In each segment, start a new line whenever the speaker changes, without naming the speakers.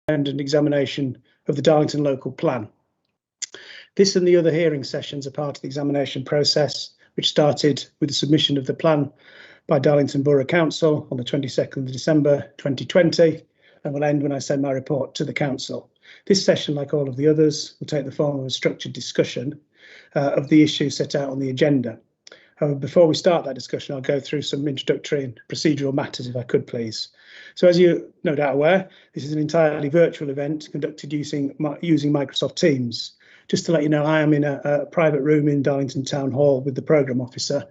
independent examination of the Darlington local plan. This and the other hearing sessions are part of the examination process, which started with the submission of the plan by Darlington Borough Council on the 22nd of December 2020 and will end when I send my report to the Council. This session, like all of the others, will take the form of a structured discussion of the issues set out on the agenda. However, before we start that discussion, I'll go through some introductory and procedural matters, if I could, please. So as you're no doubt aware, this is an entirely virtual event conducted using Microsoft Teams. Just to let you know, I am in a private room in Darlington Town Hall with the Programme Officer,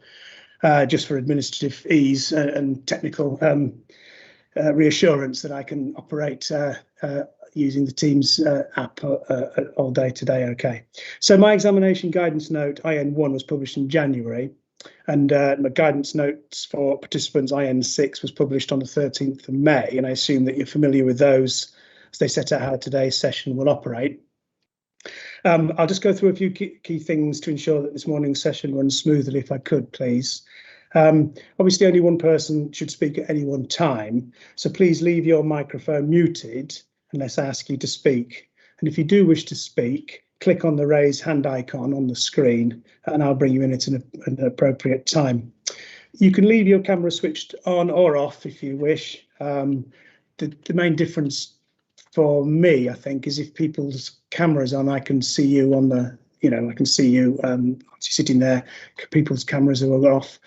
just for administrative ease and technical reassurance that I can operate using the Teams app all day today. Okay. So my examination guidance note IN1 was published in January, and my guidance notes for participants IN6 was published on the 13th of May, and I assume that you're familiar with those as they set out how today's session will operate. I'll just go through a few key things to ensure that this morning's session runs smoothly, if I could, please. Obviously, only one person should speak at any one time, so please leave your microphone muted unless I ask you to speak. And if you do wish to speak, click on the raise hand icon on the screen and I'll bring you in at an appropriate time. You can leave your camera switched on or off if you wish. The main difference for me, I think, is if people's cameras on, I can see you on the, I can see you sitting there. People's cameras are off,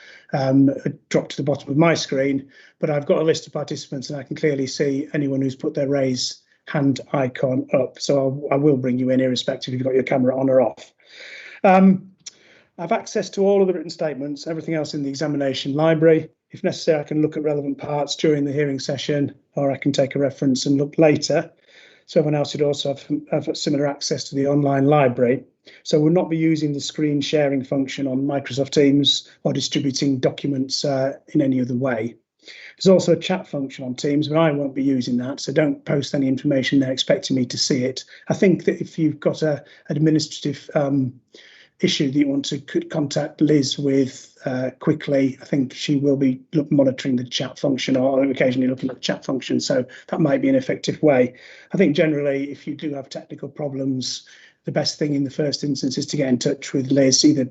drop to the bottom of my screen, but I've got a list of participants and I can clearly see anyone who's put their raise hand icon up. So I will bring you in irrespective if you've got your camera on or off. I've access to all of the written statements, everything else in the examination library. If necessary, I can look at relevant parts during the hearing session, or I can take a reference and look later. So everyone else should also have similar access to the online library. So we'll not be using the screen sharing function on Microsoft Teams or distributing documents in any other way. There's also a chat function on Teams, but I won't be using that, so don't post any information there expecting me to see it. I think that if you've got an administrative issue that you want to contact Liz with quickly, I think she will be monitoring the chat function or occasionally looking at the chat function, so that might be an effective way. I think generally, if you do have technical problems, the best thing in the first instance is to get in touch with Liz, either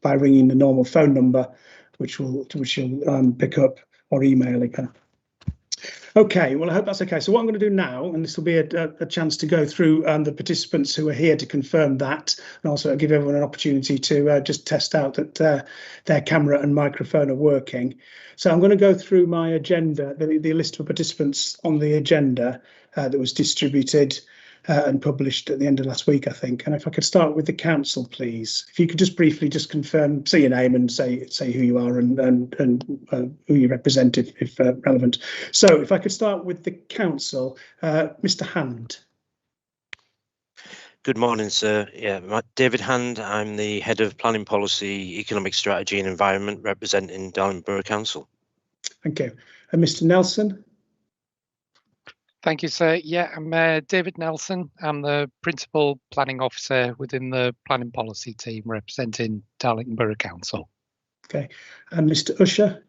by ringing the normal phone number, which she'll pick up, or emailing her. Okay, well, I hope that's okay. So what I'm going to do now, and this will be a chance to go through the participants who are here to confirm that, and also give everyone an opportunity to just test out that their camera and microphone are working. So I'm going to go through my agenda, the list of participants on the agenda that was distributed and published at the end of last week, I think. And if I could start with the council, please. If you could just briefly just confirm, say your name and say who you are and who you represent if relevant. So if I could start with the council, Mr. Hand.
Good morning, sir. Yeah, David Hand. I'm the head of planning policy, economic strategy and environment, representing Darlington Borough Council. Thank you.
And Mr. Nelson.
Thank you, sir. Yeah, I'm David Nelson. I'm the Principal Planning Officer within the Planning Policy team representing Darlington Borough Council.
Okay, and Mr. Usher.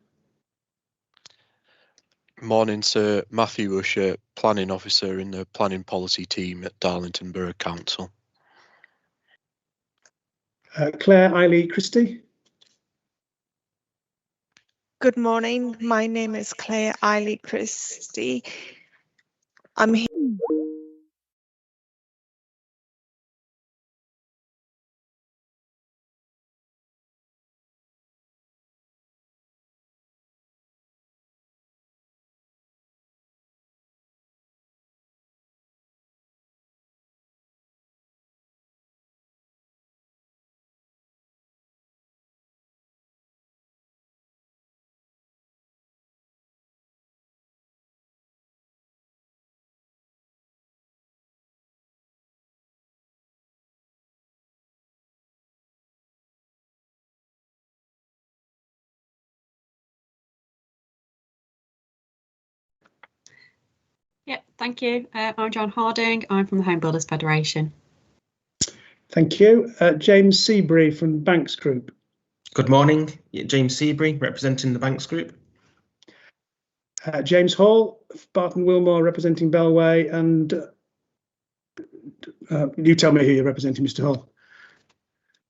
Morning, sir. Matthew Usher, Planning Officer in the Planning Policy team at Darlington Borough Council.
Claire Eiley Christie.
Good morning. My name is Claire Eiley Christie. I'm here.
Yeah, thank you. I'm John Harding. I'm from the Home Builders Federation.
Thank you. James Seabury from Banks Group.
Good morning. James Seabury, representing the Banks Group.
James Hall, Barton Wilmore representing Bellway, and you tell me who you're representing, Mr. Hall.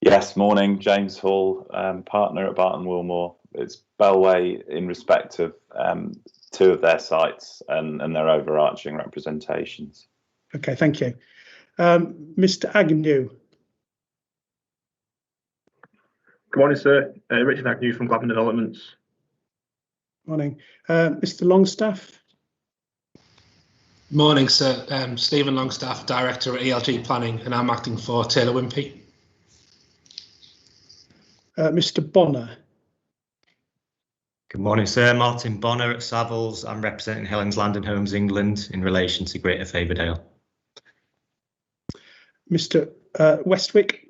Yes, morning, James Hall, partner at Barton Wilmore. It's Bellway in respect of 2 of their sites and their overarching representations.
Okay, thank you. Mr. Agnew.
Good morning, sir. Richard Agnew from Gladman Developments.
Morning. Mr. Longstaff.
Morning, sir. Stephen Longstaff, Director at ELG Planning, and I'm acting for Taylor Wimpey.
Mr. Bonner.
Good morning, sir. Martin Bonner at Savills. I'm representing Helen's Land and Homes England in relation to Greater Faberdale.
Mr. Westwick.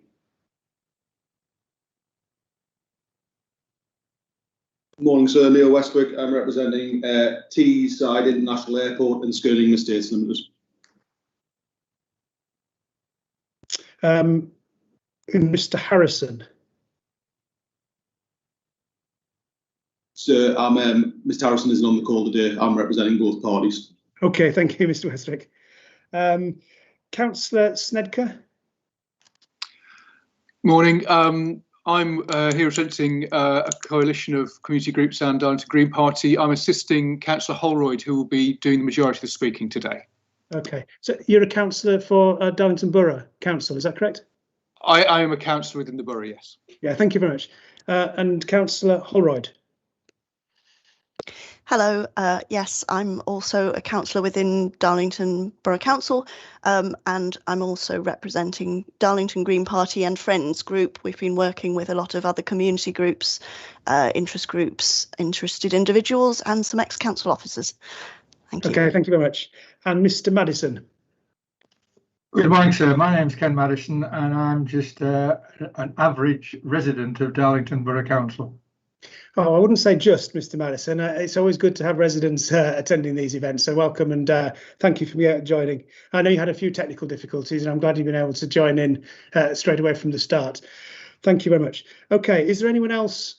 Morning, sir. Leo Westwick. I'm representing Teesside International Airport and Skirling Estates Limited.
Mr. Harrison.
Sir, Mr. Harrison isn't on the call today. I'm representing both parties.
Okay, thank you, Mr. Westwick. Councillor Snedker.
Morning. I'm here representing a coalition of community groups and Darlington Green Party. I'm assisting Councillor Holroyd, who will be doing the majority of the speaking today.
Okay, so you're a councillor for Darlington Borough Council, is that correct?
I am a councillor within the borough, yes.
Yeah, thank you very much. And Councillor Holroyd.
Hello, yes, I'm also a councillor within Darlington Borough Council, and I'm also representing Darlington Green Party and Friends Group. We've been working with a lot of other community groups, interested individuals, and some ex-council officers. Thank you.
Okay, thank you very much. And Mr. Madison.
Good morning, sir. My name's Ken Madison, and I'm just an average resident of Darlington Borough Council.
Oh, I wouldn't say just, Mr. Madison. It's always good to have residents attending these events, so welcome and thank you for joining. I know you had a few technical difficulties and I'm glad you've been able to join in straight away from the start. Thank you very much. Okay, is there anyone else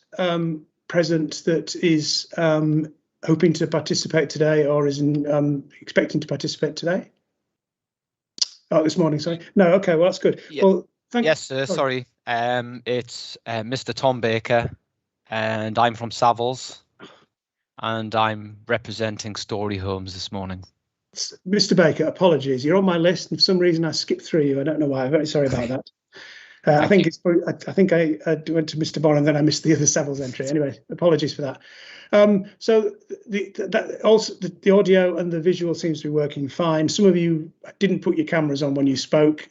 present that is hoping to participate today or is expecting to participate today? Oh, this morning, sorry. No, okay, well, that's good.
Yeah.
Well, thank you.
Yes, sir, sorry. It's Mr. Tom Baker. And I'm from Savills, and I'm representing Story Homes this morning.
Mr. Baker, apologies. You're on my list, and for some reason I skipped through you. I don't know why. I'm very sorry about that. I think it's. I think I went to Mr. Bonner and then I missed the other Savills entry. Anyway, apologies for that. So the audio and the visual seems to be working fine. Some of you didn't put your cameras on when you spoke.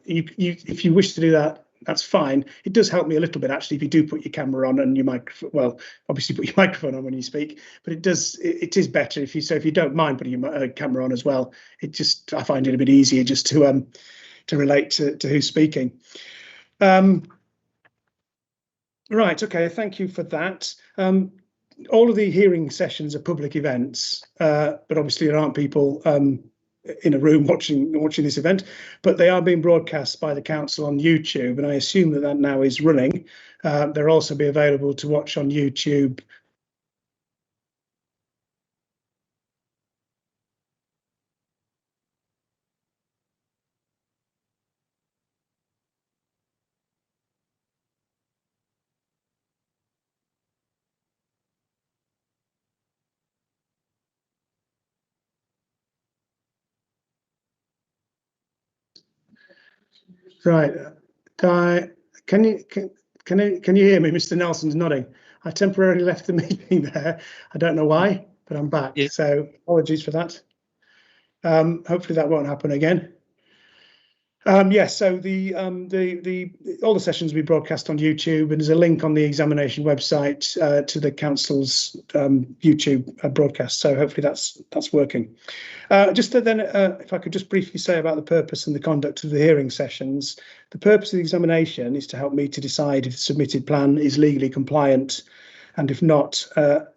If you wish to do that, that's fine. It does help me a little bit actually if you do put your camera on and your microphone. Well, obviously put your microphone on when you speak, but it is better if you don't mind putting your camera on as well. I find it a bit easier just to relate to who's speaking. Right. Okay. Thank you for that. All of the hearing sessions are public events, but obviously there aren't people in a room watching this event, but they are being broadcast by the council on YouTube, and I assume that now is running. They'll also be available to watch on YouTube. Right, can you hear me? Mr. Nelson's nodding. I temporarily left the meeting there. I don't know why, but I'm back. Yeah. So apologies for that. Hopefully that won't happen again. Yes, so all the sessions will be broadcast on YouTube, and there's a link on the examination website to the council's YouTube broadcast. So hopefully that's working. Just to then, if I could just briefly say about the purpose and the conduct of the hearing sessions. The purpose of the examination is to help me to decide if the submitted plan is legally compliant, and if not,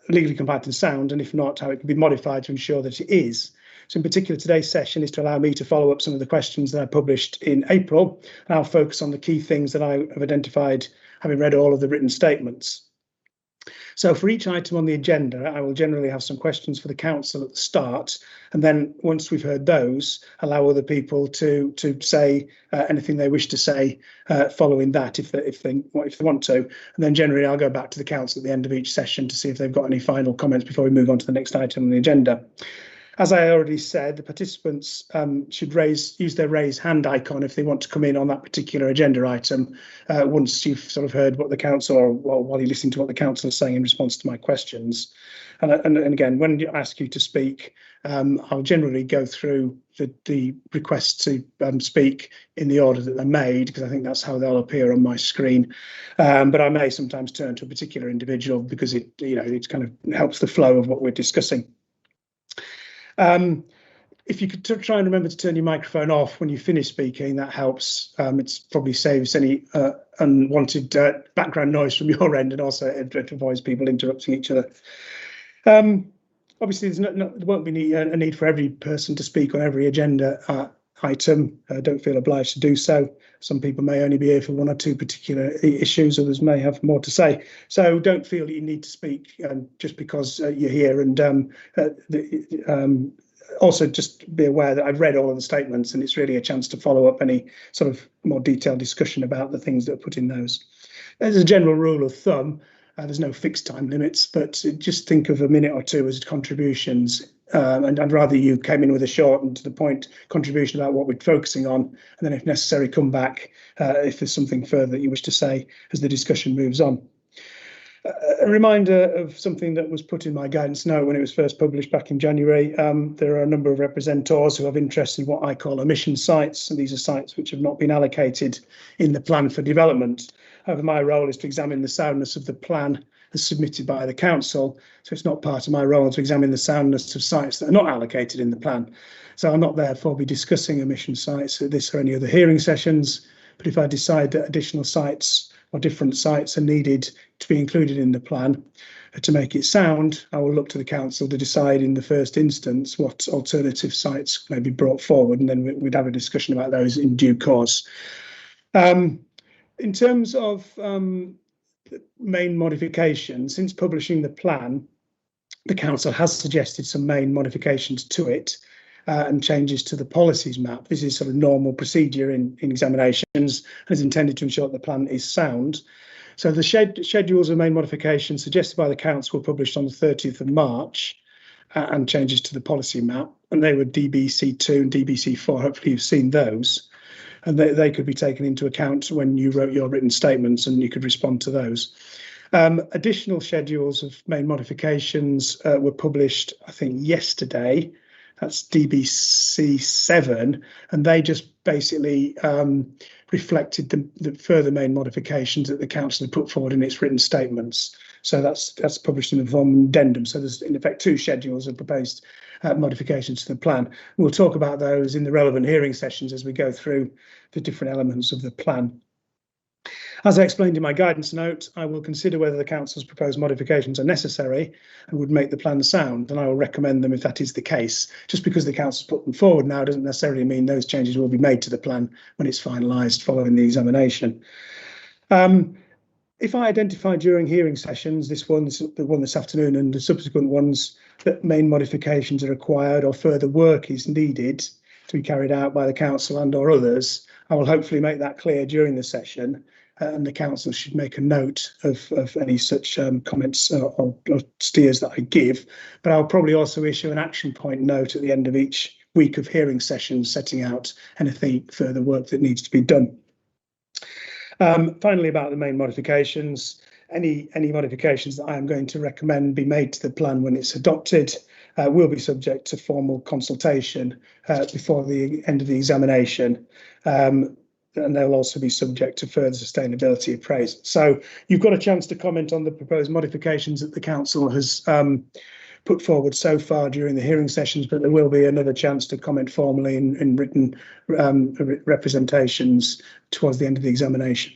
legally compliant and sound, and if not, how it can be modified to ensure that it is. So in particular, today's session is to allow me to follow up some of the questions that I published in April, and I'll focus on the key things that I have identified, having read all of the written statements. So for each item on the agenda, I will generally have some questions for the council at the start, and then once we've heard those, allow other people to say anything they wish to say following that, if they want to, and then generally I'll go back to the council at the end of each session to see if they've got any final comments before we move on to the next item on the agenda. As I already said, the participants should use their raise hand icon if they want to come in on that particular agenda item once you've sort of heard what the council, or while you're listening to what the council is saying in response to my questions. And again, when I ask you to speak, I'll generally go through the requests to speak in the order that they're made, because I think that's how they'll appear on my screen. But I may sometimes turn to a particular individual because it kind of helps the flow of what we're discussing. If you could try and remember to turn your microphone off when you finish speaking, that helps. It probably saves any unwanted background noise from your end, and also it avoids people interrupting each other. Obviously, there won't be a need for every person to speak on every agenda item. Don't feel obliged to do so. Some people may only be here for one or two particular issues, others may have more to say. So don't feel that you need to speak just because you're here. And also just be aware that I've read all of the statements, and it's really a chance to follow up any sort of more detailed discussion about the things that are put in those. As a general rule of thumb, there's no fixed time limits, but just think of a minute or two as contributions. And I'd rather you came in with a short and to the point contribution about what we're focusing on, and then if necessary, come back if there's something further that you wish to say as the discussion moves on. A reminder of something that was put in my guidance note when it was first published back in January. There are a number of representatives who have interest in what I call emission sites, and these are sites which have not been allocated in the plan for development. However, my role is to examine the soundness of the plan as submitted by the council, so it's not part of my role to examine the soundness of sites that are not allocated in the plan. So I'll not therefore be discussing emission sites at this or any other hearing sessions, but if I decide that additional sites or different sites are needed to be included in the plan to make it sound, I will look to the council to decide in the first instance what alternative sites may be brought forward, and then we'd have a discussion about those in due course. In terms of main modification, since publishing the plan, the council has suggested some main modifications to it and changes to the policies map. This is sort of normal procedure in examinations and is intended to ensure that the plan is sound. So the schedules of main modifications suggested by the council were published on the 30th of March and changes to the policy map, and they were DBC2 and DBC4. Hopefully you've seen those, and they could be taken into account when you wrote your written statements, and you could respond to those. Additional schedules of main modifications were published, I think, yesterday. That's DBC7, and they just basically reflected the further main modifications that the council had put forward in its written statements. So that's published in the form of addendum. So there's in effect two schedules of proposed modifications to the plan. We'll talk about those in the relevant hearing sessions as we go through the different elements of the plan. As I explained in my guidance note, I will consider whether the council's proposed modifications are necessary and would make the plan sound, and I will recommend them if that is the case. Just because the council's put them forward now doesn't necessarily mean those changes will be made to the plan when it's finalised following the examination. If I identify during hearing sessions, the one this afternoon and the subsequent ones, that main modifications are required or further work is needed to be carried out by the council and or others, I will hopefully make that clear during the session, and the council should make a note of any such comments or steers that I give. But I'll probably also issue an action point note at the end of each week of hearing sessions, setting out anything further work that needs to be done. Finally, about the main modifications, any modifications that I am going to recommend be made to the plan when it's adopted will be subject to formal consultation before the end of the examination. And they'll also be subject to further sustainability appraisal. So you've got a chance to comment on the proposed modifications that the council has put forward so far during the hearing sessions, but there will be another chance to comment formally in written representations towards the end of the examination.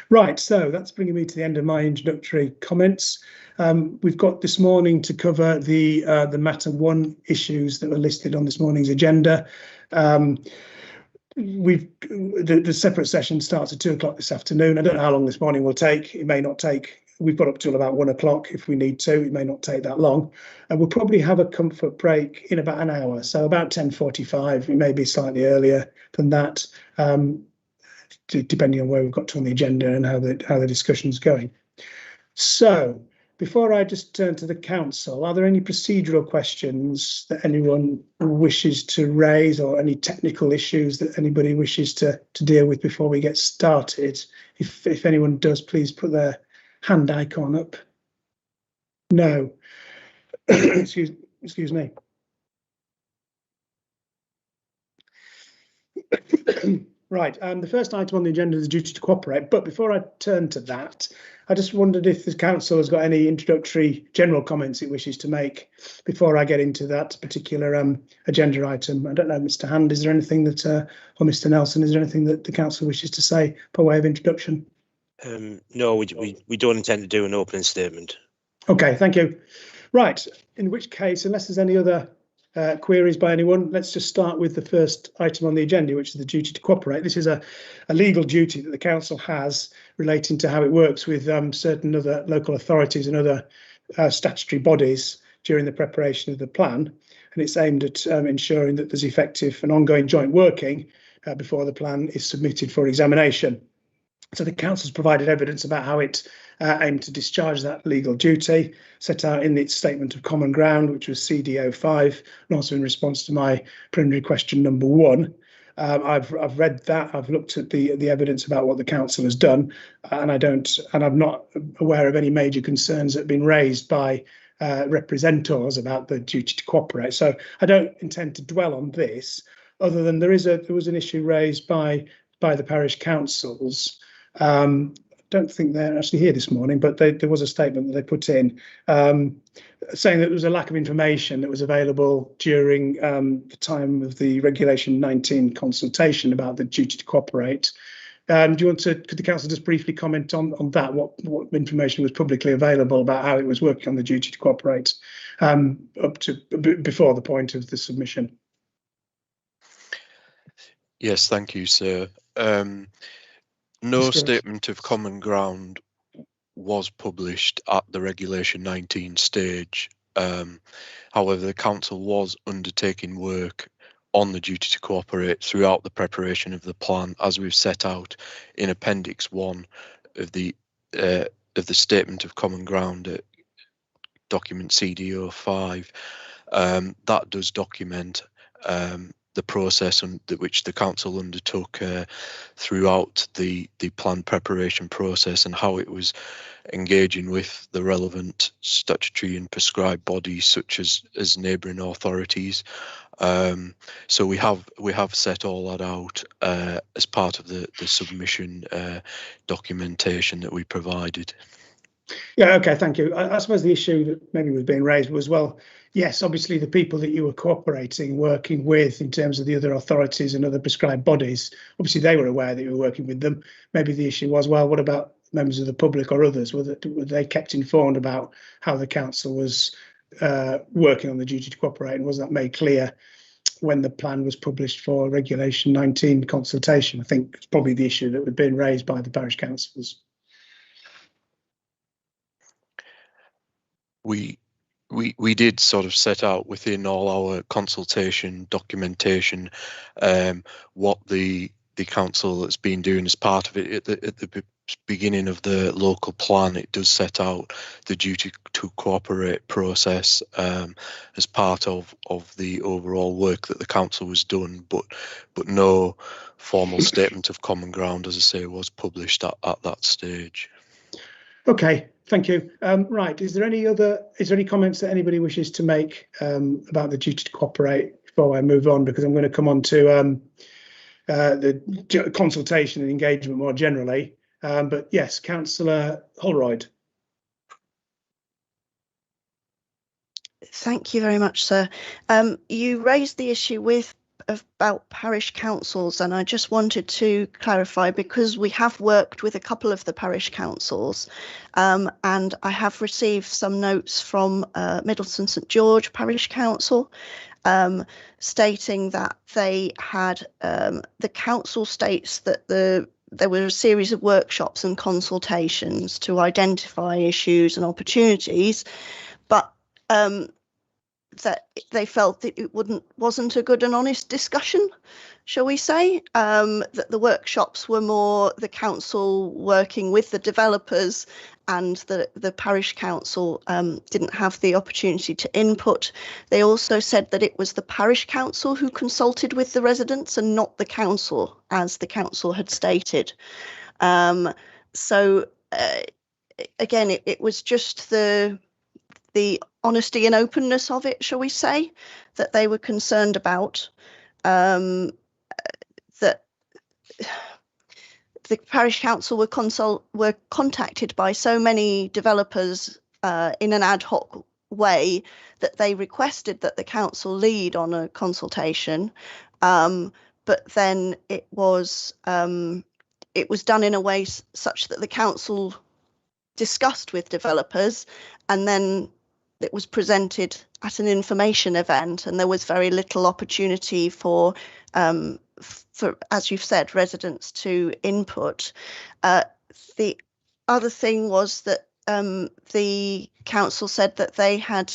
Right, so that's bringing me to the end of my introductory comments. We've got this morning to cover the Matter 1 issues that were listed on this morning's agenda. The separate session starts at 2 o'clock this afternoon. I don't know how long this morning will take. It may not take we've got up till about 1 o'clock if we need to. It may not take that long, and we'll probably have a comfort break in about an hour, so about 10:45. It may be slightly earlier than that, depending on where we've got to on the agenda and how the discussion's going. So before I just turn to the council, are there any procedural questions that anyone wishes to raise, or any technical issues that anybody wishes to deal with before we get started? If anyone does, please put their hand icon up. No. excuse me. Right, the first item on the agenda is the duty to cooperate, but before I turn to that, I just wondered if the council has got any introductory general comments it wishes to make before I get into that particular agenda item. I don't know, Mr. Hand, is there anything that, or Mr. Nelson, is there anything that the council wishes to say by way of introduction?
No, we don't intend to do an opening statement.
Okay, thank you. Right, in which case, unless there's any other queries by anyone, let's just start with the first item on the agenda, which is the duty to cooperate. This is a legal duty that the council has relating to how it works with certain other local authorities and other statutory bodies during the preparation of the plan, and it's aimed at ensuring that there's effective and ongoing joint working before the plan is submitted for examination. So the council's provided evidence about how it aimed to discharge that legal duty, set out in its statement of common ground, which was CD05, and also in response to my preliminary question number 1. I've read that. I've looked at the evidence about what the council has done, and I'm not aware of any major concerns that have been raised by representors about the duty to cooperate. So I don't intend to dwell on this, other than there was an issue raised by the parish councils. Don't think they're actually here this morning, but there was a statement that they put in saying that there was a lack of information that was available during the time of the Regulation 19 consultation about the duty to cooperate. Could the council just briefly comment on that? What information was publicly available about how it was working on the duty to cooperate up to before the point of the submission?
Yes, thank you, sir. No statement of common ground was published at the Regulation 19 stage. However, the council was undertaking work on the duty to cooperate throughout the preparation of the plan, as we've set out in Appendix 1 of the statement of common ground, document CD05. That does document the process which the council undertook throughout the plan preparation process, and how it was engaging with the relevant statutory and prescribed bodies such as neighbouring authorities. So we have set all that out as part of the submission documentation that we provided.
Yeah, okay, thank you. I suppose the issue that maybe was being raised was, well, yes, obviously the people that you were cooperating, working with in terms of the other authorities and other prescribed bodies, obviously they were aware that you were working with them. Maybe the issue was, well, what about members of the public or others? Were they kept informed about how the council was working on the duty to cooperate, and was that made clear when the plan was published for Regulation 19 consultation? I think it's probably the issue that was being raised by the parish councils.
We did sort of set out within all our consultation documentation what the council has been doing as part of it. At the beginning of the local plan, it does set out the duty to cooperate process as part of the overall work that the council was doing, but no formal statement of common ground, as I say, was published at that stage.
Okay, thank you. Right, is there any comments that anybody wishes to make about the duty to cooperate before I move on? Because I'm going to come on to the consultation and engagement more generally. But yes, Councillor Holroyd.
Thank you very much, sir. You raised the issue about parish councils, and I just wanted to clarify, because we have worked with a couple of the parish councils, and I have received some notes from Middleton St George Parish Council stating that they had the council states that the there were a series of workshops and consultations to identify issues and opportunities, but that they felt that it wasn't a good and honest discussion, shall we say, that the workshops were more the council working with the developers, and the parish council didn't have the opportunity to input. They also said that it was the parish council who consulted with the residents and not the council, as the council had stated. So again, it was just the honesty and openness of it, shall we say, that they were concerned about. That the parish council were contacted by so many developers in an ad hoc way that they requested that the council lead on a consultation, but then it was done in a way such that the council discussed with developers, and then it was presented at an information event, and there was very little opportunity for, as you've said, residents to input. The other thing was that the council said that they had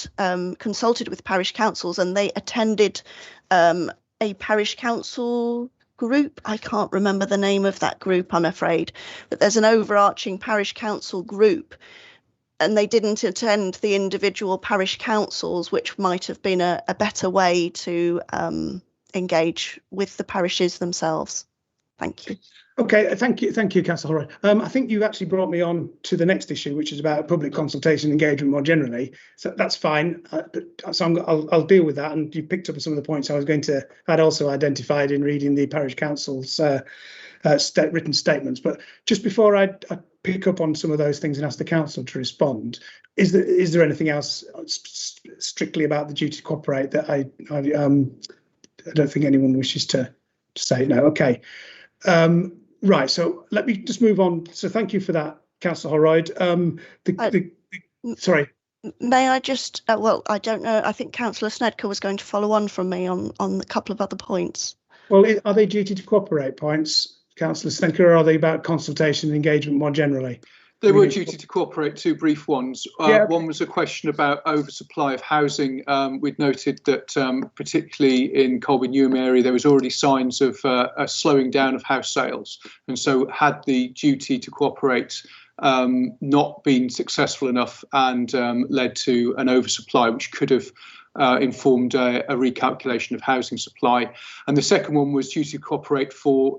consulted with parish councils, and they attended a parish council group. I can't remember the name of that group, I'm afraid, but there's an overarching parish council group, and they didn't attend the individual parish councils, which might have been a better way to engage with the parishes themselves. Thank you.
Okay, thank you, Councillor Holroyd. I think you actually brought me on to the next issue, which is about public consultation engagement more generally. So that's fine. So I'll deal with that. And you picked up some of the points I'd also identified in reading the parish council's written statements. But just before I pick up on some of those things and ask the council to respond, is there anything else strictly about the duty to cooperate that I don't think anyone wishes to say? No. Okay. Right, so let me just move on. So thank you for that, Councillor Holroyd. Sorry.
May I just, well, I don't know, I think Councillor Snedker was going to follow on from me on a couple of other points.
Well, are they duty to cooperate points, Councillor Snedker, or are they about consultation and engagement more generally?
They were duty to cooperate, two brief ones. One was a question about oversupply of housing. We'd noted that particularly in Colby Newham area, there was already signs of a slowing down of house sales. And so had the duty to cooperate not been successful enough and led to an oversupply, which could have informed a recalculation of housing supply. And the second one was duty to cooperate for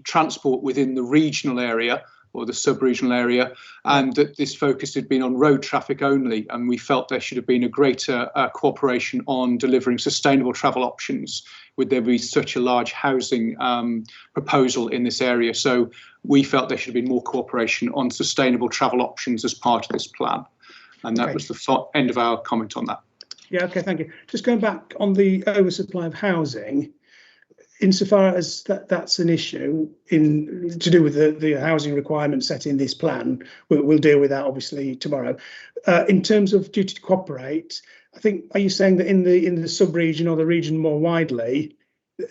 transport within the regional area or the sub-regional area, and that this focus had been on road traffic only, and we felt there should have been a greater cooperation on delivering sustainable travel options, would there be such a large housing proposal in this area. So we felt there should have been more cooperation on sustainable travel options as part of this plan, and that was the end of our comment on that.
Yeah, okay, thank you. Just going back on the oversupply of housing, insofar as that's an issue to do with the housing requirements set in this plan, we'll deal with that obviously tomorrow. In terms of duty to cooperate, I think, are you saying that in the sub-region or the region more widely,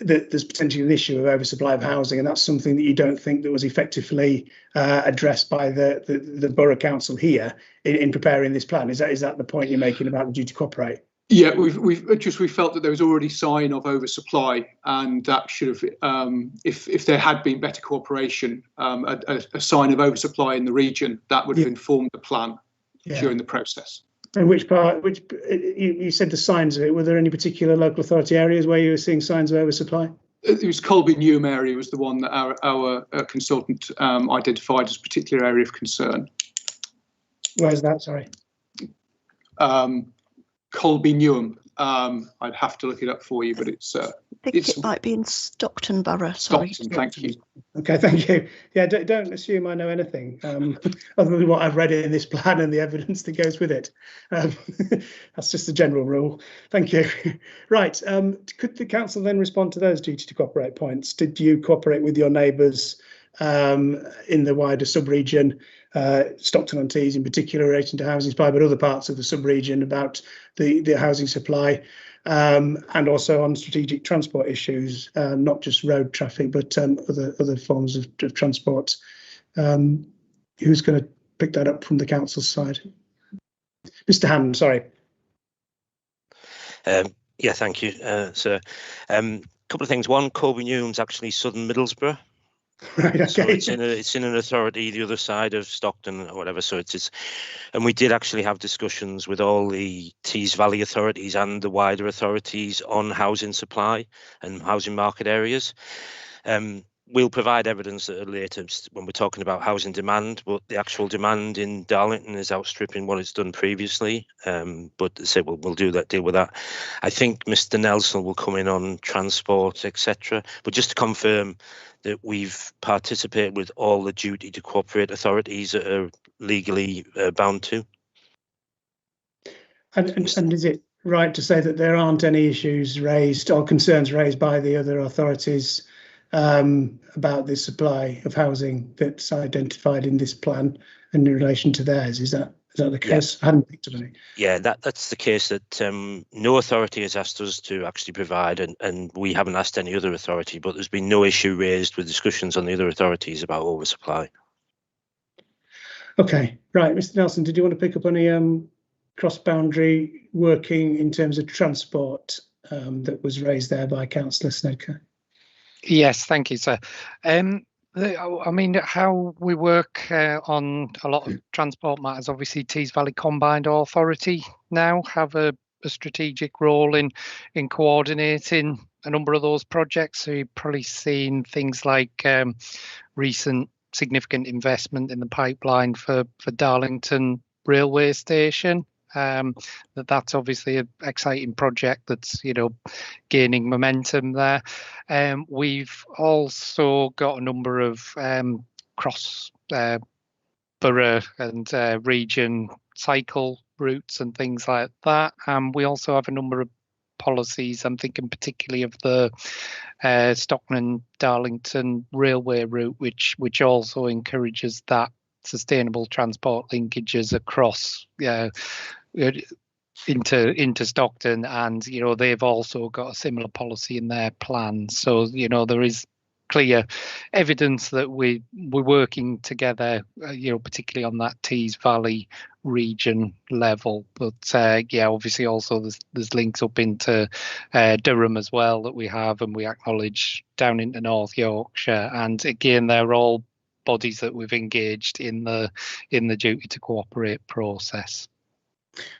that there's potentially an issue of oversupply of housing, and that's something that you don't think that was effectively addressed by the Borough Council here in preparing this plan? Is that the point you're making about the duty to cooperate?
Yeah, we felt that there was already sign of oversupply, and that should have, if there had been better cooperation, a sign of oversupply in the region, that would have informed the plan during the process. And
which part? You said the signs of it. Were there any particular local authority areas where you were seeing signs of oversupply?
It was Colby Newham area was the one that our consultant identified as a particular area of concern.
Where's that? Sorry.
Colby Newham. I'd have to look it up for you, but it's.
I think it might be in Stockton Borough. Sorry.
Stockton, thank you.
Okay, thank you. Yeah, don't assume I know anything other than what I've read in this plan and the evidence that goes with it. That's just a general rule. Thank you. Right. Could the council then respond to those duty to cooperate points? Did you cooperate with your neighbours in the wider sub-region? Stockton-on-Tees in particular relating to housing supply, but other parts of the sub-region about the housing supply, and also on strategic transport issues, not just road traffic, but other forms of transport. Who's going to pick that up from the council side? Mr. Hand, sorry.
Yeah, thank you, sir. Couple of things. One, Colby Newham's actually Southern Middlesbrough.
Right, okay.
So it's in an authority the other side of Stockton or whatever. So it's and we did actually have discussions with all the Tees Valley authorities and the wider authorities on housing supply and housing market areas. We'll provide evidence at a later when we're talking about housing demand, but the actual demand in Darlington is outstripping what it's done previously. But say we'll deal with that. I think Mr. Nelson will come in on transport, etc. But just to confirm that we've participated with all the duty to cooperate authorities that are legally bound to.
And is it right to say that there aren't any issues raised or concerns raised by the other authorities about the supply of housing that's identified in this plan and in relation to theirs? Is that the case? Yeah. I hadn't picked up any.
Yeah, that's the case, that no authority has asked us to actually provide, and we haven't asked any other authority, but there's been no issue raised with discussions on the other authorities about oversupply.
Okay, right. Mr. Nelson, did you want to pick up any cross-boundary working in terms of transport that was raised there by Councillor Snedker?
Yes, thank you, sir. I mean, how we work on a lot of transport matters, obviously Tees Valley Combined Authority now have a strategic role in coordinating a number of those projects. So you've probably seen things like recent significant investment in the pipeline for Darlington railway station. That's obviously an exciting project that's, gaining momentum there. We've also got a number of cross borough and region cycle routes and things like that. We also have a number of policies. I'm thinking particularly of the Stockton and Darlington railway route, which also encourages that sustainable transport linkages across into Stockton, and they've also got a similar policy in their plan. So there is clear evidence that we're working together, particularly on that Tees Valley region level. But obviously also there's links up into Durham as well that we have, and we acknowledge down into North Yorkshire. And again, they're all bodies that we've engaged in the duty to cooperate process.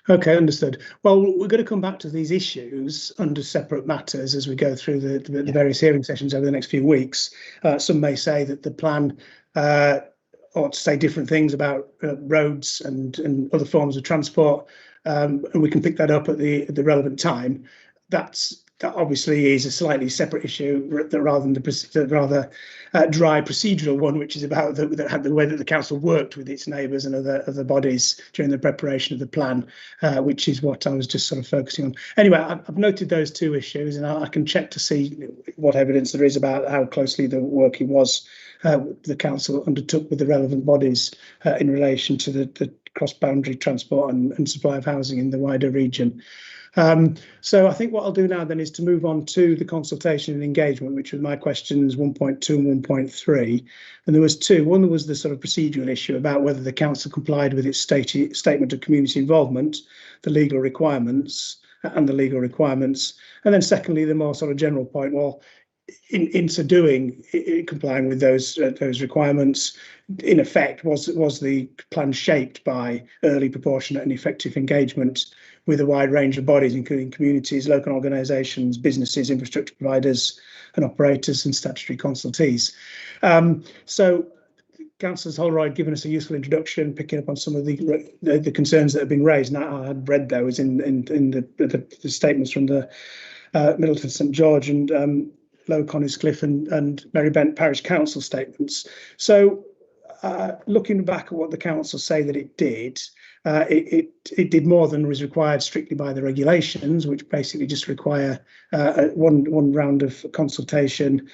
Okay, understood. Well, we're going to come back to these issues under separate matters as we go through the various hearing sessions over the next few weeks. Some may say that the plan ought to say different things about roads and other forms of transport, and we can pick that up at the relevant time. That obviously is a slightly separate issue rather than the rather dry procedural one, which is about the way that the council worked with its neighbours and other bodies during the preparation of the plan, which is what I was just sort of focusing on. Anyway, I've noted those two issues, and I can check to see what evidence there is about how closely the working was the council undertook with the relevant bodies in relation to the cross-boundary transport and supply of housing in the wider region. So I think what I'll do now then is to move on to the consultation and engagement, which was my questions 1.2 and 1.3. And there was two. One was the sort of procedural issue about whether the council complied with its statement of community involvement, the legal requirements. And then secondly, the more sort of general point, well, in so doing, complying with those requirements, in effect, was the plan shaped by early, proportionate and effective engagement with a wide range of bodies, including communities, local organisations, businesses, infrastructure providers and operators, and statutory consultees. So Councillor Holroyd given us a useful introduction, picking up on some of the concerns that have been raised, and I had read those in the statements from the Middleton St George and Lower Coniscliffe and Merry Bent Parish Council statements. So looking back at what the council say that it did, it did more than was required strictly by the regulations, which basically just require one round of consultation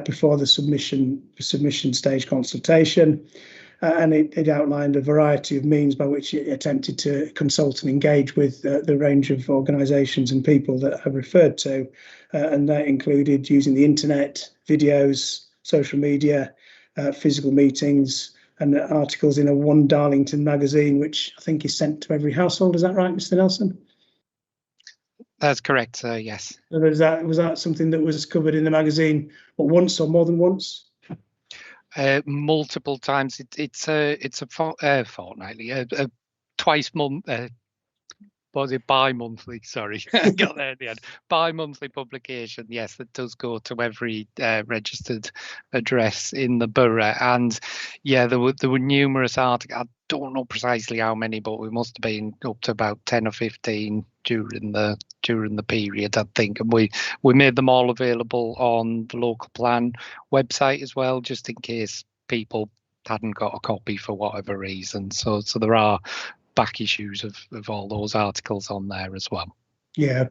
before the submission stage consultation. and it outlined a variety of means by which it attempted to consult and engage with the range of organisations and people that I've referred to, and that included using the internet, videos, social media, physical meetings, and articles in a One Darlington magazine, which I think is sent to every household. Is that right, Mr. Nelson?
That's correct, sir. Yes.
So was that something that was covered in the magazine once or more than once?
Multiple times. It's a fortnightly, twice month. Was it bi-monthly? Sorry, I got there at the end. Bi-monthly publication, yes, that does go to every registered address in the borough. And yeah, there were numerous articles. I don't know precisely how many, but we must have been up to about 10 or 15 during the period, I think. And we made them all available on the local plan website as well, just in case people hadn't got a copy for whatever reason. So there are back issues of all those articles on there as well.
Yeah,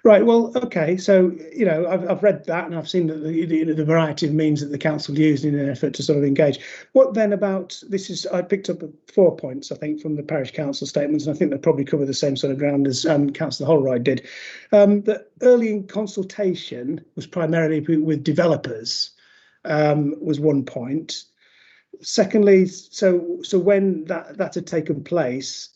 right. Well, okay. So, you know, I've read that and I've seen the variety of means that the council used in an effort to sort of engage. What then about this? I picked up 4 points, I think, from the parish council statements, and I think they probably cover the same sort of ground as Councillor Holroyd did. That early consultation was primarily with developers, was one point. Secondly, so when that had taken place,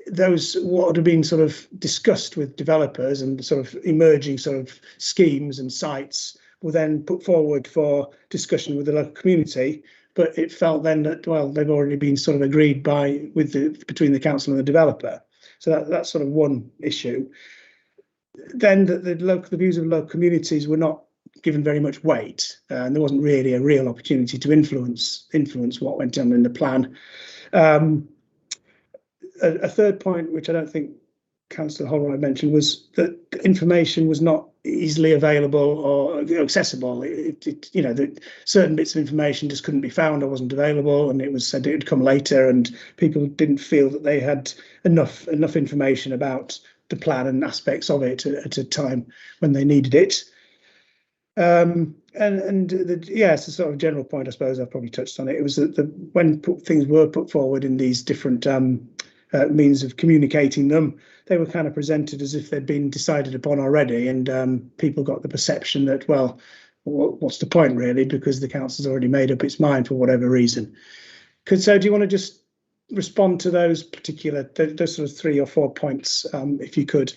those what would have been sort of discussed with developers and sort of emerging sort of schemes and sites were then put forward for discussion with the local community. But it felt then that, well, they've already been sort of agreed between the council and the developer. So that's sort of one issue. Then the views of local communities were not given very much weight, and there wasn't really a real opportunity to influence what went on in the plan. A third point, which I don't think Councillor Holroyd mentioned, was that information was not easily available or accessible. That certain bits of information just couldn't be found or wasn't available, and it was said it would come later, and people didn't feel that they had enough information about the plan and aspects of it at a time when they needed it. It's a sort of general point, I suppose I've probably touched on it. It was that when things were put forward in these different means of communicating them, they were kind of presented as if they'd been decided upon already, and people got the perception that, well, what's the point really, because the council's already made up its mind for whatever reason. So do you want to just respond to those particular, those sort of 3 or 4 points, if you could?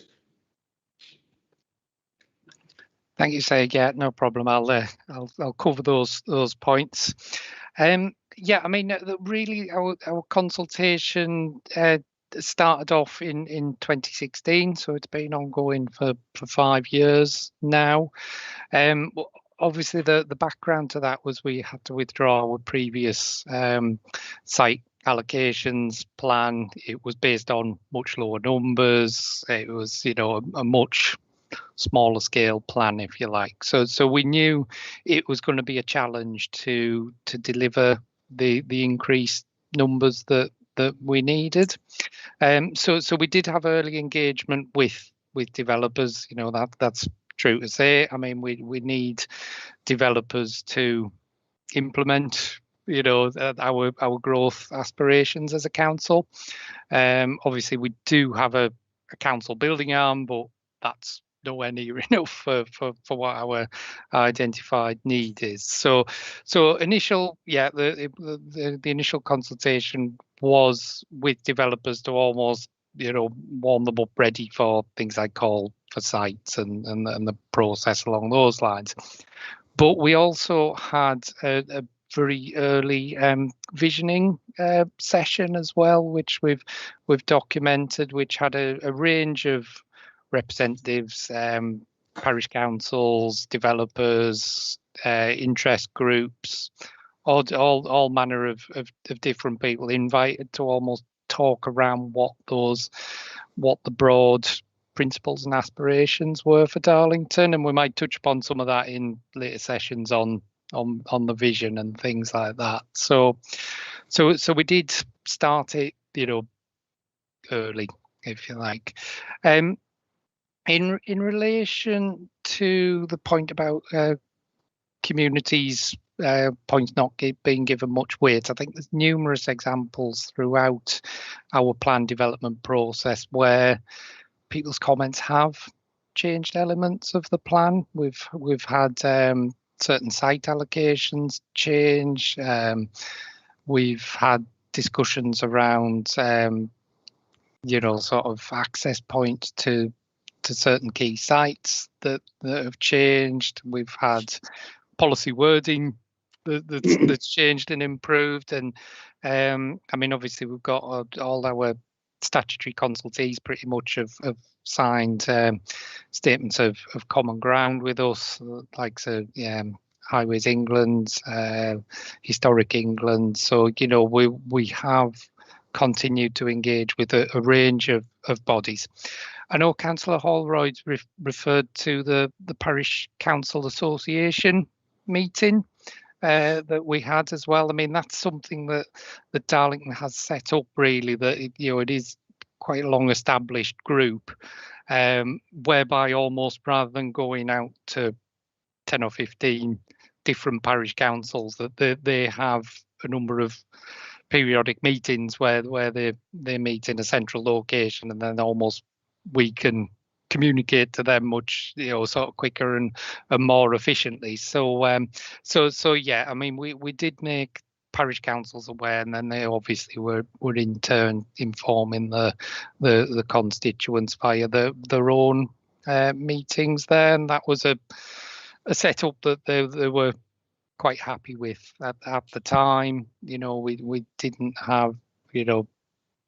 Thank you, Sir. Yeah, no problem. I'll cover those points. Yeah, I mean, really, our consultation started off in 2016, so it's been ongoing for 5 years now. Obviously, the background to that was we had to withdraw our previous site allocations plan. It was based on much lower numbers. It was, a much smaller scale plan, if you like. So we knew it was going to be a challenge to deliver the increased numbers that we needed. So we did have early engagement with developers. That's true to say. I mean, we need developers to implement our growth aspirations as a council. Obviously we do have a council building arm, but that's nowhere near enough for what our identified need is. So initial, the initial consultation was with developers to almost warm them up ready for things like call for sites and the process along those lines. But we also had a very early visioning session as well, which we've documented, which had a range of representatives, parish councils, developers, interest groups, all manner of different people invited to almost talk around what the broad principles and aspirations were for Darlington, and we might touch upon some of that in later sessions on the vision and things like that. So we did start it, early, if you like. In relation to the point about communities points not being given much weight. I think there's numerous examples throughout our plan development process where people's comments have changed elements of the plan. We've had certain site allocations change. We've had discussions around sort of access points to certain key sites that have changed. We've had policy wording that's changed and improved, and I mean, obviously we've got all our statutory consultees pretty much have signed statements of common ground with us, like Highways England, Historic England. So we have continued to engage with a range of bodies. I know Councillor Holroyd referred to the Parish Council Association meeting that we had as well. I mean, that's something that Darlington has set up, really, that it is quite a long established group, whereby almost rather than going out to 10 or 15 different parish councils, that they have a number of periodic meetings where they meet in a central location, and then almost we can communicate to them much sort of quicker and more efficiently. So yeah, I mean, we did make parish councils aware, and then they obviously were in turn informing the constituents via their own meetings there, and that was a setup that they were quite happy with at the time. We didn't have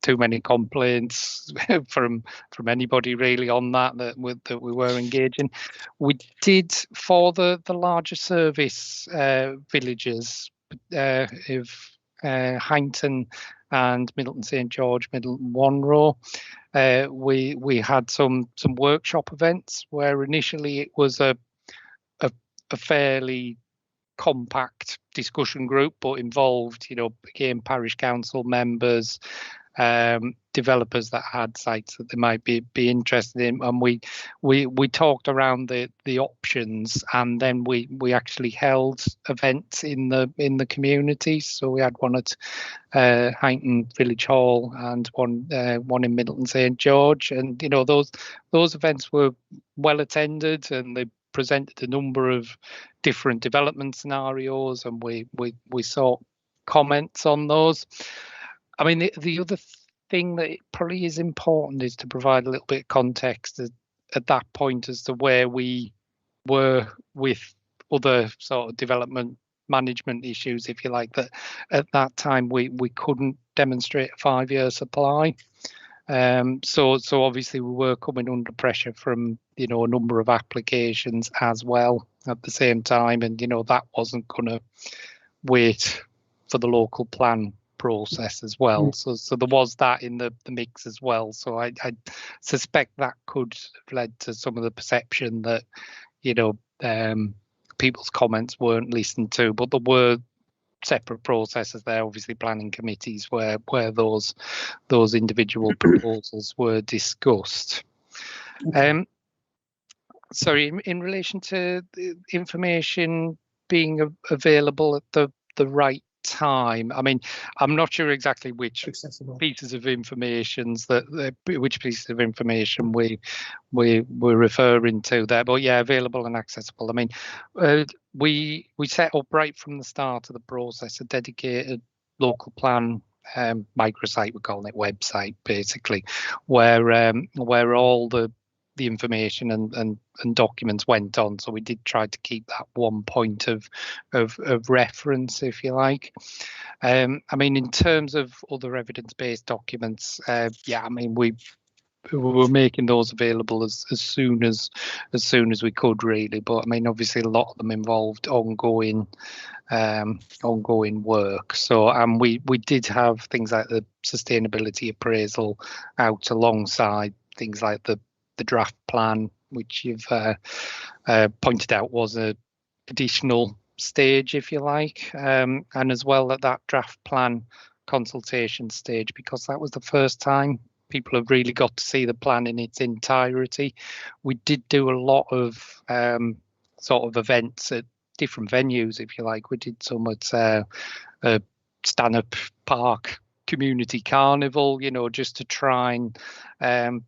too many complaints from anybody really on that we were engaging. We did, for the larger service villages of Heinton and Middleton St George, Middleton Wanrow, we had some workshop events where initially it was a fairly compact discussion group, but involved again parish council members, developers that had sites that they might be interested in, and we talked around the options, and then we actually held events in the community. So we had one at Heinton Village Hall and one in Middleton St George, and those events were well attended, and they presented a number of different development scenarios, and we saw comments on those. I mean, the other thing that probably is important is to provide a little bit of context at that point as to where we were with other sort of development management issues, if you like, that at that time we couldn't demonstrate a 5-year supply. So obviously we were coming under pressure from a number of applications as well at the same time, and that wasn't going to wait for the local plan process as well. So there was that in the mix as well. So I suspect that could have led to some of the perception that people's comments weren't listened to, but there were separate processes there, obviously planning committees where those individual proposals were discussed. Sorry, in relation to the information being available at the right time, I mean, I'm not sure exactly which pieces of information we're referring to there, but yeah, available and accessible. I mean, we set up right from the start of the process a dedicated local plan microsite, we're calling it website, basically, where all the information and documents went on. So we did try to keep that one point of reference, if you like. I mean, in terms of other evidence-based documents, yeah, I mean, we were making those available as soon as we could, really. But I mean, obviously a lot of them involved ongoing work. So we did have things like the sustainability appraisal out alongside things like the draft plan, which you've pointed out was a additional stage, if you like, and as well at that draft plan consultation stage, because that was the first time people have really got to see the plan in its entirety. We did do a lot of sort of events at different venues, if you like. We did some at a Stanhope Park community carnival, you know, just to try and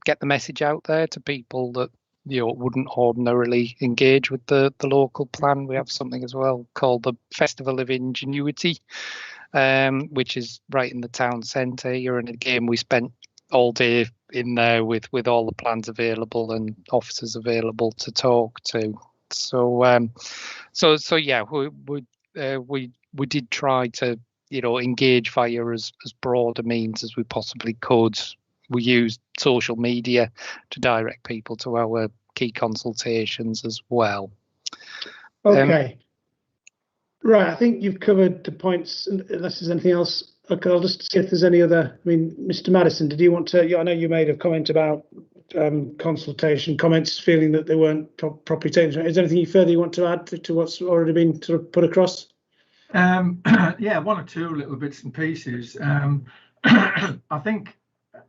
get the message out there to people that, you know, wouldn't ordinarily engage with the local plan. We have something as well called the Festival of Ingenuity, which is right in the town centre here. And again, we spent all day in there with all the plans available and officers available to talk to. So yeah, we did try to, you know, engage via as broad a means as we possibly could. We used social media to direct people to our key consultations as well.
Okay. Right, I think you've covered the points, unless there's anything else. Okay, I'll just see if there's any other. I mean, Mr. Madison, did you want to? I know you made a comment about consultation comments, feeling that they weren't properly taken. Is there anything further you want to add to what's already been sort of put across?
Yeah, one or two little bits and pieces. I think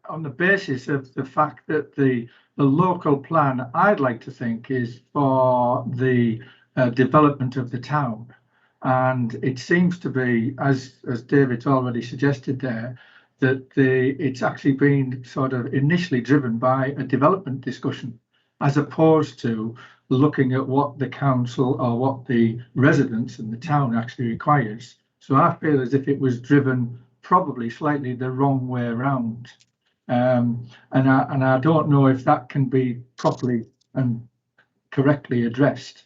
on the basis of the fact that the local plan, I'd like to think, is for the development of the town. And it seems to be, as David's already suggested there, that it's actually been sort of initially driven by a development discussion, as opposed to looking at what the council or what the residents in the town actually requires. So I feel as if it was driven probably slightly the wrong way around. And I don't know if that can be properly and correctly addressed.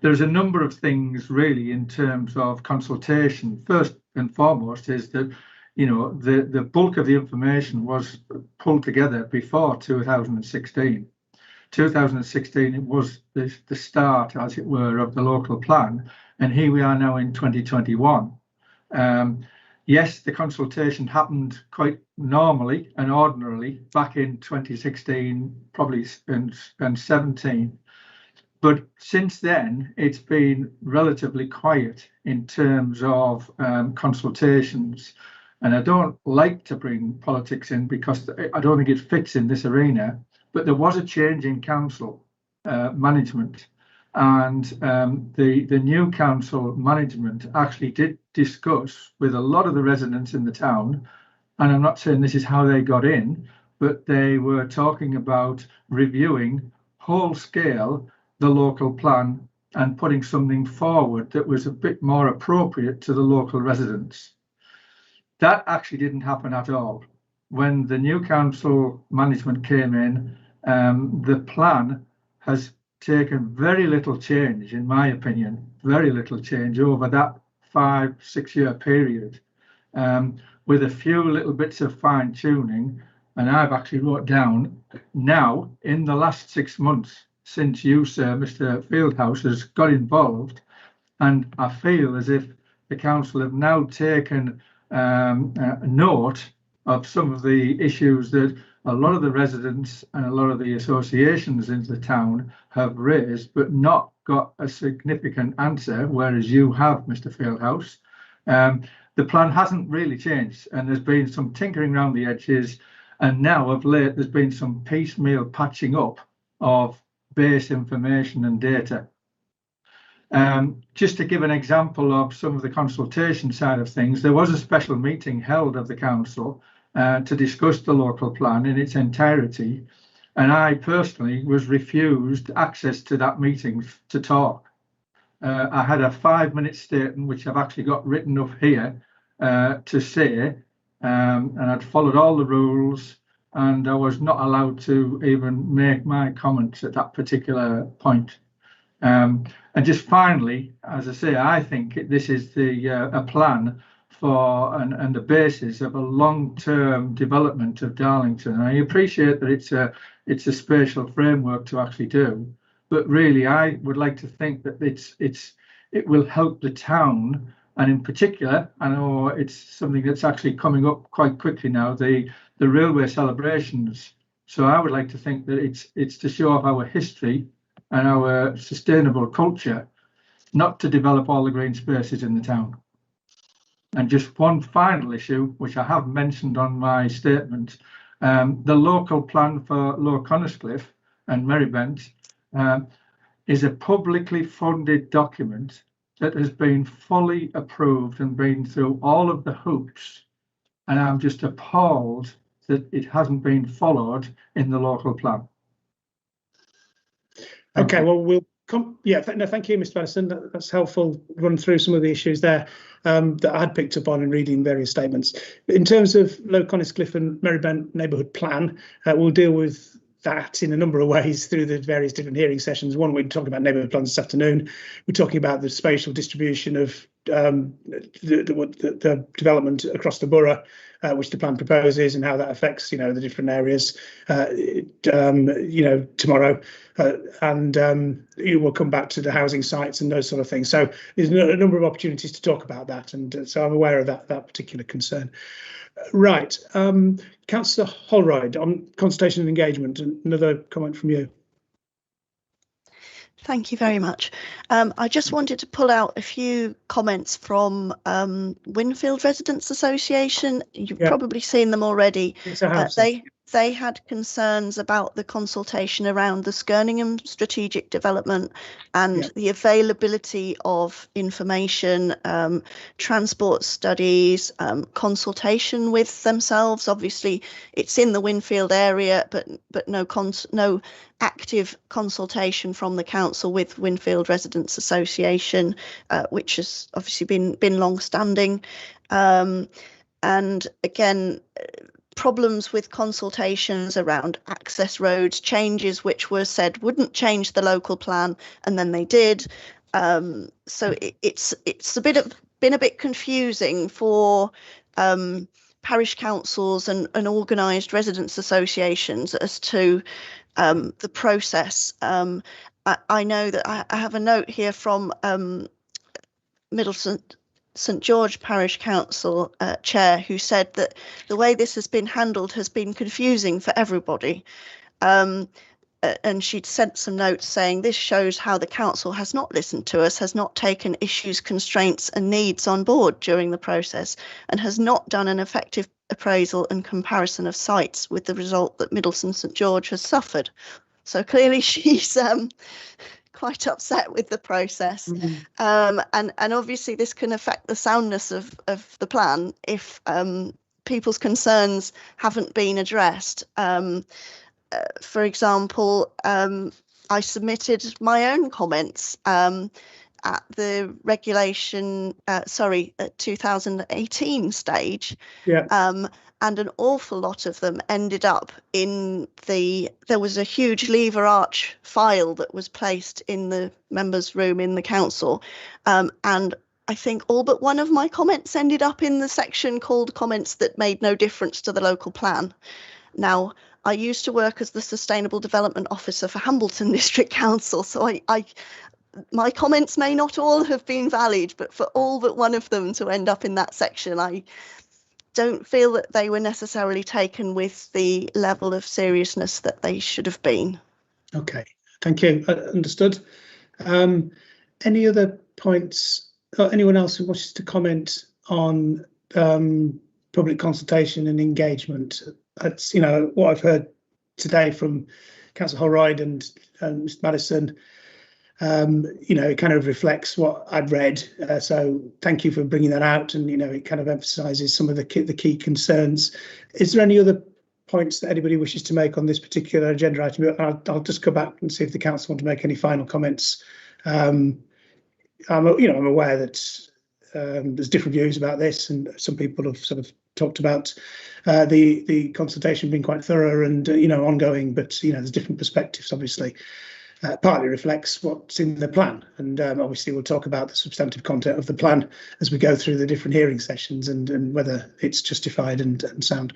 There's a number of things really in terms of consultation. First and foremost is that, you know, the bulk of the information was pulled together before 2016. 2016, it was the start, as it were, of the local plan, and here we are now in 2021. Yes, the consultation happened quite normally and ordinarily back in 2016, probably and 17. But since then, it's been relatively quiet in terms of consultations. And I don't like to bring politics in because I don't think it fits in this arena. But there was a change in council management. And the new council management actually did discuss with a lot of the residents in the town. And I'm not saying this is how they got in, but they were talking about reviewing whole scale the local plan and putting something forward that was a bit more appropriate to the local residents. That actually didn't happen at all. When the new council management came in, the plan has taken very little change, in my opinion, very little change over that 5-6 year period, with a few little bits of fine tuning. And I've actually wrote down now in the last 6 months, since you, sir, Mr. Fieldhouse, has got involved, and I feel as if the council have now taken note of some of the issues that a lot of the residents and a lot of the associations in the town have raised, but not got a significant answer, whereas you have, Mr. Fieldhouse. The plan hasn't really changed, and there's been some tinkering around the edges, and now of late there's been some piecemeal patching up of base information and data. Just to give an example of some of the consultation side of things, there was a special meeting held of the council to discuss the local plan in its entirety, and I personally was refused access to that meeting to talk. I had a 5-minute statement which I've actually got written up here to say, and I'd followed all the rules, and I was not allowed to even make my comments at that particular point. And just finally, as I say, I think this is a plan for and the basis of a long-term development of Darlington. And I appreciate that it's a spatial framework to actually do, but really I would like to think that it will help the town. And in particular, I know it's something that's actually coming up quite quickly now, the railway celebrations. So I would like to think that it's to show off our history and our sustainable culture, not to develop all the green spaces in the town. And just one final issue, which I have mentioned on my statement, the local plan for Low Coniscliffe and Merrybent, is a publicly funded document that has been fully approved and been through all of the hoops, and I'm just appalled that it hasn't been followed in the local plan.
Okay, well, we'll come. Yeah, no, thank you, Mr. Madison. That's helpful. Run through some of the issues there that I had picked up on in reading various statements. In terms of Low Coniscliffe and Merrybent neighbourhood plan, we'll deal with that in a number of ways through the various different hearing sessions. One, we're talking about neighbourhood plans this afternoon. We're talking about the spatial distribution of the development across the borough, which the plan proposes, and how that affects, the different areas, tomorrow. And we'll come back to the housing sites and those sort of things. So there's a number of opportunities to talk about that, and so I'm aware of that particular concern. Right, Councillor Holroyd on consultation and engagement. Another comment from you.
Thank you very much. I just wanted to pull out a few comments from Winfield Residents Association. You've probably seen them already.
Yes, I have.
They had concerns about the consultation around the Skirningham strategic development and the availability of information, transport studies, consultation with themselves. Obviously, it's in the Winfield area, but no active consultation from the council with Winfield Residents Association, which has obviously been long-standing. And again, problems with consultations around access roads, changes which were said wouldn't change the local plan, and then they did. So it's been a bit confusing for parish councils and organised residents associations as to the process. I know that I have a note here from Middleton St George Parish Council Chair, who said that the way this has been handled has been confusing for everybody. And she'd sent some notes saying this shows how the council has not listened to us, has not taken issues, constraints and needs on board during the process, and has not done an effective appraisal and comparison of sites, with the result that Middleton St George has suffered. So clearly she's quite upset with the process. And obviously this can affect the soundness of the plan if people's concerns haven't been addressed. For example, I submitted my own comments at the regulation, at 2018 stage. And an awful lot of them ended up in there was a huge lever arch file that was placed in the members' room in the council. And I think all but one of my comments ended up in the section called comments that made no difference to the local plan. Now, I used to work as the Sustainable Development Officer for Hambleton District Council, so my comments may not all have been valid, but for all but one of them to end up in that section, I don't feel that they were necessarily taken with the level of seriousness that they should have been.
Okay, thank you. Understood. Any other points, or anyone else who wishes to comment on public consultation and engagement? That's, what I've heard today from Councillor Holroyd and Mr Madison. It kind of reflects what I'd read. So thank you for bringing that out, and it kind of emphasises some of the key concerns. Is there any other points that anybody wishes to make on this particular agenda item? I'll just go back and see if the council want to make any final comments. I'm aware that there's different views about this, and some people have sort of talked about the consultation being quite thorough and ongoing, but there's different perspectives, obviously. Partly reflects what's in the plan, and obviously we'll talk about the substantive content of the plan as we go through the different hearing sessions and whether it's justified and sound.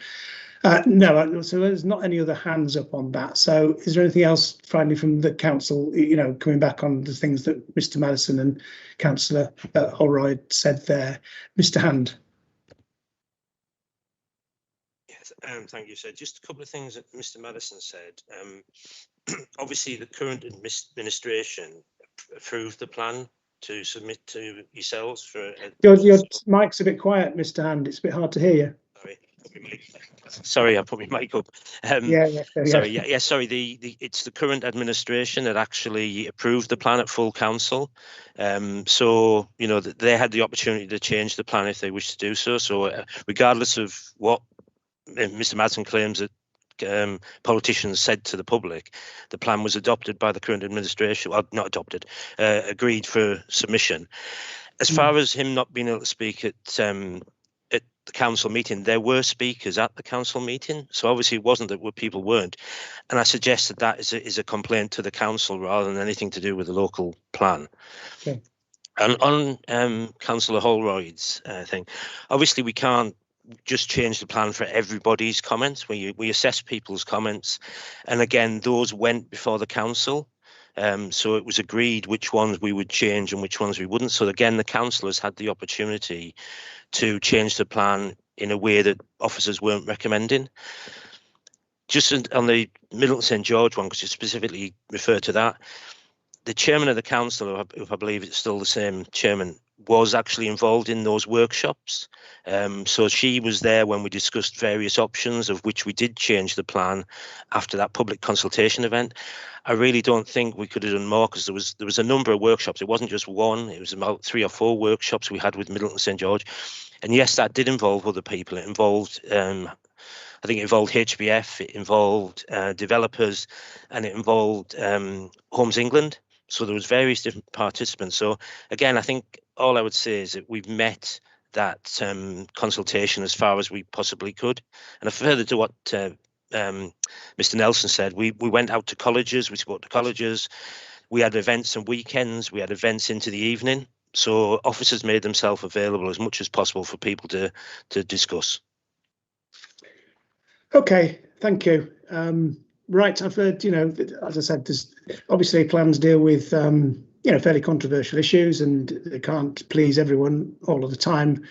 No, so there's not any other hands up on that. So is there anything else finally from the council, coming back on the things that Mr Madison and Councillor Holroyd said there? Mr Hand.
Yes, thank you, sir. Just a couple of things that Mr Madison said. Obviously, the current administration approved the plan to submit to yourselves for.
Your mic's a bit quiet, Mr Hand. It's a bit hard to hear you.
Sorry. Sorry, I put my mic up.
Yeah.
Sorry. It's the current administration that actually approved the plan at full council. So they had the opportunity to change the plan if they wish to do so. So regardless of what Mr. Madsen claims that politicians said to the public, the plan was adopted by the current administration. Well, not adopted, agreed for submission. As far as him not being able to speak at the council meeting, there were speakers at the council meeting, so obviously it wasn't that people weren't. And I suggest that is a complaint to the council rather than anything to do with the local plan.
Okay.
And on Councillor Holroyd's thing, obviously we can't just change the plan for everybody's comments. We assess people's comments, and again, those went before the council. So it was agreed which ones we would change and which ones we wouldn't. So again, the councillors had the opportunity to change the plan in a way that officers weren't recommending. Just on the Middleton St George one, because you specifically refer to that, the chairman of the council, if I believe it's still the same chairman, was actually involved in those workshops. So she was there when we discussed various options, of which we did change the plan after that public consultation event. I really don't think we could have done more, because there was a number of workshops. It wasn't just one, it was about 3 or 4 workshops we had with Middleton St George. And yes, that did involve other people. It involved, I think it involved HBF, it involved developers, and it involved Homes England. So there was various different participants. So again, I think all I would say is that we've met that consultation as far as we possibly could. And further to what Mr. Nelson said, we went out to colleges, we spoke to colleges, we had events on weekends, we had events into the evening. So officers made themselves available as much as possible for people to discuss.
Okay, thank you. Right, I've heard, as I said, there's obviously plans deal with, fairly controversial issues, and they can't please everyone all of the time.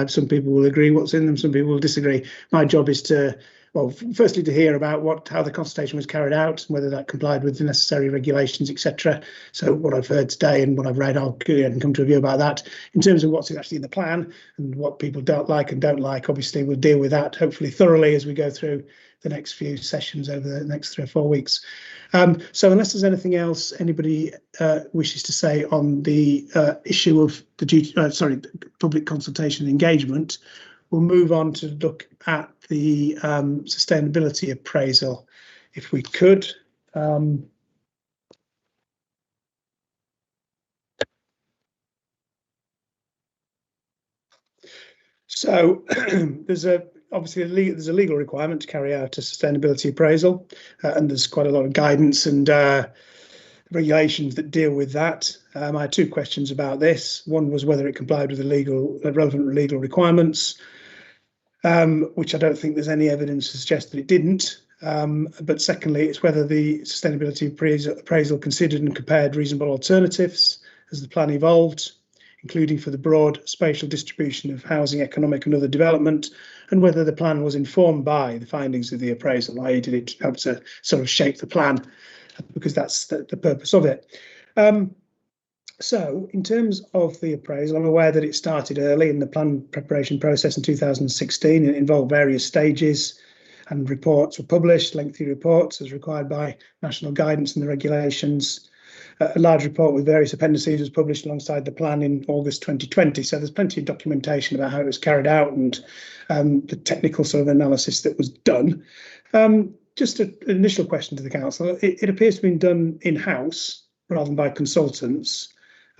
Some people will agree what's in them, some people will disagree. My job is to, well, firstly to hear about how the consultation was carried out, and whether that complied with the necessary regulations, etc. So what I've heard today and what I've read, I'll come to a view about that. In terms of what's actually in the plan and what people don't like and don't like, obviously we'll deal with that hopefully thoroughly as we go through the next few sessions over the next 3 or 4 weeks. So unless there's anything else anybody wishes to say on the issue of the public consultation engagement, we'll move on to look at the sustainability appraisal, if we could. So there's obviously there's a legal requirement to carry out a sustainability appraisal, and there's quite a lot of guidance and regulations that deal with that. I had 2 questions about this. One was whether it complied with the relevant legal requirements, which I don't think there's any evidence to suggest that it didn't. But secondly, it's whether the sustainability appraisal considered and compared reasonable alternatives as the plan evolved, including for the broad spatial distribution of housing, economic and other development, and whether the plan was informed by the findings of the appraisal, i.e. did it help to sort of shape the plan, because that's the purpose of it. So in terms of the appraisal, I'm aware that it started early in the plan preparation process in 2016. It involved various stages, and reports were published, lengthy reports as required by national guidance and the regulations. A large report with various appendices was published alongside the plan in August 2020. So there's plenty of documentation about how it was carried out and the technical sort of analysis that was done. Just an initial question to the council. It appears to have been done in-house rather than by consultants.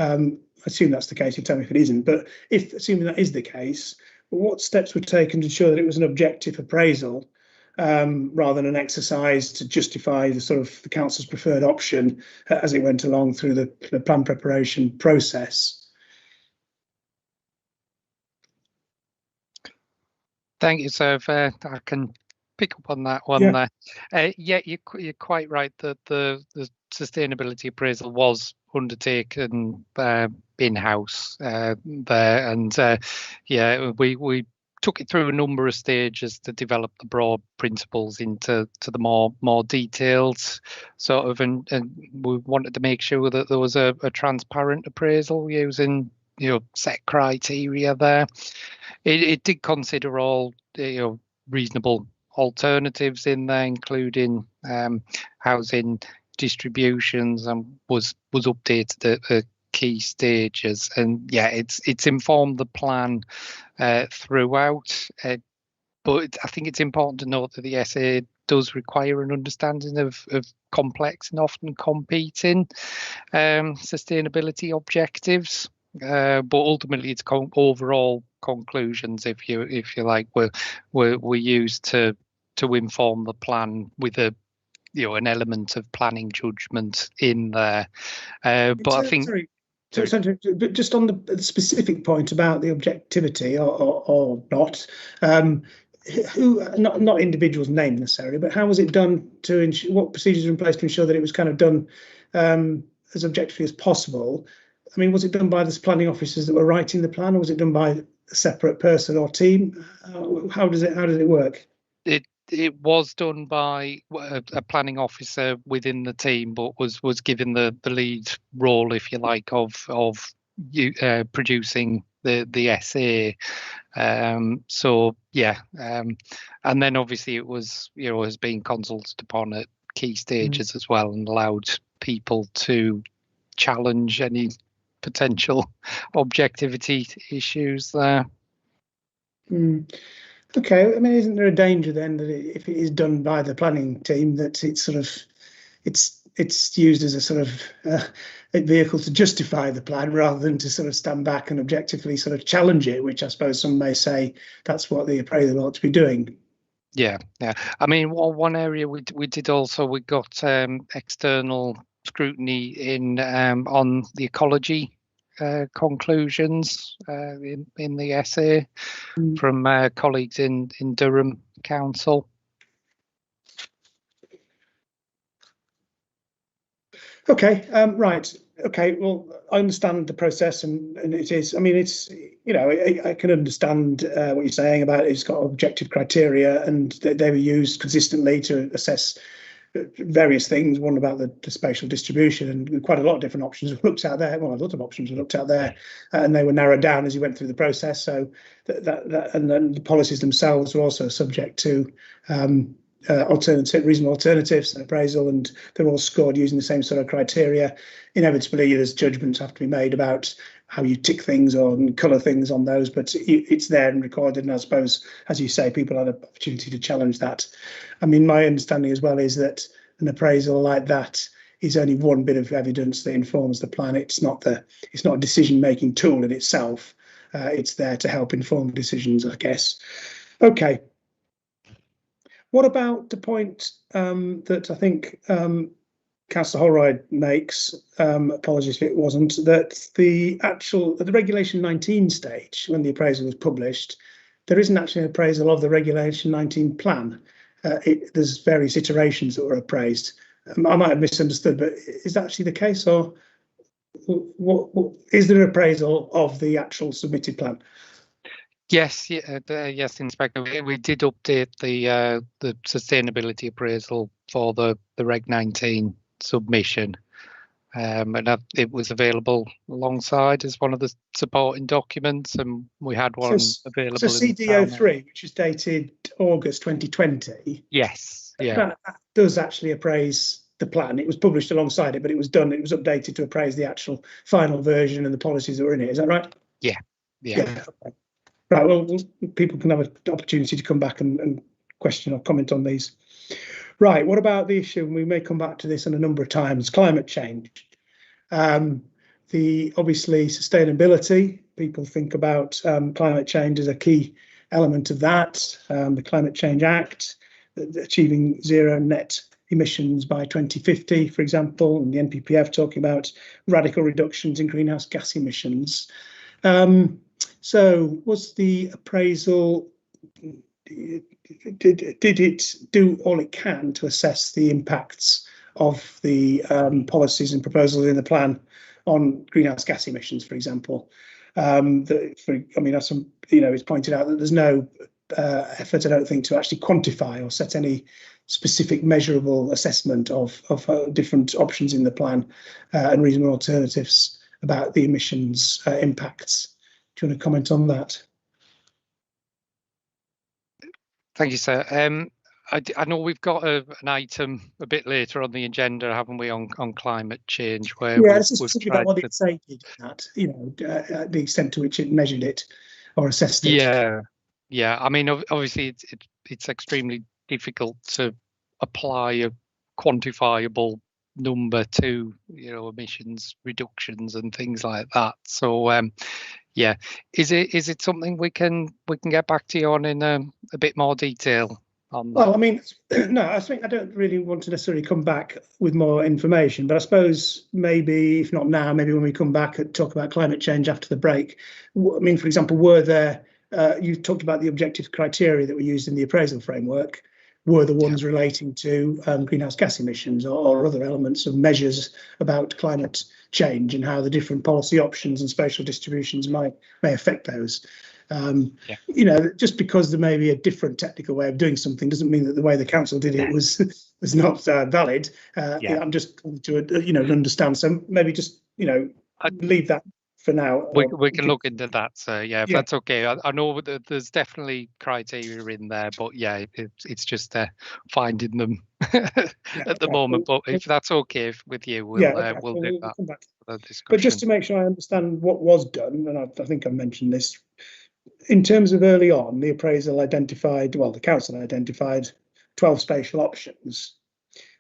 I assume that's the case. You tell me if it isn't. But assuming that is the case, what steps were taken to ensure that it was an objective appraisal rather than an exercise to justify the council's preferred option as it went along through the plan preparation process?
Thank you, sir. I can pick up on that one there. Yeah, you're quite right that the sustainability appraisal was undertaken in-house there, and we took it through a number of stages to develop the broad principles into the more detailed sort of, and we wanted to make sure that there was a transparent appraisal using set criteria there. It did consider all reasonable alternatives in there, including housing distributions, and was updated at key stages. And yeah, it's informed the plan throughout. But I think it's important to note that the SA does require an understanding of complex and often competing sustainability objectives. But ultimately, its overall conclusions, if you like, were used to inform the plan with an element of planning judgment in there. But I think.
Sorry. So just on the specific point about the objectivity or not, who, not individuals named necessarily, but how was it done to ensure, what procedures are in place to ensure that it was kind of done as objectively as possible? I mean, was it done by the planning officers that were writing the plan, or was it done by a separate person or team? How does it work?
It was done by a planning officer within the team, but was given the lead role, if you like, of producing the SA. So yeah, and then obviously it was, has been consulted upon at key stages as well, and allowed people to challenge any potential objectivity issues there.
Okay, I mean, isn't there a danger then that if it is done by the planning team, that it's sort of it's used as a sort of a vehicle to justify the plan rather than to sort of stand back and objectively sort of challenge it, which I suppose some may say that's what the appraisal ought to be doing. Yeah.
I mean, one area we did also, we got external scrutiny in on the ecology conclusions in the essay from colleagues in Durham Council.
Okay, right. Okay, well, I understand the process, and it is. I mean, it's, I can understand what you're saying about it's got objective criteria, and they were used consistently to assess various things. One about the spatial distribution, and quite a lot of different options were looked at there. Well, a lot of options were looked at there, and they were narrowed down as you went through the process. So that and then the policies themselves were also subject to reasonable alternatives and appraisal, and they're all scored using the same sort of criteria. Inevitably, there's judgments have to be made about how you tick things or colour things on those, but it's there and recorded, and I suppose, as you say, people had an opportunity to challenge that. I mean, my understanding as well is that an appraisal like that is only one bit of evidence that informs the plan. It's not a decision-making tool in itself. It's there to help inform decisions, I guess. Okay. What about the point that I think Councillor Holroyd makes, apologies if it wasn't, that at the Regulation 19 stage, when the appraisal was published, there isn't actually an appraisal of the Regulation 19 plan. There's various iterations that were appraised. I might have misunderstood, but is that actually the case, or what is there an appraisal of the actual submitted plan?
Yes, yes, Inspector. We did update the sustainability appraisal for the Reg 19 submission, and it was available alongside as one of the supporting documents, and we had one available. So
CDO3, which is dated August 2020.
Yes, yeah,
that does actually appraise the plan. It was published alongside it, but it was updated to appraise the actual final version and the policies that were in it. Is that right?
Yeah.
Okay. Right, well, people can have an opportunity to come back and question or comment on these. Right, what about the issue, and we may come back to this a number of times, climate change. Obviously sustainability, people think about climate change as a key element of that. The Climate Change Act, achieving zero net emissions by 2050, for example, and the NPPF talking about radical reductions in greenhouse gas emissions. So was the appraisal, did it do all it can to assess the impacts of the policies and proposals in the plan on greenhouse gas emissions, for example? It's pointed out that there's no effort, I don't think, to actually quantify or set any specific measurable assessment of different options in the plan and reasonable alternatives about the emissions impacts. Do you want to comment on that?
Thank you, sir. I know we've got an item a bit later on the agenda, haven't we, on climate change? Where
this is specifically about what the essay did, that, the extent to which it measured it or assessed it.
Yeah. I mean, obviously, it's extremely difficult to apply a quantifiable number to emissions reductions and things like that. So is it something we can get back to you on in a bit more detail?
Well, I mean, no, I think I don't really want to necessarily come back with more information, but I suppose maybe, if not now, maybe when we come back and talk about climate change after the break. I mean, for example, were there, you talked about the objective criteria that were used in the appraisal framework, were the ones relating to greenhouse gas emissions or other elements of measures about climate change and how the different policy options and spatial distributions may affect those. Just because there may be a different technical way of doing something doesn't mean that the way the council did it was not valid. I'm just trying to understand. So maybe just leave that for now.
We can look into that. So if that's okay. I know that there's definitely criteria in there, but it's just finding them at the moment. But if that's okay with you, we'll do that.
Come back. But just to make sure I understand what was done, and I think I mentioned this. In terms of early on, the appraisal identified, the council identified 12 spatial options,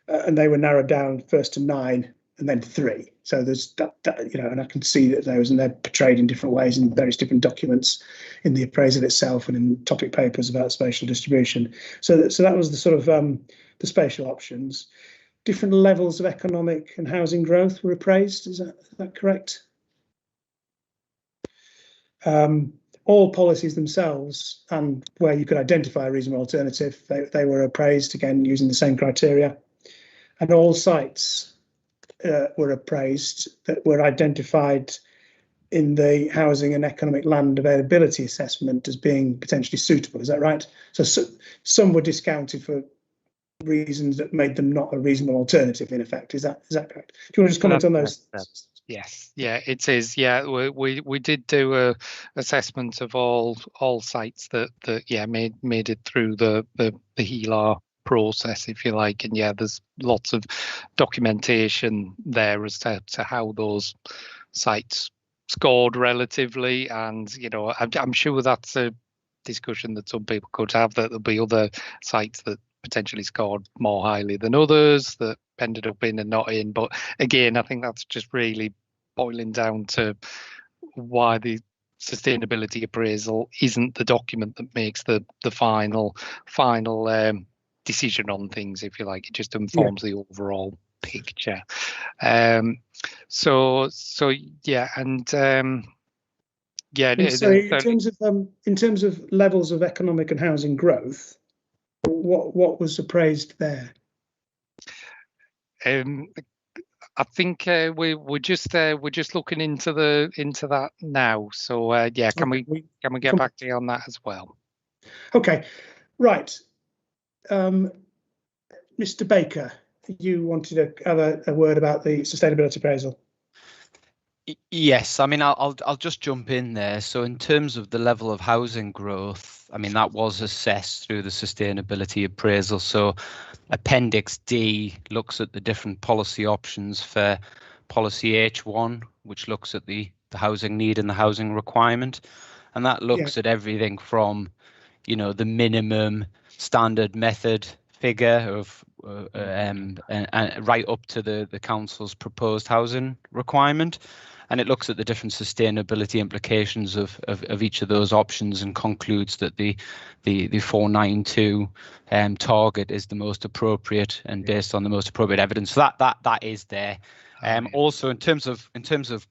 and they were narrowed down first to 9 and then 3. So there's that, and I can see that those, and they're portrayed in different ways in various different documents in the appraisal itself and in topic papers about spatial distribution. So that was the sort of the spatial options. Different levels of economic and housing growth were appraised. Is that correct? All policies themselves, and where you could identify a reasonable alternative, they were appraised, again, using the same criteria. And all sites were appraised that were identified in the housing and economic land availability assessment as being potentially suitable. Is that right? So some were discounted for reasons that made them not a reasonable alternative, in effect. Is that correct? Do you want to just comment on those?
Yes, it is. We did do a assessment of all sites that made it through the HELAR process, if you like, and there's lots of documentation there as to how those sites scored relatively, and I'm sure that's a discussion that some people could have, that there'll be other sites that potentially scored more highly than others that ended up in and not in. But again, I think that's just really boiling down to why the sustainability appraisal isn't the document that makes the final decision on things, if you like. It just informs the overall picture. In
terms of levels of economic and housing growth, what was appraised there?
I think we're just looking into that now. So can we get back to you on that as well?
Okay, right. Mr. Baker, you wanted to have a word about the sustainability appraisal.
Yes, I mean, I'll just jump in there. So in terms of the level of housing growth, I mean, that was assessed through the sustainability appraisal. So Appendix D looks at the different policy options for policy H1, which looks at the housing need and the housing requirement. And that looks at everything from, the minimum standard method figure of and right up to the council's proposed housing requirement. And it looks at the different sustainability implications of each of those options and concludes that the 492 target is the most appropriate and based on the most appropriate evidence. So that is there. Also, in terms of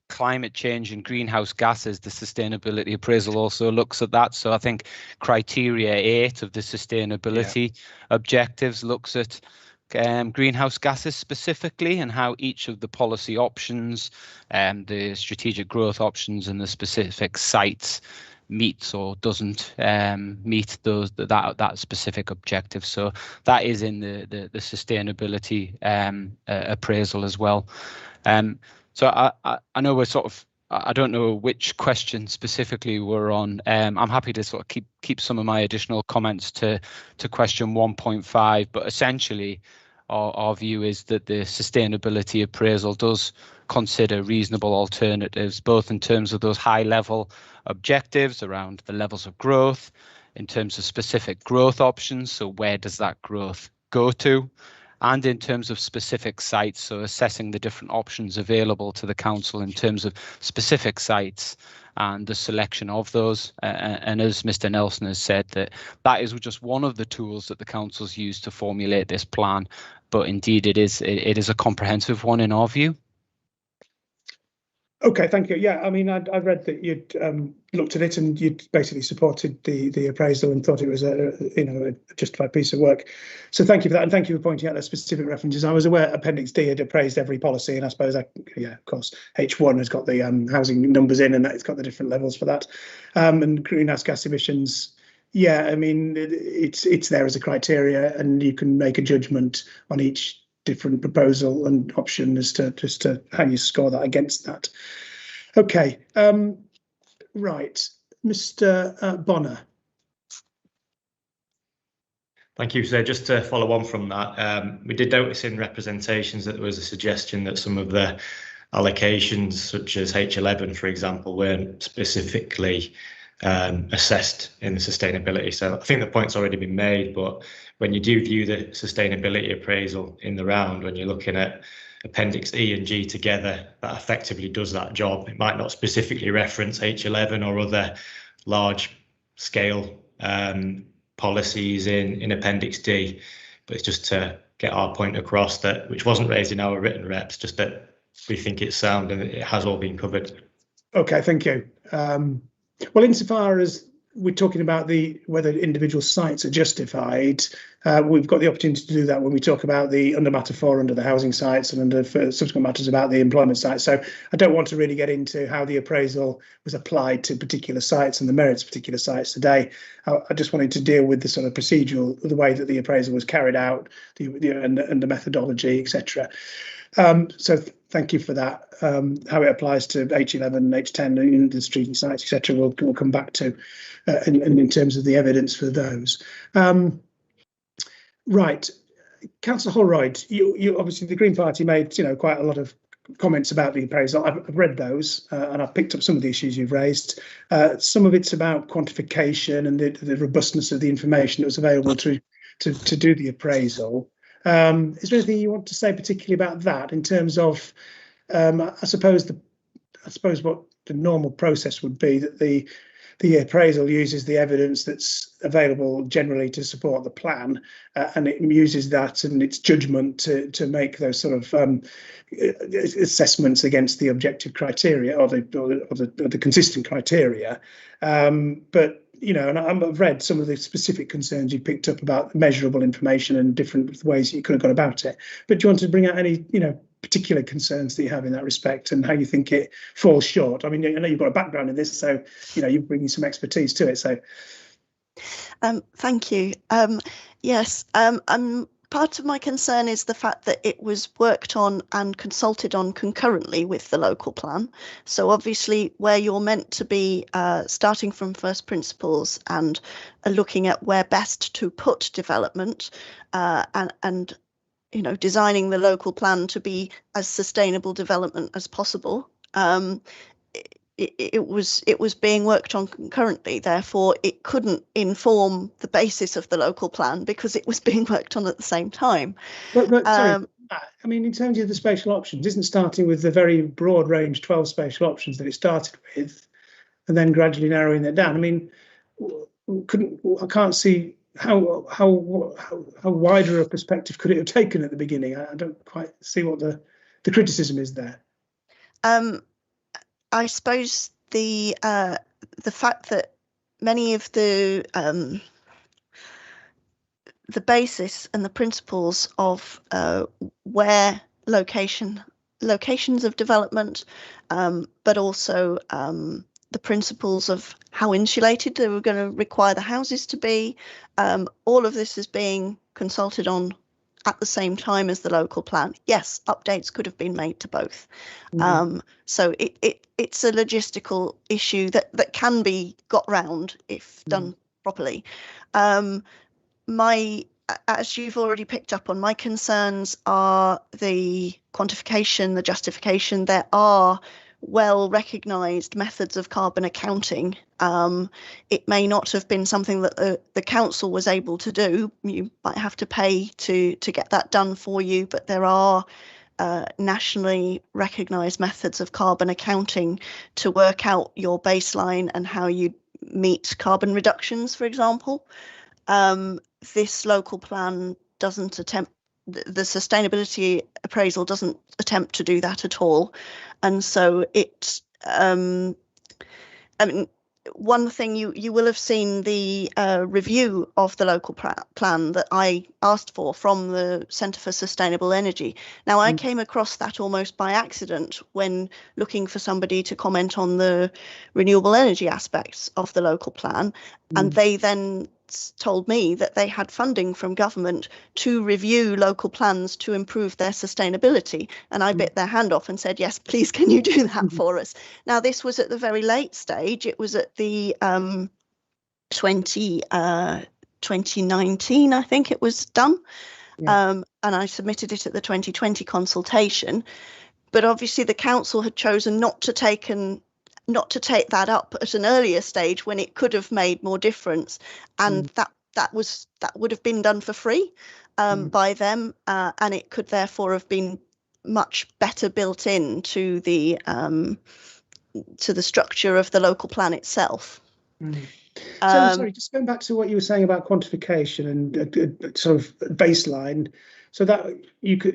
climate change and greenhouse gases, the sustainability appraisal also looks at that. So I think criteria 8 of the sustainability objectives looks at greenhouse gases specifically and how each of the policy options, the strategic growth options and the specific sites meets or doesn't meet that specific objective. So that is in the sustainability appraisal as well. So I know we're sort of I don't know which question specifically we're on. I'm happy to sort of keep some of my additional comments to question 1.5, but essentially our view is that the sustainability appraisal does consider reasonable alternatives, both in terms of those high level objectives around the levels of growth, in terms of specific growth options, so where does that growth go to, and in terms of specific sites, so assessing the different options available to the council in terms of specific sites and the selection of those. And as Mr. Nelson has said, that is just one of the tools that the council's used to formulate this plan, but indeed it is a comprehensive one in our view.
Okay, thank you. Yeah, I mean, I read that you'd looked at it and you'd basically supported the appraisal and thought it was a justified piece of work. So thank you for that, and thank you for pointing out the specific references. I was aware Appendix D had appraised every policy, and I suppose yeah, of course, H1 has got the housing numbers in, and it's got the different levels for that. And greenhouse gas emissions. Yeah, I mean, it's there as a criteria, and you can make a judgment on each different proposal and option as to how you score that against that. Okay, right, Mr. Bonner.
Thank you. So just to follow on from that, we did notice in representations that there was a suggestion that some of the allocations, such as H11, for example, weren't specifically assessed in the sustainability. So I think the point's already been made, but when you do view the sustainability appraisal in the round, when you're looking at Appendix E and G together, that effectively does that job. It might not specifically reference H11 or other large scale policies in Appendix D, but it's just to get our point across, that which wasn't raised in our written reps, just that we think it's sound and it has all been covered. Okay, thank you. Well, insofar as we're talking about whether individual sites are justified, we've got the opportunity to do that when we talk about the under matter 4 under the housing sites and under subsequent matters about the employment sites. So I don't want to really get into how the appraisal was applied to particular sites and the merits of particular sites today. I just wanted to deal with the sort of procedural, the way that the appraisal was carried out, and the methodology, etc. So thank you for that. How it applies to H11, H10, and the street sites, etc. We'll come back to in terms of the evidence for those. Right, Councillor Holroyd, you obviously the Green Party made quite a lot of comments about the appraisal. I've read those and I've picked up some of the issues you've raised. Some of it's about quantification and the robustness of the information that was available to do the appraisal. Is there anything you want to say particularly about that in terms of, I suppose what the normal process would be, that the appraisal uses the evidence that's available generally to support the plan, and it uses that and its judgment to make those sort of assessments against the objective criteria or the consistent criteria. But and I've read some of the specific concerns you picked up about measurable information and different ways you could have gone about it. But do you want to bring out any, particular concerns that you have in that respect and how you think it falls short? I mean, I know you've got a background in this, so, you're bringing some expertise to it. So,
thank you. Yes, part of my concern is the fact that it was worked on and consulted on concurrently with the local plan. So obviously where you're meant to be starting from first principles and looking at where best to put development and designing the local plan to be as sustainable development as possible. It was being worked on concurrently, therefore it couldn't inform the basis of the local plan because it was being worked on at the same time.
But sorry, I mean, in terms of the spatial options, isn't starting with the very broad range 12 spatial options that it started with and then gradually narrowing it down? I mean, I can't see how wider a perspective could it have taken at the beginning? I don't quite see what the criticism is there.
I suppose the fact that many of the basis and the principles of where locations of development, but also the principles of how insulated they were going to require the houses to be, all of this is being consulted on at the same time as the local plan. Yes, updates could have been made to both. So it's a logistical issue that can be got round if done properly. As you've already picked up on, my concerns are the quantification, the justification. There are well recognised methods of carbon accounting. It may not have been something that the council was able to do. You might have to pay to get that done for you, but there are nationally recognised methods of carbon accounting to work out your baseline and how you meet carbon reductions, for example. This local plan doesn't attempt, the sustainability appraisal doesn't attempt to do that at all. And so it, I mean, one thing you will have seen the review of the local plan that I asked for from the Centre for Sustainable Energy. Now, I came across that almost by accident when looking for somebody to comment on the renewable energy aspects of the local plan. And they then told me that they had funding from government to review local plans to improve their sustainability. And I bit their hand off and said, yes, please, can you do that for us? Now, this was at the very late stage. It was at the 2019, I think it was done. And I submitted it at the 2020 consultation. But obviously the council had chosen not to take that up at an earlier stage when it could have made more difference, and that would have been done for free by them, and it could therefore have been much better built into the structure of the local plan itself.
So sorry, just going back to what you were saying about quantification and sort of baseline. So that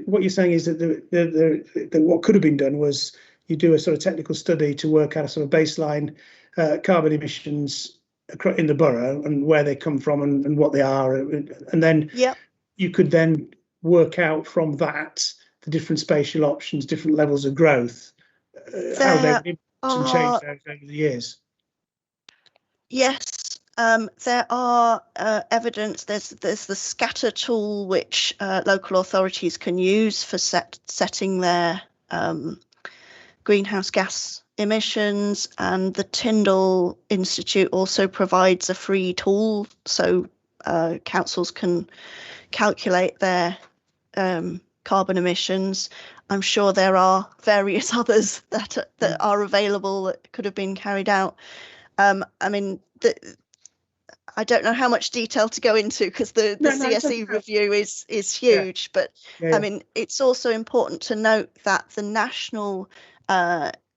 what you're saying is that the what could have been done was you do a sort of technical study to work out a sort of baseline carbon emissions in the borough and where they come from and what they are, and then you could then work out from that the different spatial options, different levels of growth, how they've changed over the years.
Yes, there are evidence. There's the scatter tool which local authorities can use for setting their greenhouse gas emissions, and the Tyndall Institute also provides a free tool so councils can calculate their carbon emissions. I'm sure there are various others that are available that could have been carried out. I mean, I don't know how much detail to go into because the CSE review is huge, but I mean, it's also important to note that the National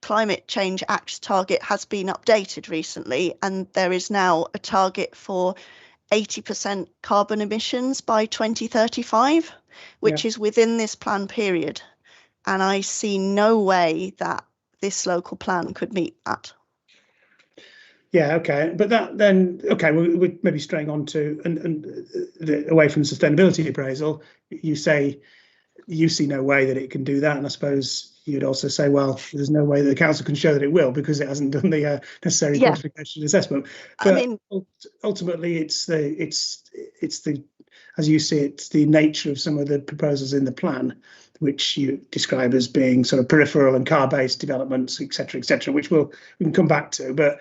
Climate Change Act target has been updated recently, and there is now a target for 80% carbon emissions by 2035, which is within this plan period. And I see no way that this local plan could meet that.
Yeah, okay, but that then, okay, we're maybe straying on to away from sustainability appraisal. You say you see no way that it can do that, and I suppose you'd also say, well, there's no way that the council can show that it will because it hasn't done the necessary quantification assessment. But I mean, ultimately, it's the as you see, it's the nature of some of the proposals in the plan, which you describe as being sort of peripheral and car-based developments, etc., which we can come back to. But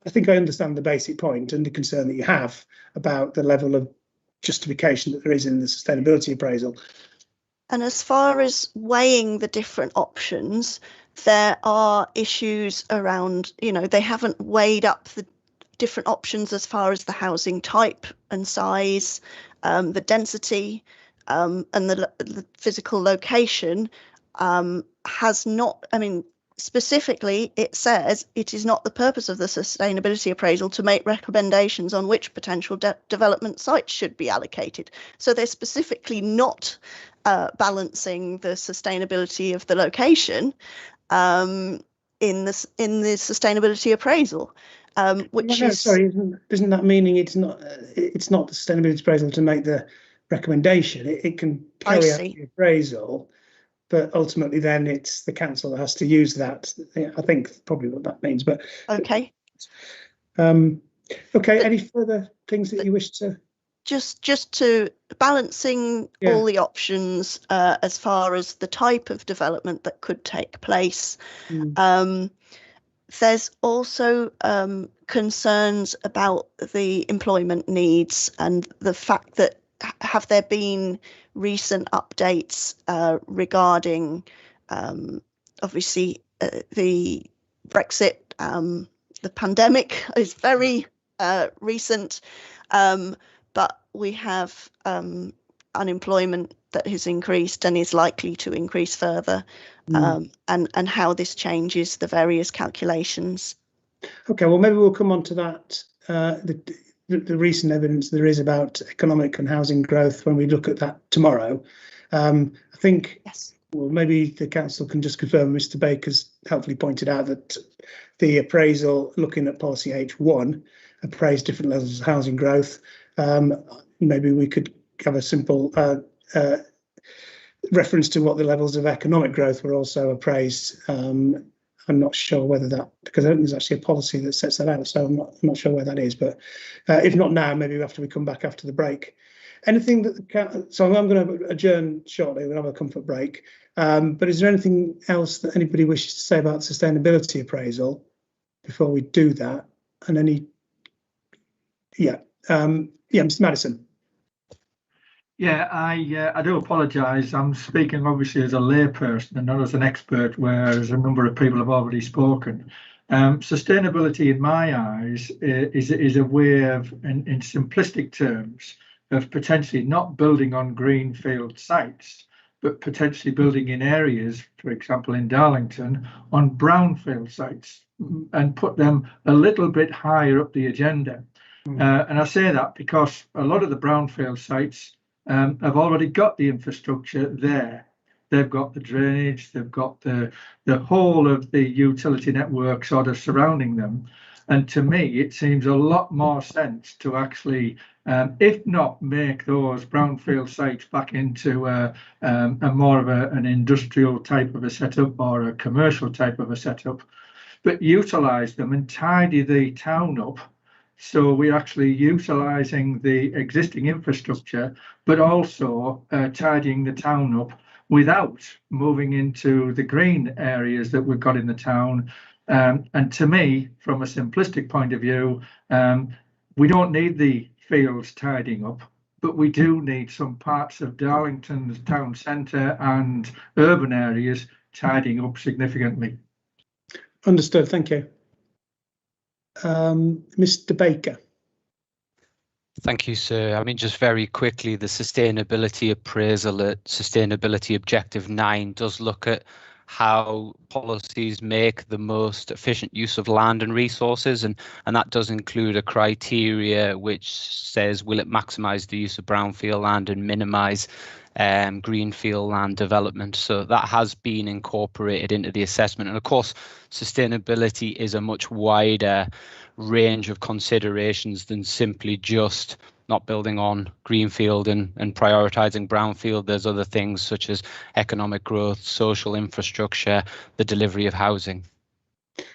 I think I understand the basic point and the concern that you have about the level of justification that there is in the sustainability appraisal.
And as far as weighing the different options, there are issues around, they haven't weighed up the different options as far as the housing type and size, the density, and the physical location has not, I mean, specifically, it says it is not the purpose of the sustainability appraisal to make recommendations on which potential development sites should be allocated. So they're specifically not balancing the sustainability of the location in the sustainability appraisal, which is
sorry, isn't that meaning it's not the sustainability appraisal to make the recommendation? It can carry out the appraisal, but ultimately then it's the council that has to use that. I think probably what that means. But
okay.
Okay. Any further things that you wish to
just to balancing all the options as far as the type of development that could take place. There's also concerns about the employment needs and the fact that have there been recent updates regarding obviously the Brexit, the pandemic is very recent, but we have unemployment that has increased and is likely to increase further, and how this changes the various calculations. Okay, well, maybe we'll come on to that, the recent evidence there is about economic and housing growth when we look at that tomorrow. I think, well, maybe the council can just confirm Mr. Baker's helpfully pointed out that the appraisal looking at policy H1 appraised different levels of housing growth. Maybe we could have a simple reference to what the levels of economic growth were also appraised. I'm not sure whether that, because I don't think there's actually a policy that sets that out, so I'm not sure where that is. But if not now, maybe after we come back after the break. Anything that so I'm going to adjourn shortly. We'll have a comfort break. But is there anything else that anybody wishes to say about sustainability appraisal before we do that? And any, Mr. Madison.
Yeah, I do apologise. I'm speaking obviously as a layperson and not as an expert, whereas a number of people have already spoken. Sustainability, in my eyes, is a way of, in simplistic terms, of potentially not building on greenfield sites, but potentially building in areas, for example, in Darlington, on brownfield sites, and put them a little bit higher up the agenda. And I say that because a lot of the brownfield sites have already got the infrastructure there. They've got the drainage, they've got the whole of the utility network sort of surrounding them. And to me, it seems a lot more sense to actually, if not make those brownfield sites back into a more of an industrial type of a setup or a commercial type of a setup, but utilise them and tidy the town up. So we're actually utilising the existing infrastructure, but also tidying the town up without moving into the green areas that we've got in the town. And to me, from a simplistic point of view, we don't need the fields tidying up, but we do need some parts of Darlington's town centre and urban areas tidying up significantly.
Understood, thank you. Mr. Baker.
Thank you, sir. I mean, just very quickly, the sustainability appraisal at Sustainability Objective 9 does look at how policies make the most efficient use of land and resources, and that does include a criteria which says, will it maximise the use of brownfield land and minimise greenfield land development? So that has been incorporated into the assessment. And of course, sustainability is a much wider range of considerations than simply just not building on greenfield and prioritising brownfield. There's other things such as economic growth, social infrastructure, the delivery of housing.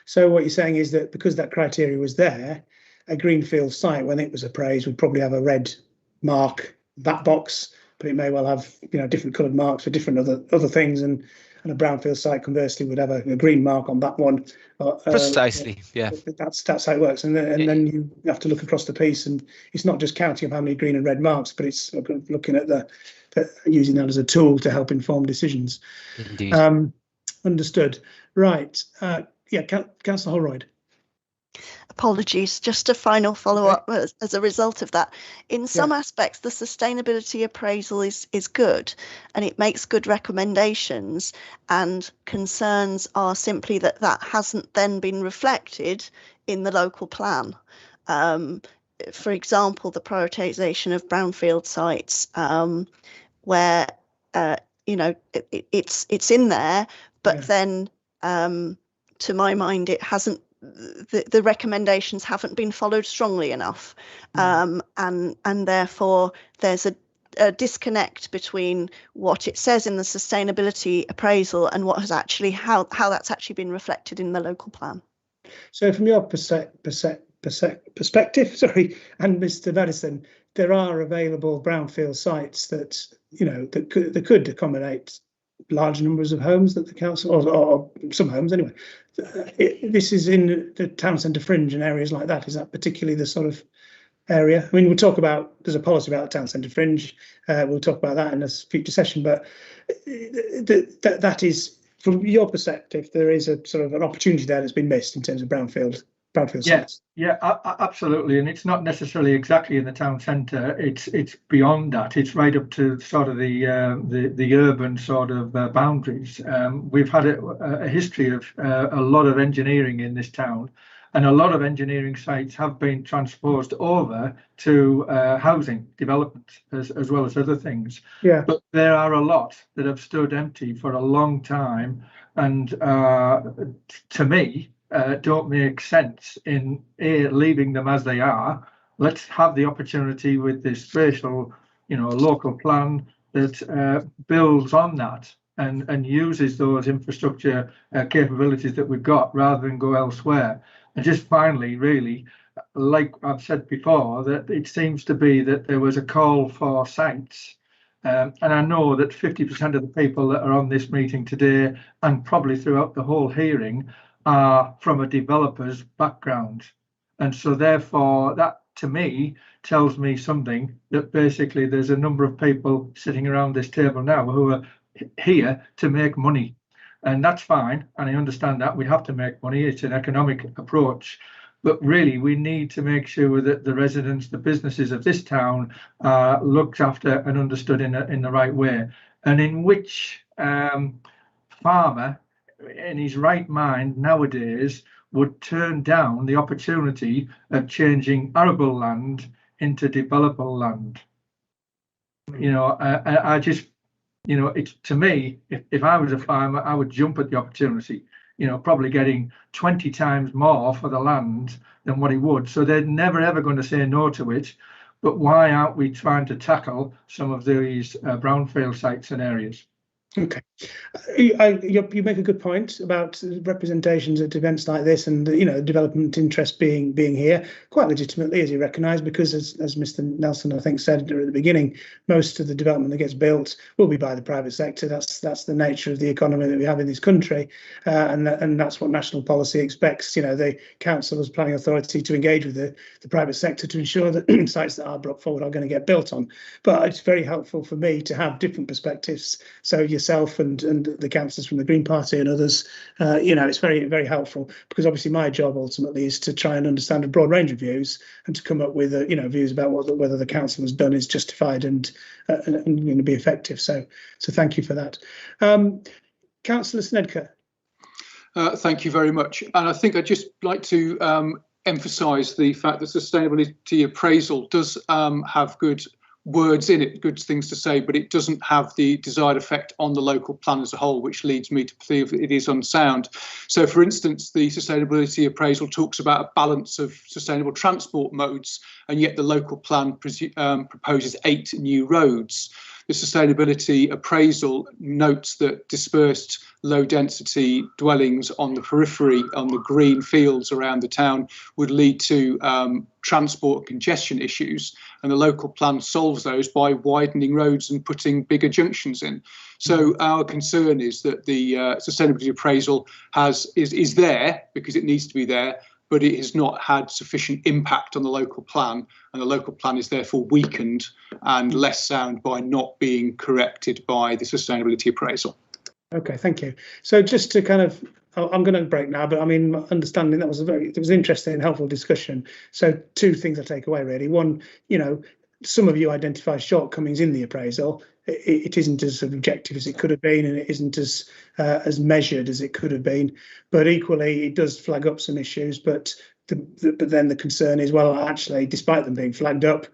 So what you're saying is that because that criteria was there, a greenfield site, when it was appraised, would probably have a red mark, that box, but it may well have, you know, different coloured marks for different other things, and a brownfield site conversely would have a green mark on that one.
Precisely, yeah.
That's how it works, and then you have to look across the piece, and it's not just counting of how many green and red marks, but it's looking at using that as a tool to help inform decisions.
Indeed.
Understood. Right. Councillor Holroyd.
Apologies, just a final follow-up as a result of that. In some aspects, the sustainability appraisal is good and it makes good recommendations, and concerns are simply that hasn't then been reflected in the local plan. For example, the prioritisation of brownfield sites, where it's in there, but then to my mind it hasn't. The recommendations haven't been followed strongly enough, and therefore there's a disconnect between what it says in the sustainability appraisal and what has actually how that's actually been reflected in the local plan.
So from your perspective, sorry, and Mr. Madison, there are available brownfield sites that, you know, that could accommodate large numbers of homes that the council, or some homes anyway. This is in the town centre fringe and areas like that. Is that particularly the sort of area? I mean, we'll talk about, there's a policy about the town centre fringe. We'll talk about that in a future session, but that is, from your perspective, there is a sort of an opportunity there that's been missed in terms of brownfield sites.
Yeah, absolutely, and it's not necessarily exactly in the town centre. It's beyond that. It's right up to sort of the urban sort of boundaries. We've had a history of a lot of engineering in this town, and a lot of engineering sites have been transposed over to housing development as well as other things.
Yeah.
But there are a lot that have stood empty for a long time, and to me, don't make sense in leaving them as they are. Let's have the opportunity with this spatial, you know, local plan that builds on that and uses those infrastructure capabilities that we've got rather than go elsewhere. And just finally, really, like I've said before, that it seems to be that there was a call for sites. And I know that 50% of the people that are on this meeting today, and probably throughout the whole hearing, are from a developer's background. And so therefore, that to me tells me something, that basically there's a number of people sitting around this table now who are here to make money. And that's fine, and I understand that we have to make money. It's an economic approach, but really we need to make sure that the residents, the businesses of this town are looked after and understood in the right way. And in which farmer in his right mind nowadays would turn down the opportunity of changing arable land into developable land. You know, I just, you know, it's, to me, if I was a farmer, I would jump at the opportunity, you know, probably getting 20 times more for the land than what he would. So they're never ever going to say no to it. But why aren't we trying to tackle some of these brownfield sites and areas?
Okay, you make a good point about representations at events like this, and you know, development interest being here quite legitimately, as you recognise, because as Mr. Nelson I think said at the beginning, most of the development that gets built will be by the private sector. That's the nature of the economy that we have in this country, and that's what national policy expects. You know, the council as planning authority to engage with the private sector to ensure that sites that are brought forward are going to get built on. But it's very helpful for me to have different perspectives. So yourself and the councillors from the Green Party and others, you know, it's very, very helpful, because obviously my job ultimately is to try and understand a broad range of views and to come up with, you know, views about whether the council has done is justified and going to be effective. So thank you for that. Councillor Snedker.
Thank you very much. And I think I'd just like to emphasise the fact that sustainability appraisal does have good words in it, good things to say, but it doesn't have the desired effect on the local plan as a whole, which leads me to believe it is unsound. So, for instance, the sustainability appraisal talks about a balance of sustainable transport modes, and yet the local plan proposes 8 new roads. The sustainability appraisal notes that dispersed low density dwellings on the periphery, on the green fields around the town, would lead to transport congestion issues, and the local plan solves those by widening roads and putting bigger junctions in. So our concern is that the sustainability appraisal is there because it needs to be there, but it has not had sufficient impact on the local plan, and the local plan is therefore weakened and less sound by not being corrected by the sustainability appraisal.
Okay, thank you. So just to kind of, I'm going to break now, but I mean, understanding that was it was an interesting and helpful discussion. So 2 things I take away really. One, you know, some of you identify shortcomings in the appraisal. It isn't as objective as it could have been, and it isn't as measured as it could have been. But equally, it does flag up some issues. But then the concern is, well, actually, despite them being flagged up,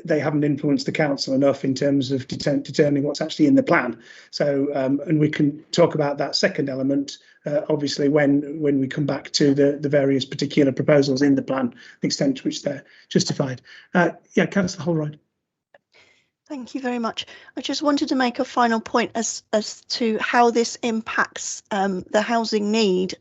they haven't influenced the council enough in terms of determining what's actually in the plan. So, and we can talk about that second element, obviously, when we come back to the various particular proposals in the plan, the extent to which they're justified. Yeah, Councillor Holroyd.
Thank you very much. I just wanted to make a final point as to how this impacts the housing need.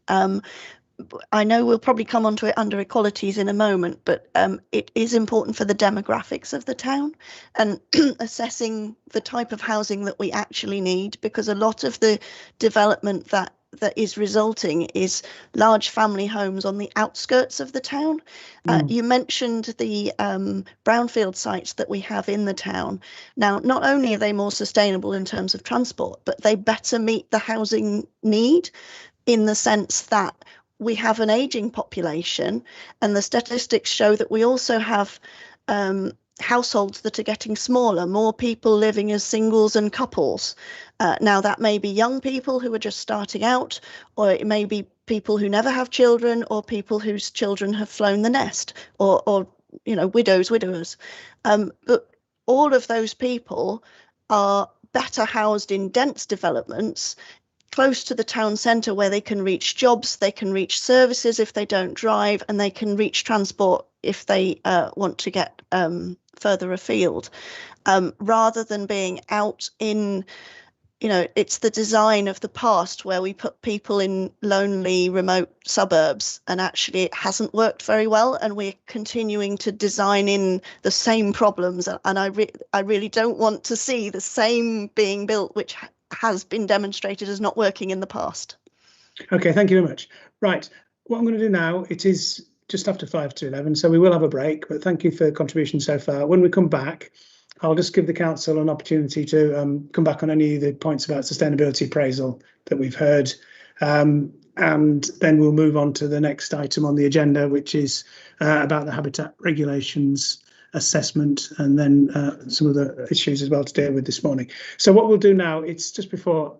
I know we'll probably come onto it under equalities in a moment, but it is important for the demographics of the town and assessing the type of housing that we actually need, because a lot of the development that is resulting is large family homes on the outskirts of the town. You mentioned the brownfield sites that we have in the town. Now, not only are they more sustainable in terms of transport, but they better meet the housing need, in the sense that we have an aging population, and the statistics show that we also have households that are getting smaller, more people living as singles and couples. Now, that may be young people who are just starting out, or it may be people who never have children, or people whose children have flown the nest, or you know, widowers. But all of those people are better housed in dense developments close to the town centre, where they can reach jobs, they can reach services if they don't drive, and they can reach transport if they want to get further afield, rather than being out in, you know, it's the design of the past where we put people in lonely, remote suburbs, and actually it hasn't worked very well, and we're continuing to design in the same problems. And I really don't want to see the same being built, which has been demonstrated as not working in the past.
Okay, thank you very much. Right, what I'm going to do now, it is just after 5 to 11, so we will have a break, but thank you for the contribution so far. When we come back, I'll just give the council an opportunity to come back on any of the points about sustainability appraisal that we've heard, and then we'll move on to the next item on the agenda, which is about the habitat regulations assessment, and then some of the issues as well to deal with this morning. So what we'll do now, it's just before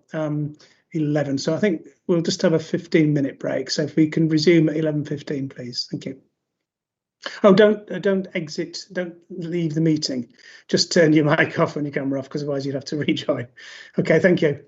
11, so I think we'll just have a 15-minute break. So if we can resume at 11:15, please. Thank you. Oh, don't exit, don't leave the meeting. Just turn your mic off and your camera off, because otherwise you'd have to rejoin. Okay, thank you.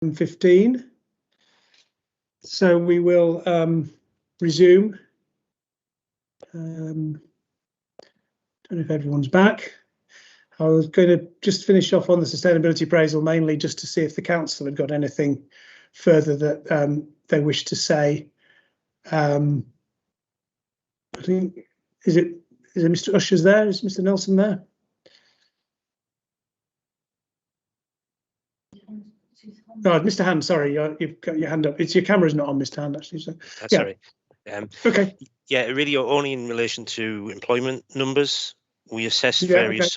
11:15. So we will resume. Don't know if everyone's back. I was going to just finish off on the sustainability appraisal, mainly just to see if the council had got anything further that they wish to say. I think, is it Mr. Usher's there? Is Mr. Nelson there? No, Mr. Hand, sorry, you've got your hand up. It's your camera's not on, Mr. Hand, actually. So,
That's
yeah.
all right.
Okay.
Yeah, really only in relation to employment numbers. We assessed various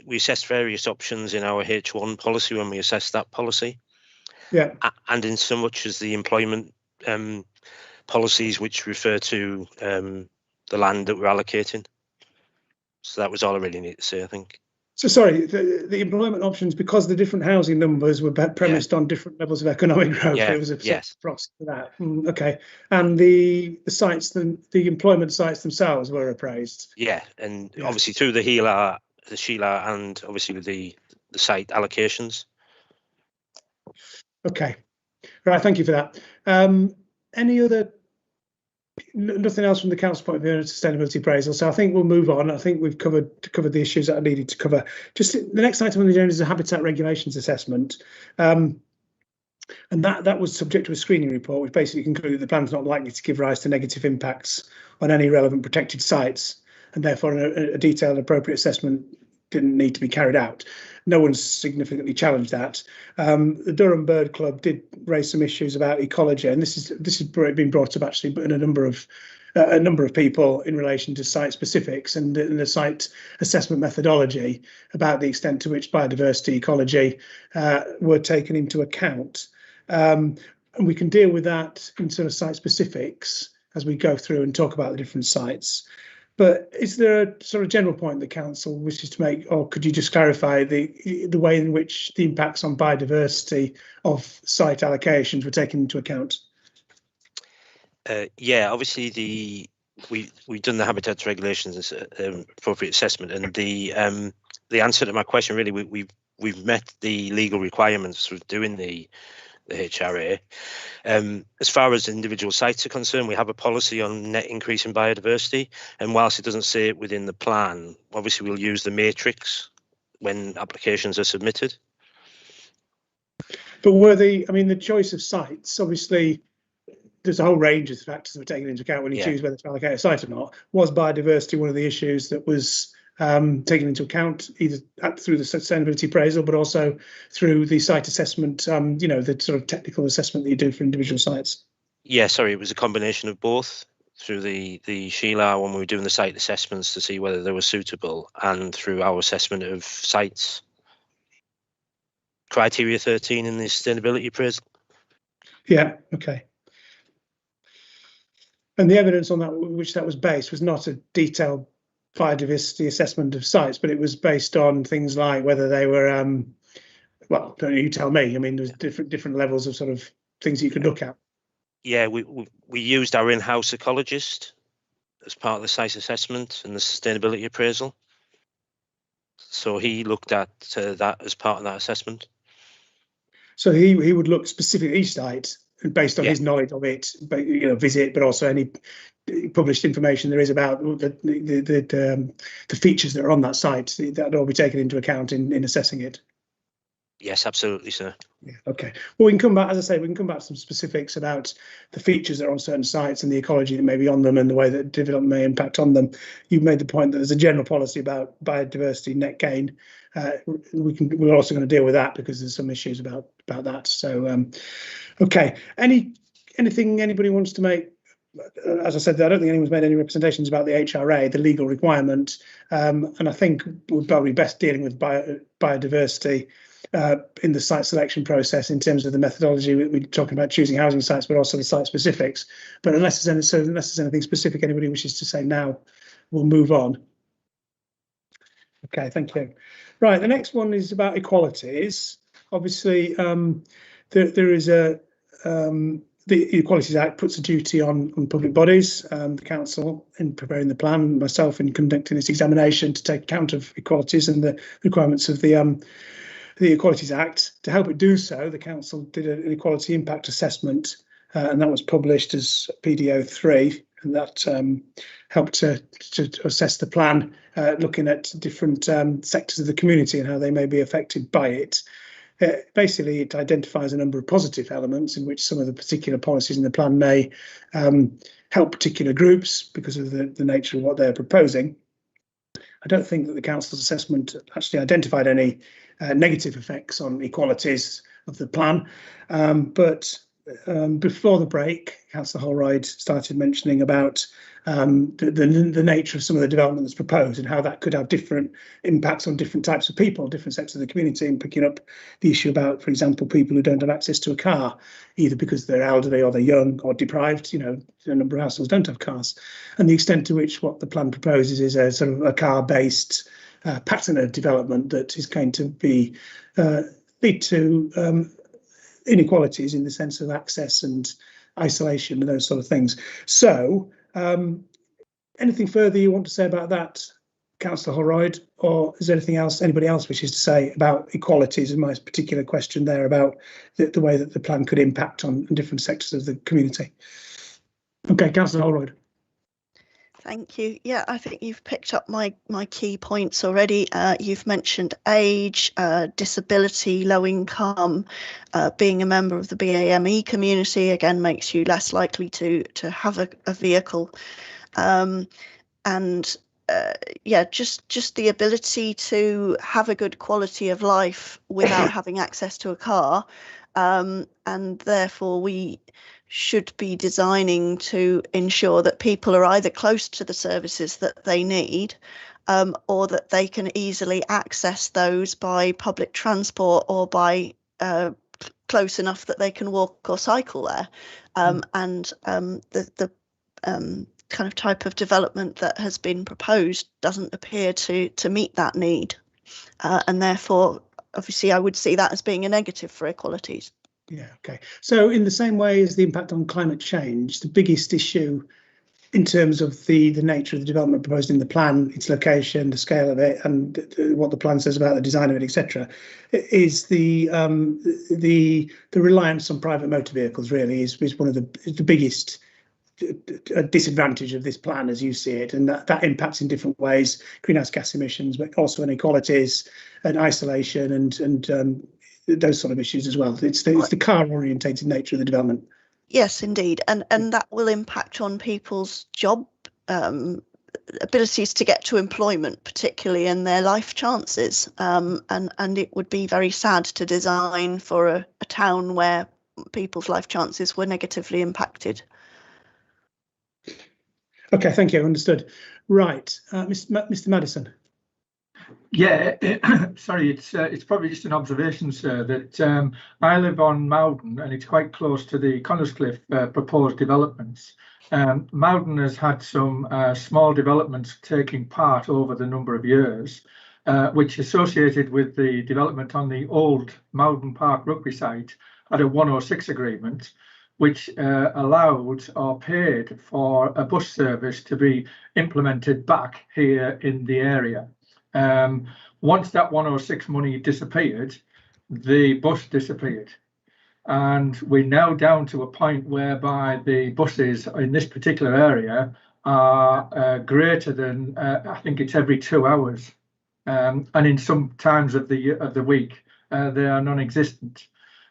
we assessed various options in our H1 policy when we assessed that policy.
Yeah.
And in so much as the employment policies which refer to the land that we're allocating. So that was all I really need to say, I think.
So sorry, the employment options, because the different housing numbers were premised on different levels of economic growth.
Yeah.
It was a proxy for that. Okay, and the sites, the employment sites themselves were appraised.
Yeah, and obviously through the Sheila, and obviously with the site allocations.
Okay, right. Thank you for that. Any other? Nothing else from the council point of view on sustainability appraisal. So I think we'll move on. I think we've covered the issues that I needed to cover. Just the next item on the agenda is a habitat regulations assessment. And that was subject to a screening report, which basically concluded the plan's not likely to give rise to negative impacts on any relevant protected sites, and therefore a detailed appropriate assessment didn't need to be carried out. No one's significantly challenged that. The Durham Bird Club did raise some issues about ecology, and this has been brought up actually, but in a number of people in relation to site specifics and the site assessment methodology about the extent to which biodiversity, ecology were taken into account. And we can deal with that in sort of site specifics as we go through and talk about the different sites. But is there a sort of general point the council wishes to make, or could you just clarify the way in which the impacts on biodiversity of site allocations were taken into account?
Yeah, obviously we've done the habitat regulations appropriate assessment, and the answer to my question really we've met the legal requirements for doing the HRA. As far as individual sites are concerned, we have a policy on net increase in biodiversity, and whilst it doesn't say it within the plan, obviously we'll use the matrix when applications are submitted.
But were the choice of sites, obviously there's a whole range of factors that were taken into account when you choose whether to allocate a site or not. Was biodiversity one of the issues that was taken into account either through the sustainability appraisal, but also through the site assessment, the sort of technical assessment that you do for individual sites?
Yeah, sorry, it was a combination of both. Through the Sheila when we were doing the site assessments to see whether they were suitable, and through our assessment of sites. Criteria 13 in the sustainability appraisal.
Yeah, okay. And the evidence on that, which that was based, was not a detailed biodiversity assessment of sites, but it was based on things like whether they were, well, don't you tell me. I mean, there's different levels of sort of things you could look at.
Yeah, we used our in-house ecologist as part of the site assessment and the sustainability appraisal. So he looked at that as part of that assessment. So
he would look specifically at each site and based on his knowledge of it, but visit, but also any published information there is about the features that are on that site, that will be taken into account in assessing it.
Yes, absolutely, sir.
Yeah, okay. Well, we can come back, as I say, we can come back to some specifics about the features that are on certain sites and the ecology that may be on them and the way that development may impact on them. You've made the point that there's a general policy about biodiversity net gain. We're also going to deal with that because there's some issues about that. So, okay. Anything anybody wants to make? As I said, I don't think anyone's made any representations about the HRA, the legal requirement, and I think we're probably best dealing with biodiversity in the site selection process in terms of the methodology. We're talking about choosing housing sites, but also the site specifics. But unless there's anything specific anybody wishes to say now, we'll move on. Okay, thank you. Right, the next one is about equalities. Obviously, there is the Equalities Act puts a duty on public bodies, the council in preparing the plan, myself in conducting this examination to take account of equalities and the requirements of the the Equalities Act. To help it do so, the council did an equality impact assessment, and that was published as PDO 3, and that helped to assess the plan, looking at different sectors of the community and how they may be affected by it. Basically, it identifies a number of positive elements in which some of the particular policies in the plan may help particular groups because of the nature of what they're proposing. I don't think that the council's assessment actually identified any negative effects on equalities of the plan, but before the break, Councillor Holroyd started mentioning about the nature of some of the development that's proposed and how that could have different impacts on different types of people, different sectors of the community, and picking up the issue about, for example, people who don't have access to a car, either because they're elderly or they're young or deprived. You know, a number of households don't have cars, and the extent to which what the plan proposes is a sort of a car-based pattern of development that is going to be lead to inequalities in the sense of access and isolation and those sort of things. So anything further you want to say about that, Councillor Holroyd, or is there anything else anybody else wishes to say about equalities and my particular question there about the way that the plan could impact on different sectors of the community? Okay, Councillor Holroyd.
Thank you. Yeah, I think you've picked up my key points already. You've mentioned age, disability, low income, being a member of the BAME community, again, makes you less likely to have a vehicle. Yeah, just the ability to have a good quality of life without having access to a car. And therefore we should be designing to ensure that people are either close to the services that they need, or that they can easily access those by public transport or by close enough that they can walk or cycle there. And the kind of type of development that has been proposed doesn't appear to meet that need. And therefore, obviously, I would see that as being a negative for equalities.
Yeah, okay. So in the same way as the impact on climate change, the biggest issue in terms of the nature of the development proposed in the plan, its location, the scale of it, and what the plan says about the design of it, etc., is the reliance on private motor vehicles. Really, is one of the biggest disadvantage of this plan as you see it, and that impacts in different ways: greenhouse gas emissions, but also inequalities and isolation and those sort of issues as well. It's the car orientated nature of the development. Yes, indeed, and that will impact on people's job abilities to get to employment, particularly, and their life chances. And it would be very sad to design for a town where people's life chances were negatively impacted. Okay, thank you. Understood. Right, Mr. Madison.
Yeah, sorry, it's probably just an observation, sir, that I live on Mowden and it's quite close to the Connerscliff proposed developments. Mowden has had some small developments taking part over the number of years, which associated with the development on the old Mowden Park rugby site had a 106 agreement, which allowed or paid for a bus service to be implemented back here in the area. Once that 106 money disappeared, the bus disappeared. And we're now down to a point whereby the buses in this particular area are greater than, I think it's every 2 hours. And in some times of the week, they are non-existent.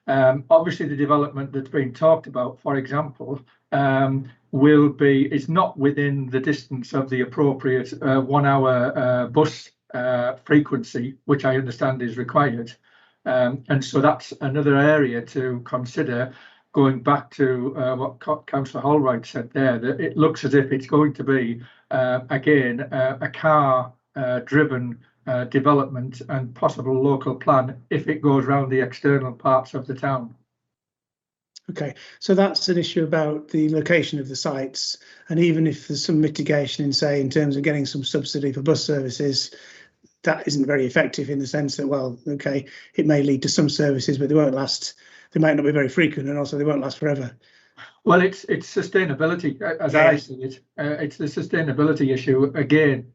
Obviously, the development that's being talked about, for example, is not within the distance of the appropriate 1 hour bus frequency, which I understand is required. And so that's another area to consider, going back to what Councillor Holroyd said there, that it looks as if it's going to be, again, a car driven development and possible local plan if it goes around the external parts of the town.
Okay, so that's an issue about the location of the sites, and even if there's some mitigation in terms of getting some subsidy for bus services, that isn't very effective in the sense that, well, okay, it may lead to some services, but they won't last. They might not be very frequent, and also they won't last forever.
Well, it's sustainability, as I see it. It's the sustainability issue again.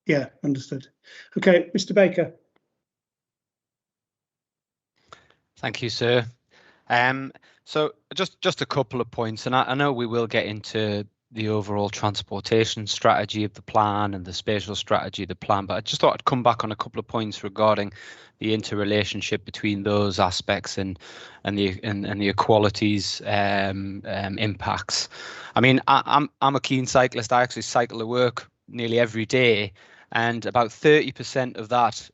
Yeah, understood. Okay, Mr. Baker.
Thank you, sir. So just a couple of points, and I know we will get into the overall transportation strategy of the plan and the spatial strategy of the plan, but I just thought I'd come back on a couple of points regarding the interrelationship between those aspects and the equalities impacts. I mean, I'm a keen cyclist. I actually cycle to work nearly every day, and about 30% of that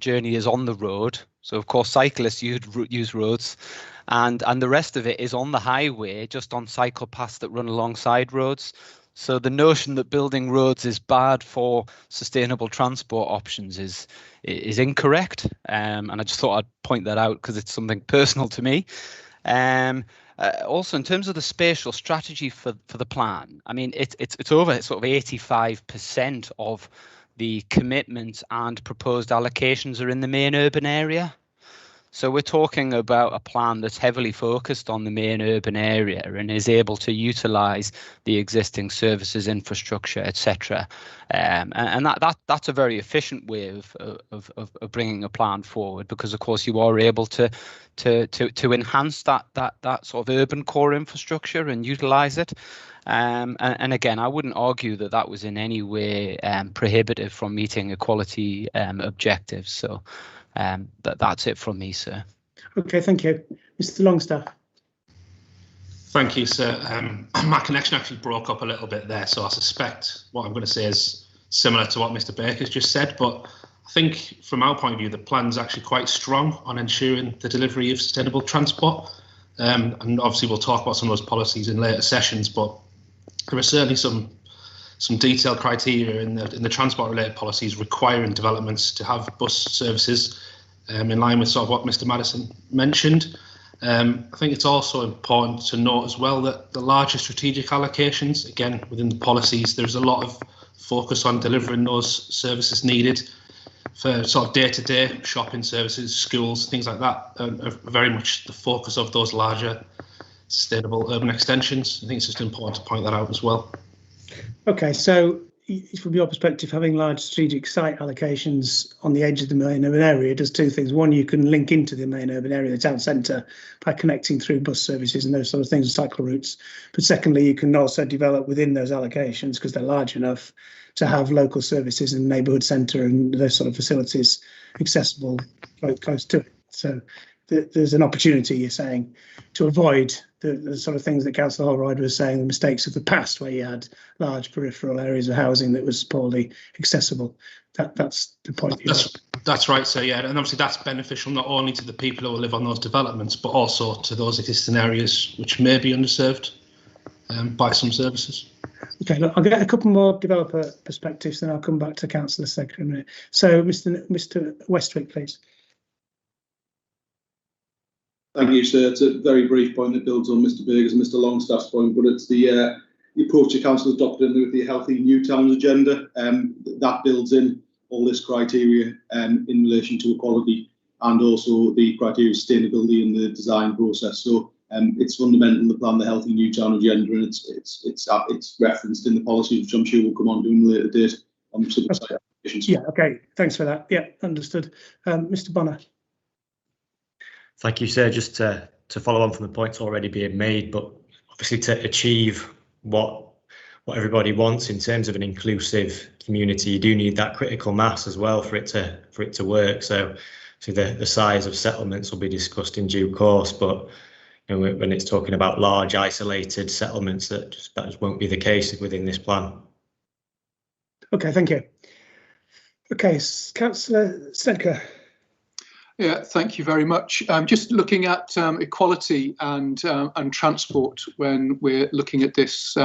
journey is on the road. So of course cyclists use roads, and the rest of it is on the highway, just on cycle paths that run alongside roads. So the notion that building roads is bad for sustainable transport options is incorrect, and I just thought I'd point that out because it's something personal to me. Also, in terms of the spatial strategy for the plan, I mean, it's over sort of 85% of the commitments and proposed allocations are in the main urban area. So we're talking about a plan that's heavily focused on the main urban area and is able to utilise the existing services, infrastructure, etc. And that's a very efficient way of bringing a plan forward, because of course you are able to enhance that sort of urban core infrastructure and utilise it. And again, I wouldn't argue that was in any way prohibitive from meeting equality objectives. So that's it from me, sir.
Okay, thank you. Mr. Longstaff.
Thank you, sir. My connection actually broke up a little bit there, so I suspect what I'm going to say is similar to what Mr. Baker's just said, but I think from our point of view, the plan's actually quite strong on ensuring the delivery of sustainable transport. And obviously we'll talk about some of those policies in later sessions, but there are certainly some detailed criteria in the transport-related policies requiring developments to have bus services in line with sort of what Mr. Madison mentioned. I think it's also important to note as well that the larger strategic allocations, again, within the policies, there's a lot of focus on delivering those services needed for sort of day-to-day shopping services, schools, things like that, are very much the focus of those larger sustainable urban extensions. I think it's just important to point that out as well.
Okay, so from your perspective, having large strategic site allocations on the edge of the main urban area does two things. One, you can link into the main urban area, the town centre, by connecting through bus services and those sort of things, and cycle routes. But secondly, you can also develop within those allocations, because they're large enough, to have local services and neighbourhood centre and those sort of facilities accessible close to it. So there's an opportunity, you're saying, to avoid the sort of things that Councillor Holroyd was saying, the mistakes of the past, where you had large peripheral areas of housing that was poorly accessible. That's the point.
That's right, so yeah, and obviously that's beneficial not only to the people who live on those developments, but also to those existing areas which may be underserved by some services.
Okay, look, I'll get a couple more developer perspectives, then I'll come back to Councillor Secretary in a minute. So, Mr. Westwick, please.
Thank you, sir. It's a very brief point that builds on Mr. Berger's and Mr. Longstaff's point, but it's the approach the council adopted with the Healthy New Towns agenda. That builds in all this criteria in relation to equality and also the criteria of sustainability in the design process. So it's fundamental in the plan, the Healthy New Town agenda, and it's referenced in the policy, which I'm sure we'll come on to in a later date on the site applications.
Yeah, okay, thanks for that. Yeah, understood. Mr. Bonner.
Thank you, sir. Just to follow on from the points already being made, but obviously to achieve what everybody wants in terms of an inclusive community, you do need that critical mass as well for it to work. So the size of settlements will be discussed in due course, but you know, when it's talking about large isolated settlements, that just won't be the case within this plan.
Okay, thank you. Okay, Councillor Snedker.
Yeah, thank you very much. Just looking at equality and transport when we're looking at this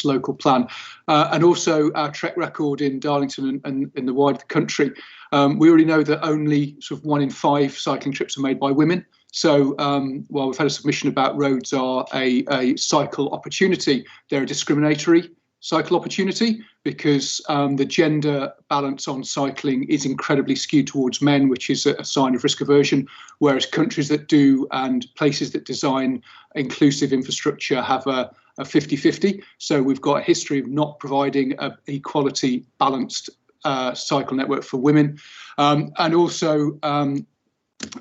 local plan, and also our track record in Darlington and in the wider country. We already know that only sort of 1 in 5 cycling trips are made by women. So while we've had a submission about roads are a cycle opportunity, they're a discriminatory cycle opportunity, because the gender balance on cycling is incredibly skewed towards men, which is a sign of risk aversion, whereas countries that do and places that design inclusive infrastructure have a 50-50. So we've got a history of not providing an equality balanced cycle network for women. And also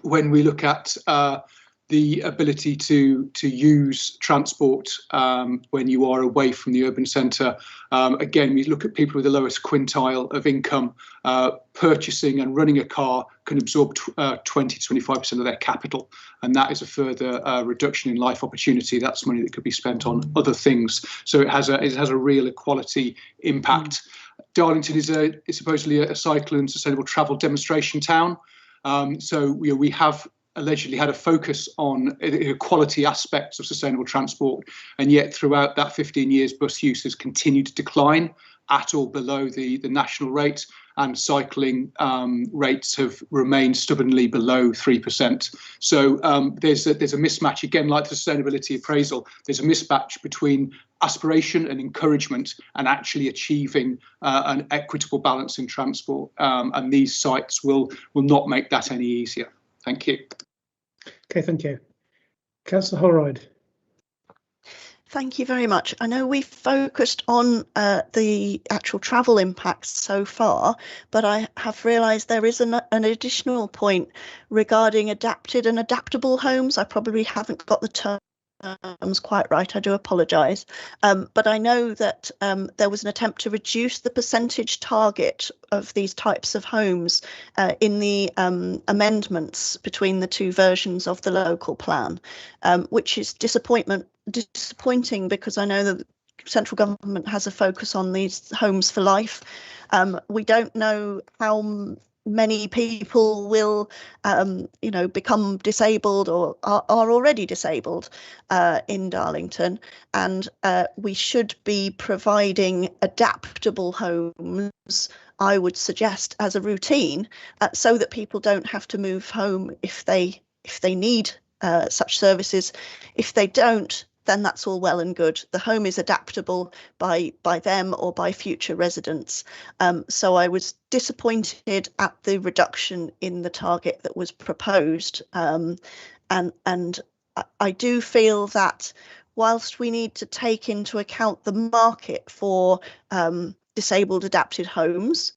when we look at the ability to use transport when you are away from the urban centre. Again, we look at people with the lowest quintile of income. Purchasing and running a car can absorb 20 to 25% of their capital, and that is a further reduction in life opportunity. That's money that could be spent on other things. So it has a real equality impact. Darlington is supposedly a cycle and sustainable travel demonstration town. So we have allegedly had a focus on quality aspects of sustainable transport, and yet throughout that 15 years bus use has continued to decline at or below the national rate, and cycling rates have remained stubbornly below 3%. So there's a mismatch, again, like the sustainability appraisal. There's a mismatch between aspiration and encouragement and actually achieving an equitable balance in transport, and these sites will not make that any easier. Thank you.
Okay, thank you. Councillor Holroyd.
Thank you very much. I know we've focused on the actual travel impacts so far, but I have realised there is an additional point regarding adapted and adaptable homes. I probably haven't got the terms quite right, I do apologise. But I know that there was an attempt to reduce the percentage target of these types of homes in the amendments between the two versions of the local plan, which is disappointing because I know that the central government has a focus on these homes for life. We don't know how many people will become disabled or are already disabled in Darlington, and we should be providing adaptable homes, I would suggest, as a routine, so that people don't have to move home if they need such services. If they don't, then that's all well and good. The home is adaptable by them or by future residents. So I was disappointed at the reduction in the target that was proposed. And I do feel that whilst we need to take into account the market for disabled adapted homes,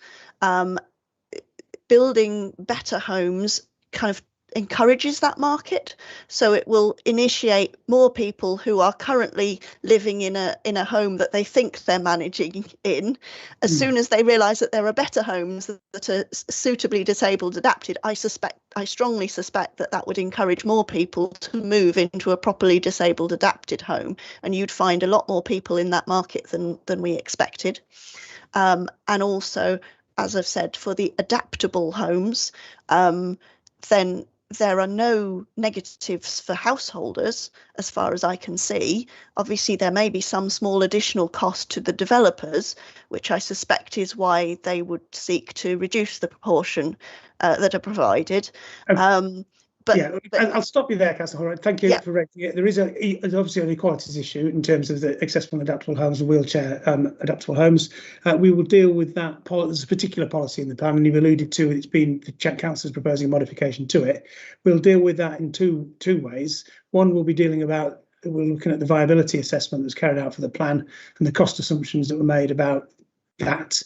building better homes kind of encourages that market, so it will initiate more people who are currently living in a home that they think they're managing in. As soon as they realise that there are better homes that are suitably disabled adapted, I strongly suspect that would encourage more people to move into a properly disabled adapted home, and you'd find a lot more people in that market than we expected. And also, as I've said, for the adaptable homes, then there are no negatives for householders, as far as I can see. Obviously, there may be some small additional cost to the developers, which I suspect is why they would seek to reduce the proportion that are provided.
I'll stop you there, Councillor Holroyd. Thank you for raising it. There is obviously an equalities issue in terms of the accessible and adaptable homes and wheelchair adaptable homes. We will deal with that. There's a particular policy in the plan, and you've alluded to it. It's been the Council is proposing a modification to it. We'll deal with that in two ways. One, we're looking at the viability assessment that's carried out for the plan and the cost assumptions that were made about that.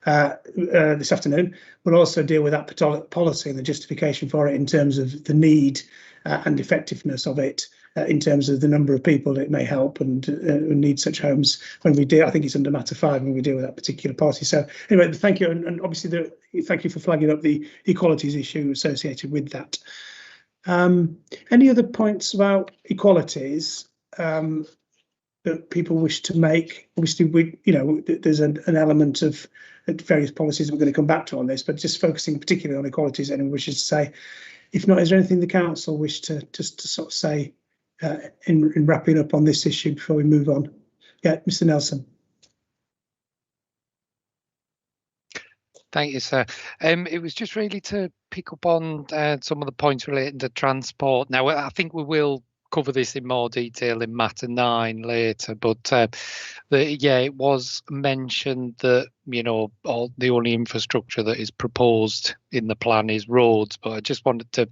This afternoon. We'll also deal with that policy and the justification for it in terms of the need and effectiveness of it in terms of the number of people it may help and need such homes when we deal. I think it's under matter 5 when we deal with that particular policy. So anyway, thank you, and obviously thank you for flagging up the equalities issue associated with that. Any other points about equalities that people wish to make? Obviously, there's an element of various policies we're going to come back to on this, but just focusing particularly on equalities, anyone wishes to say? If not, is there anything the council wish to sort of say in wrapping up on this issue before we move on? Yeah, Mr. Nelson.
Thank you, sir. It was just really to pick up on some of the points relating to transport. Now, I think we will cover this in more detail in matter 9 later, but it was mentioned that all the only infrastructure that is proposed in the plan is roads, but I just wanted to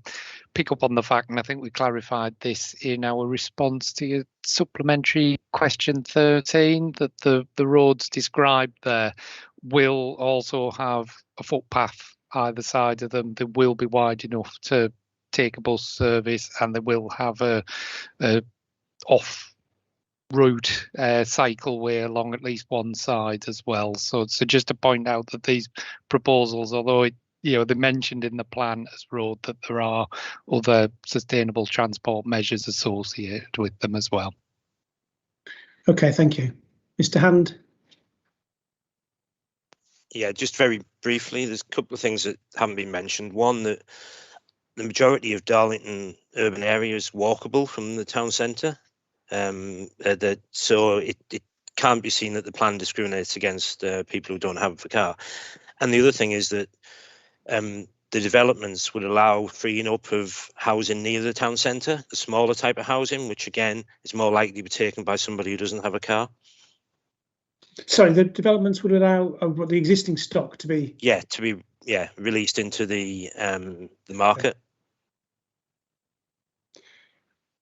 pick up on the fact, and I think we clarified this in our response to your supplementary question 13, that the roads described there will also have a footpath either side of them that will be wide enough to take a bus service, and they will have a off-route cycleway along at least one side as well. So just to point out that these proposals, although they're mentioned in the plan as road, that there are other sustainable transport measures associated with them as well.
Okay, thank you. Mr. Hand.
Yeah, just very briefly, there's a couple of things that haven't been mentioned. One, that the majority of Darlington urban area is walkable from the town centre. So it can't be seen that the plan discriminates against people who don't have a car. And the other thing is that the developments would allow freeing up of housing near the town centre, the smaller type of housing, which again is more likely to be taken by somebody who doesn't have a car.
Sorry, the developments would allow the existing stock to be
released into the market.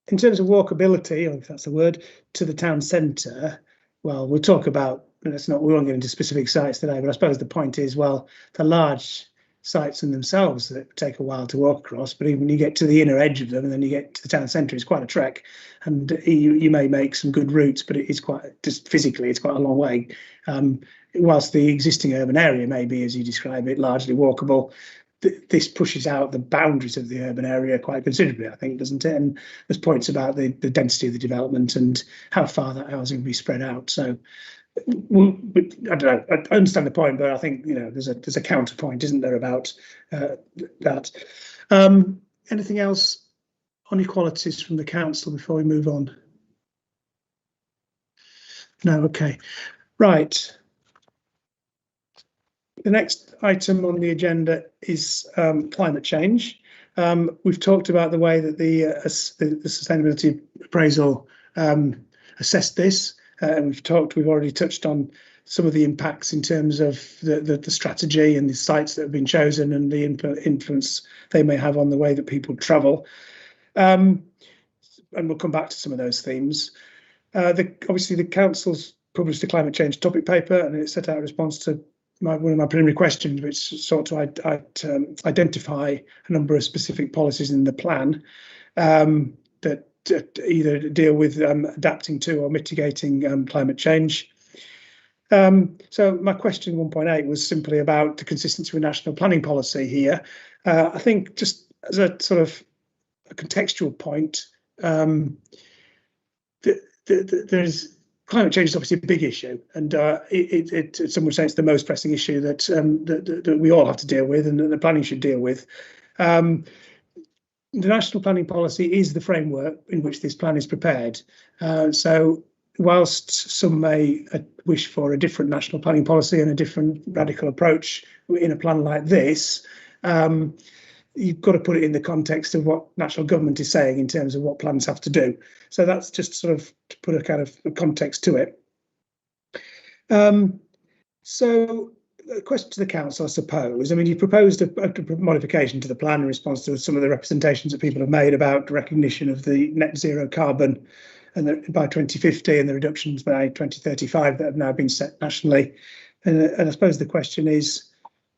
In terms of walkability, if that's the word, to the town centre, well, we'll talk about. We won't get into specific sites today, but I suppose the point is, well, the large sites in themselves that take a while to walk across, but even when you get to the inner edge of them and then you get to the town centre, it's quite a trek, and you may make some good routes, but it is just physically it's quite a long way. Whilst the existing urban area may be, as you describe it, largely walkable, this pushes out the boundaries of the urban area quite considerably, I think, doesn't it? And there's points about the density of the development and how far that housing will be spread out. So I don't know. I understand the point, but I think there's a counterpoint, isn't there, about that? Anything else on equalities from the council before we move on? No. Okay. Right. The next item on the agenda is climate change. We've talked about the way that the sustainability appraisal assessed this. We've already touched on some of the impacts in terms of the strategy and the sites that have been chosen and the influence they may have on the way that people travel. And we'll come back to some of those themes. Obviously, the council's published a climate change topic paper, and it set out a response to one of my preliminary questions, which sought to identify a number of specific policies in the plan that either deal with adapting to or mitigating climate change. So my question 1.8 was simply about the consistency with national planning policy here. I think just as a sort of a contextual point, there's climate change is obviously a big issue, and some would say it's the most pressing issue that we all have to deal with and that the planning should deal with. The national planning policy is the framework in which this plan is prepared. So whilst some may wish for a different national planning policy and a different radical approach in a plan like this, you've got to put it in the context of what national government is saying in terms of what plans have to do. So that's just sort of to put a kind of a context to it. So a question to the council, I suppose. I mean, you proposed a modification to the plan in response to some of the representations that people have made about recognition of the net zero carbon and by 2050 and the reductions by 2035 that have now been set nationally. And I suppose the question is,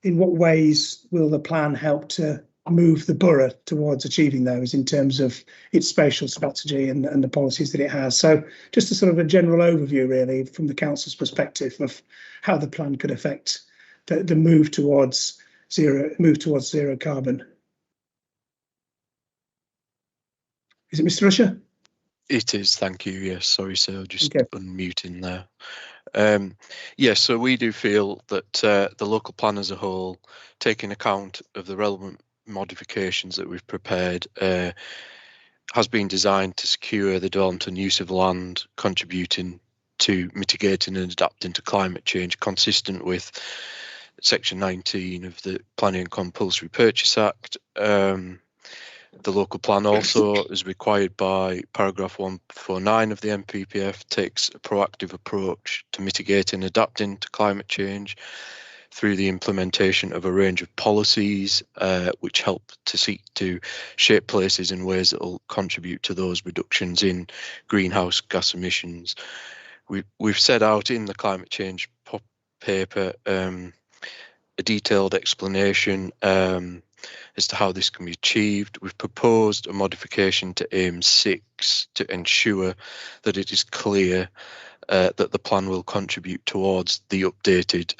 in what ways will the plan help to move the borough towards achieving those in terms of its spatial strategy and the policies that it has? So just a sort of a general overview, really, from the council's perspective of how the plan could affect the move towards zero carbon. Is it Mr. Rusher?
It is, thank you. Yes, sorry, sir, just unmuting there. Yes, so we do feel that the local plan as a whole, taking account of the relevant modifications that we've prepared, has been designed to secure the development use of land, contributing to mitigating and adapting to climate change, consistent with Section 19 of the Planning and Compulsory Purchase Act. The local plan also, as required by paragraph 149 of the NPPF, takes a proactive approach to mitigating and adapting to climate change through the implementation of a range of policies which help to seek to shape places in ways that will contribute to those reductions in greenhouse gas emissions. We've set out in the climate change paper a detailed explanation as to how this can be achieved. We've proposed a modification to aim 6 to ensure that it is clear that the plan will contribute towards the updated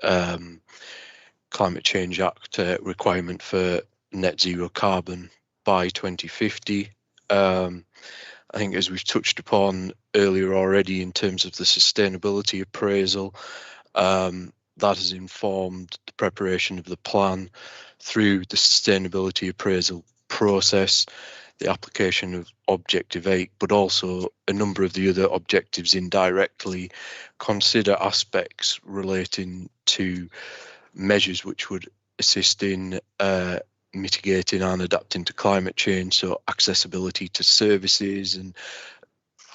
Climate Change Act requirement for net zero carbon by 2050. I think, as we've touched upon earlier already, in terms of the sustainability appraisal, that has informed the preparation of the plan through the sustainability appraisal process, the application of Objective 8, but also a number of the other objectives indirectly consider aspects relating to measures which would assist in mitigating and adapting to climate change, so accessibility to services and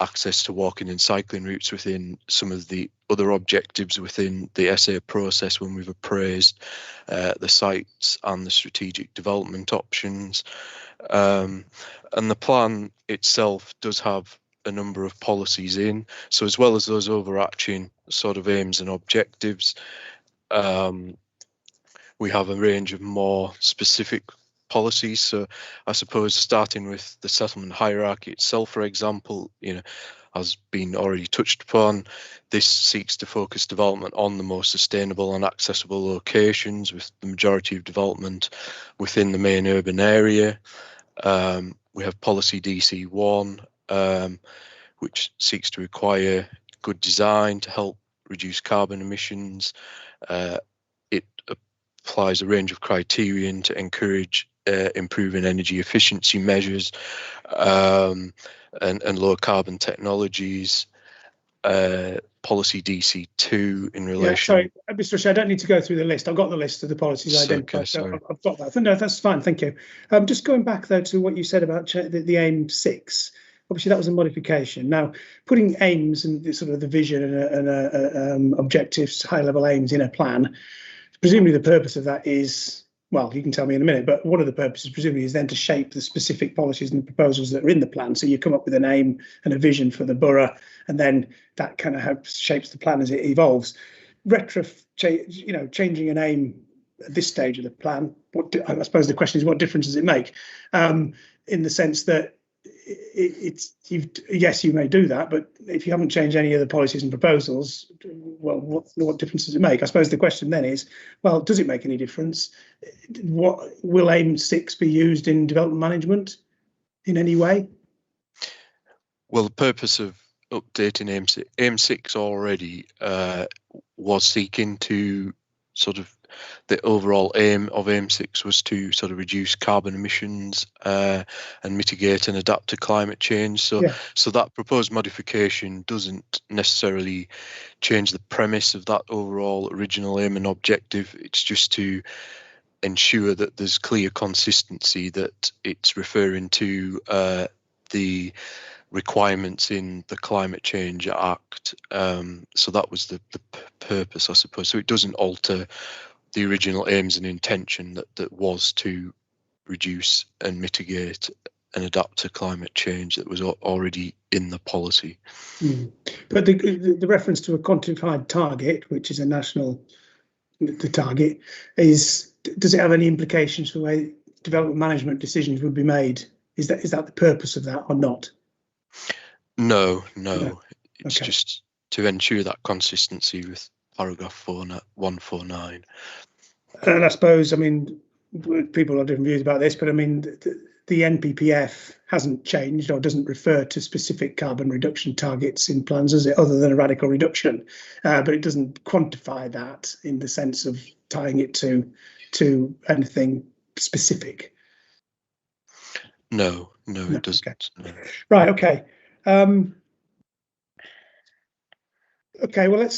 access to walking and cycling routes within some of the other objectives within the SA process when we've appraised the sites and the strategic development options. And the plan itself does have a number of policies in, so as well as those overarching sort of aims and objectives, we have a range of more specific policies. So I suppose starting with the settlement hierarchy itself, for example, has been already touched upon. This seeks to focus development on the most sustainable and accessible locations, with the majority of development within the main urban area. We have policy DC1, which seeks to require good design to help reduce carbon emissions. It applies a range of criterion to encourage improving energy efficiency measures and low carbon technologies. Policy DC2 in relation.
Yeah, sorry, Mr. Rusher, I don't need to go through the list. I've got the list of the policies identified.
Okay,
I've got that. No, that's fine. Thank you. Just going back though to what you said about the aim 6. Obviously, that was a modification. Now, putting aims and sort of the vision and objectives, high-level aims in a plan, presumably the purpose of that is, well, you can tell me in a minute, but one of the purposes presumably is then to shape the specific policies and proposals that are in the plan. So you come up with an aim and a vision for the borough, and then that kind of shapes the plan as it evolves. Changing an aim at this stage of the plan, I suppose the question is, what difference does it make? In the sense that yes, you may do that, but if you haven't changed any of the policies and proposals, well, what difference does it make? I suppose the question then is, well, does it make any difference? What will aim 6 be used in development management in any way?
Well, the purpose of updating aim 6 already was seeking to sort of, the overall aim of aim 6 was to sort of reduce carbon emissions and mitigate and adapt to climate change. So that proposed modification doesn't necessarily change the premise of that overall original aim and objective. It's just to ensure that there's clear consistency, that it's referring to the requirements in the Climate Change Act. So that was the purpose, I suppose. So it doesn't alter the original aims and intention that was to reduce and mitigate and adapt to climate change that was already in the policy.
But the reference to a quantified target, which is a national target, does it have any implications for the way development management decisions would be made? Is that the purpose of that or not?
No. It's just to ensure that consistency with paragraph 149.
And I suppose, I mean, people have different views about this, but I mean, the NPPF hasn't changed or doesn't refer to specific carbon reduction targets in plans, does it, other than a radical reduction? But it doesn't quantify that in the sense of tying it to anything specific.
No, it doesn't.
Okay.
No.
Right. Okay. Okay. Well,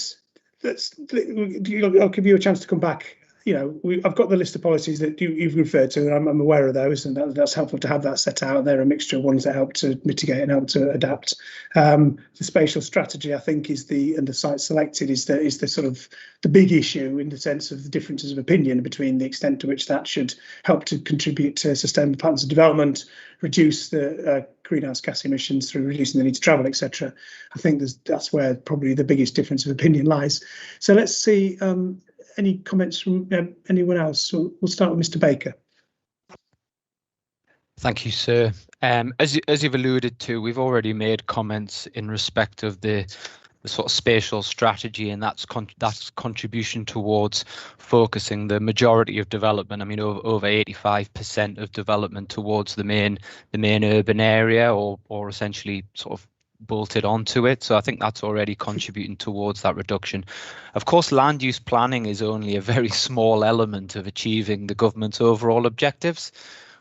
I'll give you a chance to come back. I've got the list of policies that you've referred to, and I'm aware of those, and that's helpful to have that set out. They're a mixture of ones that help to mitigate and help to adapt. The spatial strategy, I think, and the site selected is the sort of the big issue in the sense of the differences of opinion between the extent to which that should help to contribute to sustainable patterns of development, reduce the greenhouse gas emissions through reducing the need to travel, etc. I think that's where probably the biggest difference of opinion lies. So let's see. Any comments from anyone else? We'll start with Mr. Baker.
Thank you, sir. As you've alluded to, we've already made comments in respect of the sort of spatial strategy, and that's contribution towards focusing the majority of development. I mean, over 85% of development towards the main urban area, or essentially sort of bolted onto it. So I think that's already contributing towards that reduction. Of course, land use planning is only a very small element of achieving the government's overall objectives.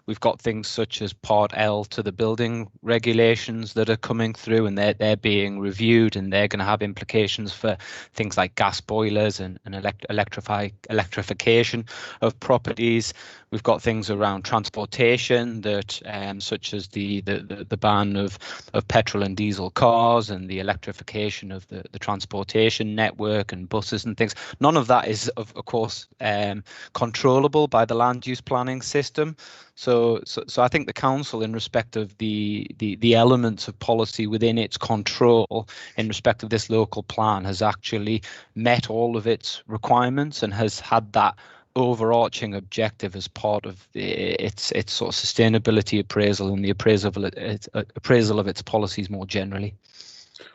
We've got things such as Part L to the building regulations that are coming through, and they're being reviewed, and they're going to have implications for things like gas boilers and electrification of properties. We've got things around transportation that, such as the ban of petrol and diesel cars and the electrification of the transportation network and buses and things. None of that is, of course, controllable by the land use planning system. So I think the council, in respect of the elements of policy within its control, in respect of this local plan, has actually met all of its requirements and has had that overarching objective as part of its sort of sustainability appraisal and the appraisal of its policies more generally.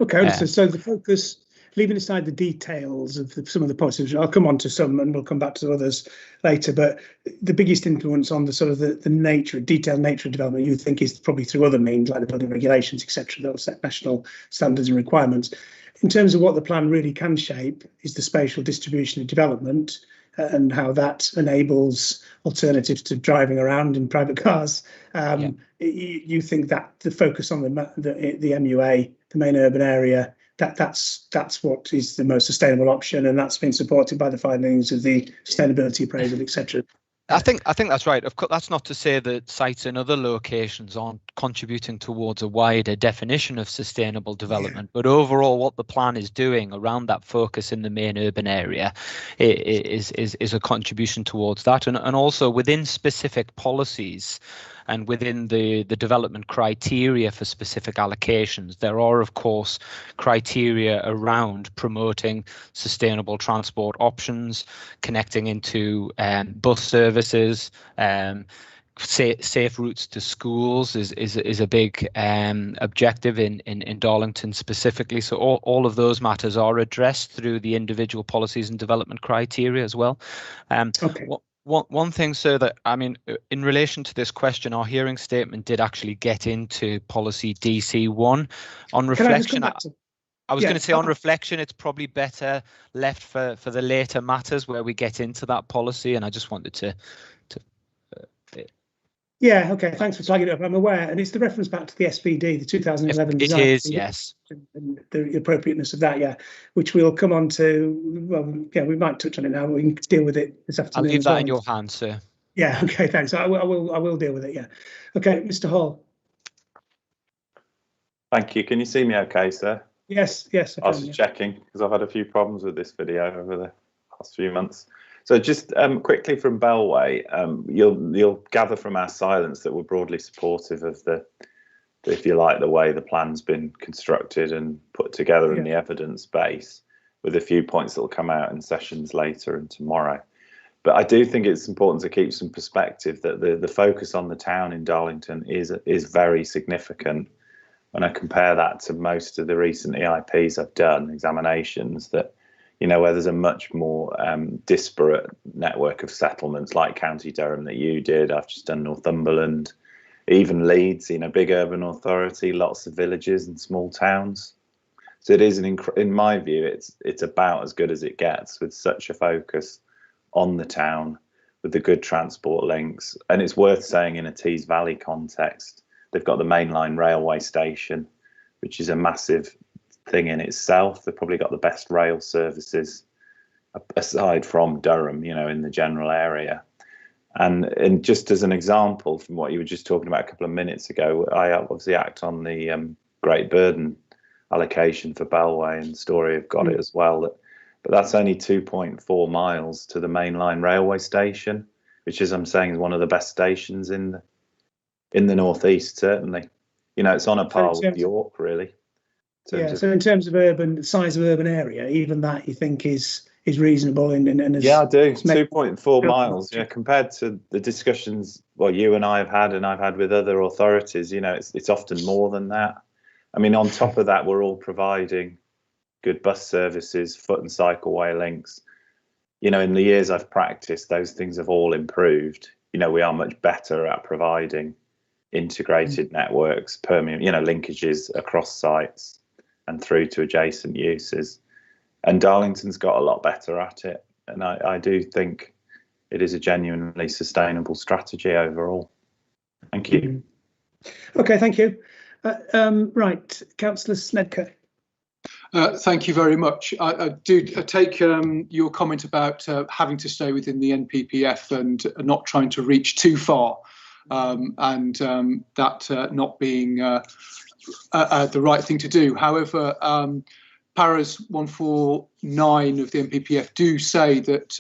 Okay, so the focus, leaving aside the details of some of the policies, I'll come on to some and we'll come back to others later, but the biggest influence on the sort of the detailed nature of development, you think, is probably through other means like the building regulations, etc., those set national standards and requirements. In terms of what the plan really can shape is the spatial distribution of development and how that enables alternatives to driving around in private cars. You think that the focus on the MUA, the main urban area, that's what is the most sustainable option, and that's been supported by the findings of the sustainability appraisal, etc.
I think that's right. Of course, that's not to say that sites in other locations aren't contributing towards a wider definition of sustainable development, but overall, what the plan is doing around that focus in the main urban area is a contribution towards that, and also within specific policies and within the development criteria for specific allocations, there are, of course, criteria around promoting sustainable transport options, connecting into bus services, safe routes to schools is a big objective in Darlington specifically. So all of those matters are addressed through the individual policies and development criteria as well.
Okay.
One thing, sir, that I mean, in relation to this question, our hearing statement did actually get into policy DC1 on reflection. I was going to say on reflection, it's probably better left for the later matters where we get into that policy. And I just wanted to.
Yeah, okay, thanks for flagging it up. I'm aware, and it's the reference back to the SPD, the 2011 design.
It is, yes.
And the appropriateness of that, yeah, which we'll come on to. Well, yeah, we might touch on it now, but we can deal with it this afternoon.
I'll leave that in your hands, sir.
Yeah, okay, thanks. I will deal with it, yeah. Okay, Mr. Hall.
Thank you. Can you see me okay, sir?
Yes.
I was just checking because I've had a few problems with this video over the past few months. So just quickly from Bellway, you'll gather from our silence that we're broadly supportive of if you like, the way the plan's been constructed and put together in the evidence base, with a few points that will come out in sessions later and tomorrow. But I do think it's important to keep some perspective that the focus on the town in Darlington is very significant. When I compare that to most of the recent EIPs I've done, examinations, that where there's a much more disparate network of settlements like County Durham that you did. I've just done Northumberland, even Leeds, big urban authority, lots of villages and small towns. So it is in my view, it's about as good as it gets, with such a focus on the town, with the good transport links. And it's worth saying, in a Tees Valley context, they've got the mainline railway station, which is a massive thing in itself. They've probably got the best rail services aside from Durham, in the general area. And just as an example from what you were just talking about a couple of minutes ago, I obviously act on the Great Burden allocation for Bellway, and Story have got it as well. But that's only 2.4 miles to the mainline railway station, which, as I'm saying, is one of the best stations in the northeast, certainly. It's on a par with York, really.
So in terms of the size of urban area, even that you think is is reasonable. And
yeah, I do. 2.4 miles. Yeah, compared to the discussions you and I have had, and I've had with other authorities, it's often more than that. I mean, on top of that, we're all providing good bus services, foot and cycleway links. In the years I've practiced, those things have all improved. We are much better at providing integrated networks, linkages across sites and through to adjacent uses. And Darlington's got a lot better at it. And I do think it is a genuinely sustainable strategy overall. Thank you.
Okay, thank you. Right, Councillor Snedker.
Thank you very much. I take your comment about having to stay within the NPPF and not trying to reach too far, and that not being the right thing to do. However, paras 149 of the NPPF do say that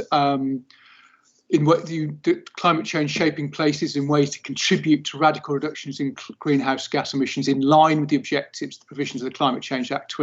climate change shaping places in ways to contribute to radical reductions in greenhouse gas emissions in line with the objectives, the provisions of the Climate Change Act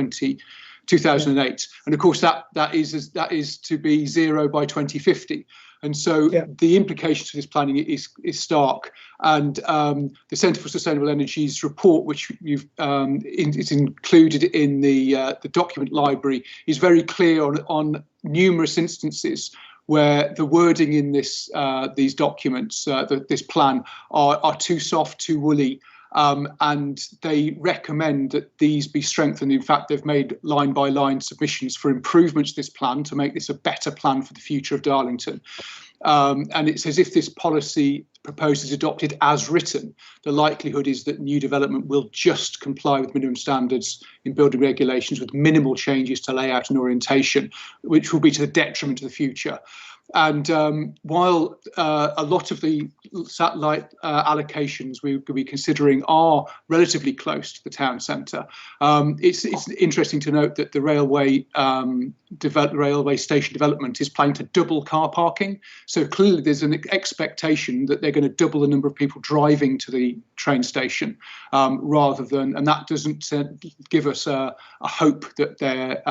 2008, and of course that is to be zero by 2050. And so the implications for this planning is stark. And the Centre for Sustainable Energy's report, which it's included in the document library, is very clear on numerous instances where the wording in these documents, this plan, are too soft, too woolly, and they recommend that these be strengthened. In fact, they've made line-by-line submissions for improvements to this plan to make this a better plan for the future of Darlington. And it says if this policy proposed is adopted as written, the likelihood is that new development will just comply with minimum standards in building regulations with minimal changes to layout and orientation, which will be to the detriment of the future. And while a lot of the satellite allocations we could be considering are relatively close to the town centre, it's interesting to note that the railway station development is planning to double car parking. So clearly there's an expectation that they're going to double the number of people driving to the train station rather than, and that doesn't give us a hope that they're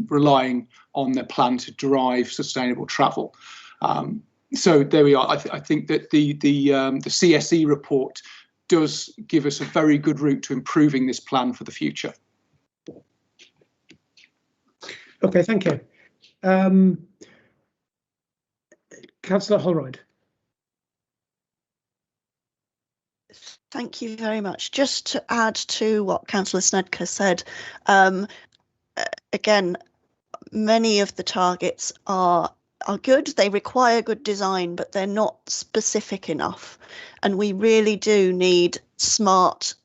relying on their plan to drive sustainable travel. So there we are. I think that the CSE report does give us a very good route to improving this plan for the future.
Okay, thank you. Councillor Holroyd.
Thank you very much. Just to add to what Councillor Snedker said, again, many of the targets are good. They require good design, but they're not specific enough. And we really do need smart,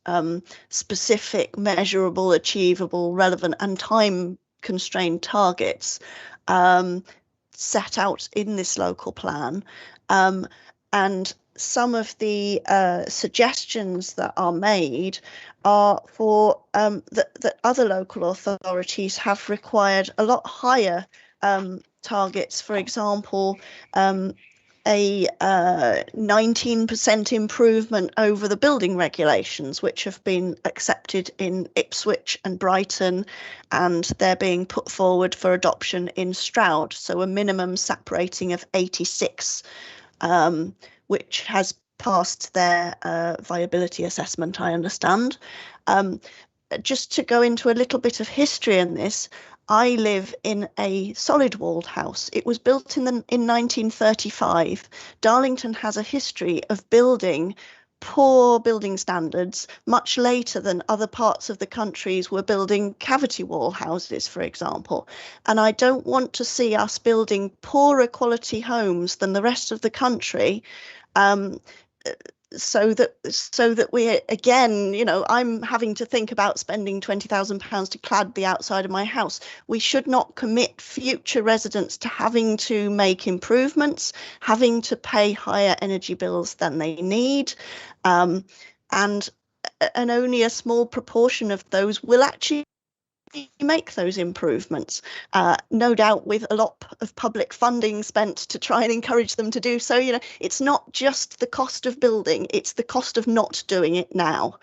specific, measurable, achievable, relevant and time-constrained targets set out in this local plan. And some of the suggestions that are made are for that other local authorities have required a lot higher targets. For example, a 19% improvement over the building regulations, which have been accepted in Ipswich and Brighton, and they're being put forward for adoption in Stroud. So a minimum SAP rating of 86, which has passed their viability assessment, I understand. Just to go into a little bit of history in this, I live in a solid-walled house. It was built in 1935. Darlington has a history of building poor building standards much later than other parts of the countries were building cavity wall houses, for example. And I don't want to see us building poorer quality homes than the rest of the country. So that we, again, you know, I'm having to think about spending £20,000 to clad the outside of my house. We should not commit future residents to having to make improvements, having to pay higher energy bills than they need, and only a small proportion of those will actually make those improvements, no doubt with a lot of public funding spent to try and encourage them to do so. You know, it's not just the cost of building, it's the cost of not doing it now.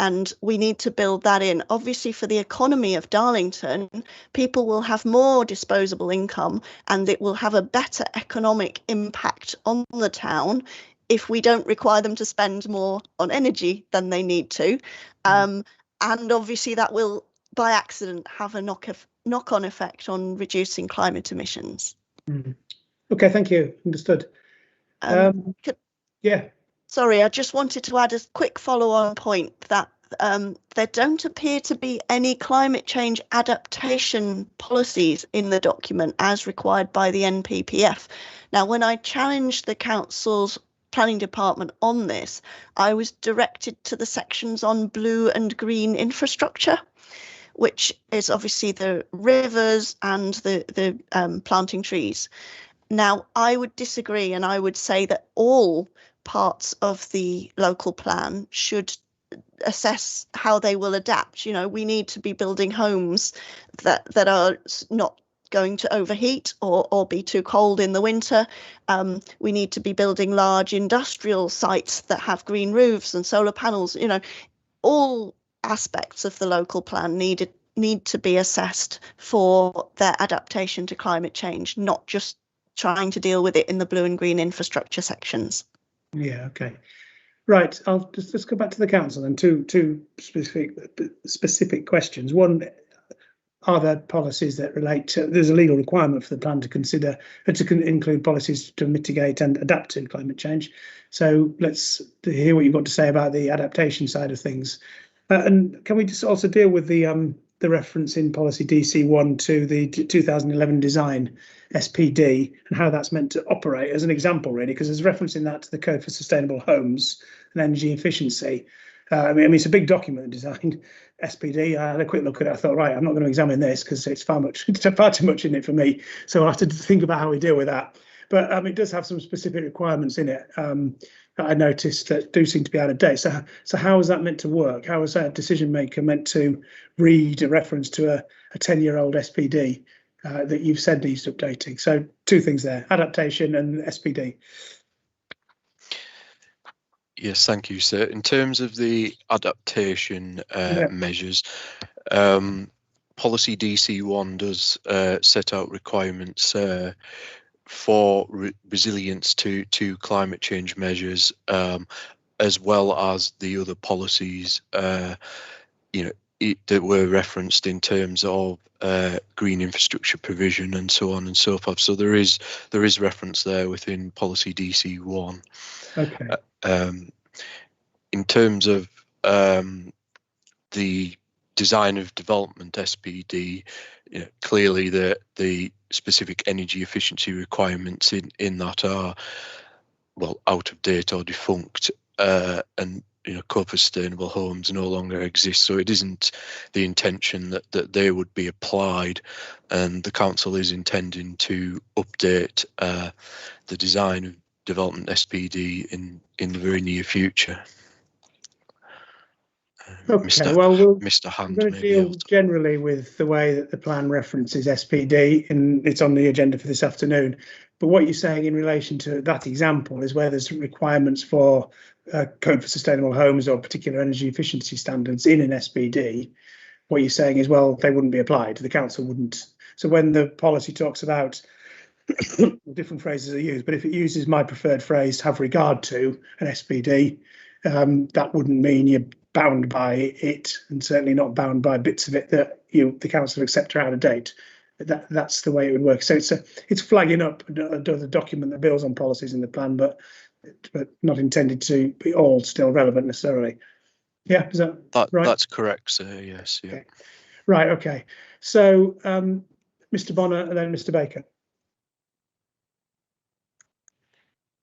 and we need to build that in. Obviously, for the economy of Darlington, people will have more disposable income, and it will have a better economic impact on the town if we don't require them to spend more on energy than they need to. And obviously that will, by accident, have a knock-on effect on reducing climate emissions.
Okay, thank you. Understood. Yeah.
Sorry, I just wanted to add a quick follow-on point that there don't appear to be any climate change adaptation policies in the document as required by the NPPF. Now, when I challenged the council's planning department on this, I was directed to the sections on blue and green infrastructure, which is obviously the rivers and the planting trees. Now, I would disagree, and I would say that all parts of the local plan should assess how they will adapt. You know, we need to be building homes that are not going to overheat or be too cold in the winter. We need to be building large industrial sites that have green roofs and solar panels. You know, all aspects of the local plan need to be assessed for their adaptation to climate change, not just trying to deal with it in the blue and green infrastructure sections.
Yeah, okay. Right, I'll just go back to the council and two specific questions. One, are there policies that relate to, there's a legal requirement for the plan to consider and to include policies to mitigate and adapt to climate change. So let's hear what you've got to say about the adaptation side of things. And can we just also deal with the reference in policy DC1 to the 2011 design SPD and how that's meant to operate as an example, really, because there's reference in that to the Code for Sustainable Homes and Energy Efficiency. I mean, it's a big document, the design SPD. I had a quick look at it. I thought, right, I'm not going to examine this because it's far too much in it for me. So I'll have to think about how we deal with that. But it does have some specific requirements in it that I noticed that do seem to be out of date. So how is that meant to work? How is that decision maker meant to read a reference to a 10-year-old SPD that you've said needs updating? So two things there, adaptation and SPD.
Yes, thank you, sir. In terms of the adaptation measures, policy DC1 does set out requirements for resilience to climate change measures, as well as the other policies, that were referenced in terms of green infrastructure provision and so on and so forth. So there is reference there within policy DC1.
Okay.
In terms of the design of development SPD, clearly the specific energy efficiency requirements in that are, well, out of date or defunct, and Code for Sustainable Homes no longer exists. So it isn't the intention that they would be applied, and the council is intending to update the design of development SPD in the very near future.
Okay,
Mr. Hand,
we're going to deal generally with the way that the plan references SPD, and it's on the agenda for this afternoon. But what you're saying in relation to that example is where there's requirements for Code for Sustainable Homes or particular energy efficiency standards in an SPD. What you're saying is, well, they wouldn't be applied. The council wouldn't. So when the policy talks about different phrases are used, but if it uses my preferred phrase, have regard to an SPD, that wouldn't mean you're bound by it, and certainly not bound by bits of it that the council accept are out of date. That's the way it would work. So it's flagging up the document that builds on policies in the plan, but not intended to be all still relevant necessarily. Yeah, is that right?
That's correct, sir. Yes. Yeah.
Okay. Right. Okay. So Mr. Bonner and then Mr. Baker.